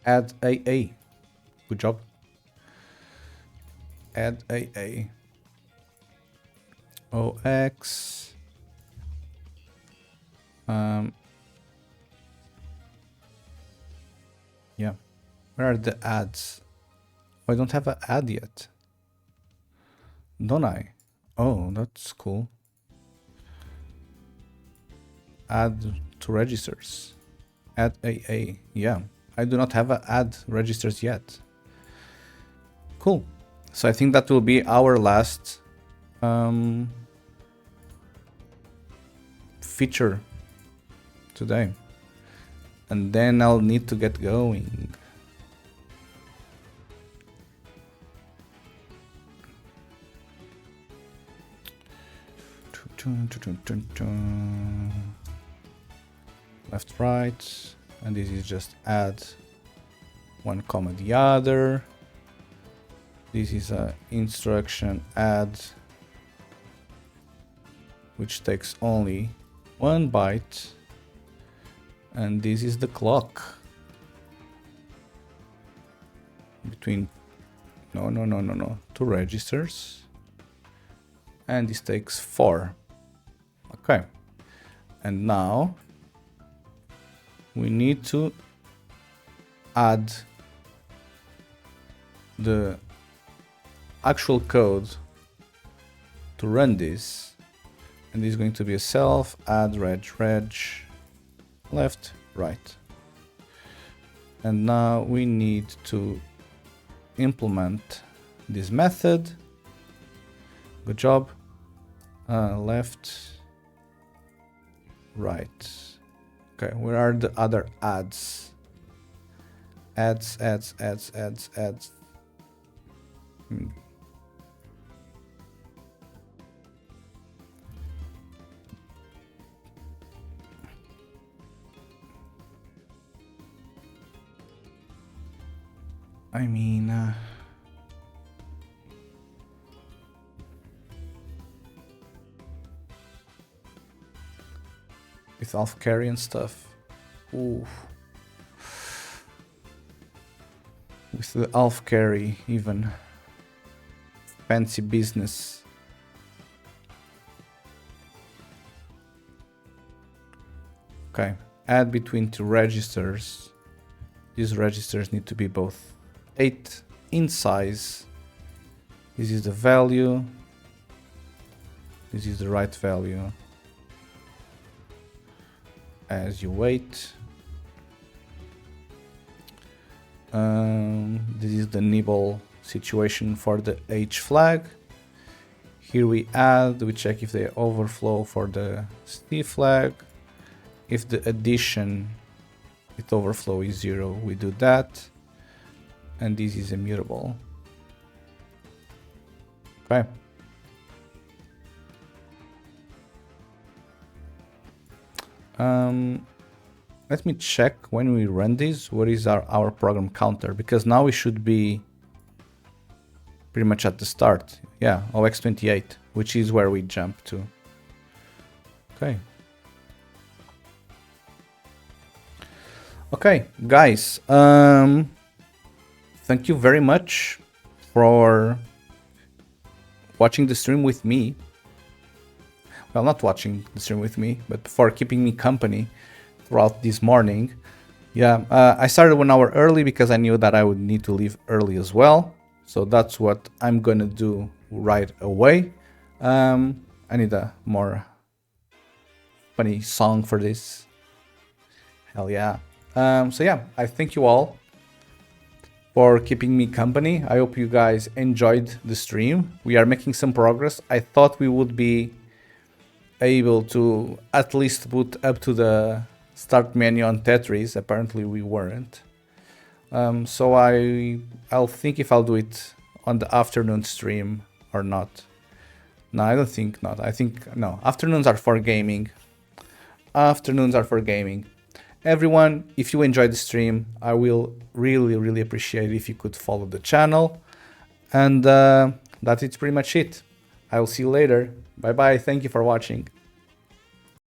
Speaker 1: AA. Good job. Add AA. OX. Yeah. Where are the adds? Oh, I don't have an add yet. Don't I? Oh, that's cool. Add to registers. Add AA. Yeah. I do not have an add registers yet. Cool. So I think that will be our last feature today. And then I'll need to get going. Left, right, and this is just add one comma the other. This is a instruction add, which takes only 1 byte, and this is the clock between two registers, and this takes 4. Okay, and now we need to add the actual code to run this, and this is going to be a self add reg left right, and now we need to implement this method. Good job. Left right. Okay, where are the other adds? Adds. I mean, with alpha carry and stuff. Ooh. With the alpha carry, even fancy business. Okay, add between 2 registers. These registers need to be both 8 in size. This is the value. This is the right value. As you wait. This is the nibble situation for the H flag. Here we add, we check if they overflow for the C flag. If the addition with overflow is 0, we do that. And this is immutable. Okay. Let me check when we run this, what is our program counter, because now we should be pretty much at the start. Yeah, OX28, which is where we jump to. Okay. Okay, guys, thank you very much for watching the stream with me. Well, not watching the stream with me, but for keeping me company throughout this morning. Yeah, I started 1 hour early because I knew that I would need to leave early as well. So that's what I'm gonna do right away. I need a more funny song for this. Hell yeah. So yeah, I thank you all for keeping me company. I hope you guys enjoyed the stream. We are making some progress. I thought we would be able to at least put up to the start menu on Tetris. Apparently we weren't. So I'll think if I'll do it on the afternoon stream or not. No, I don't think not. I think no. Afternoons are for gaming. Afternoons are for gaming. Everyone, if you enjoyed the stream, I will really appreciate it if you could follow the channel. And that is pretty much it. I will see you later. Bye bye. Thank you for watching.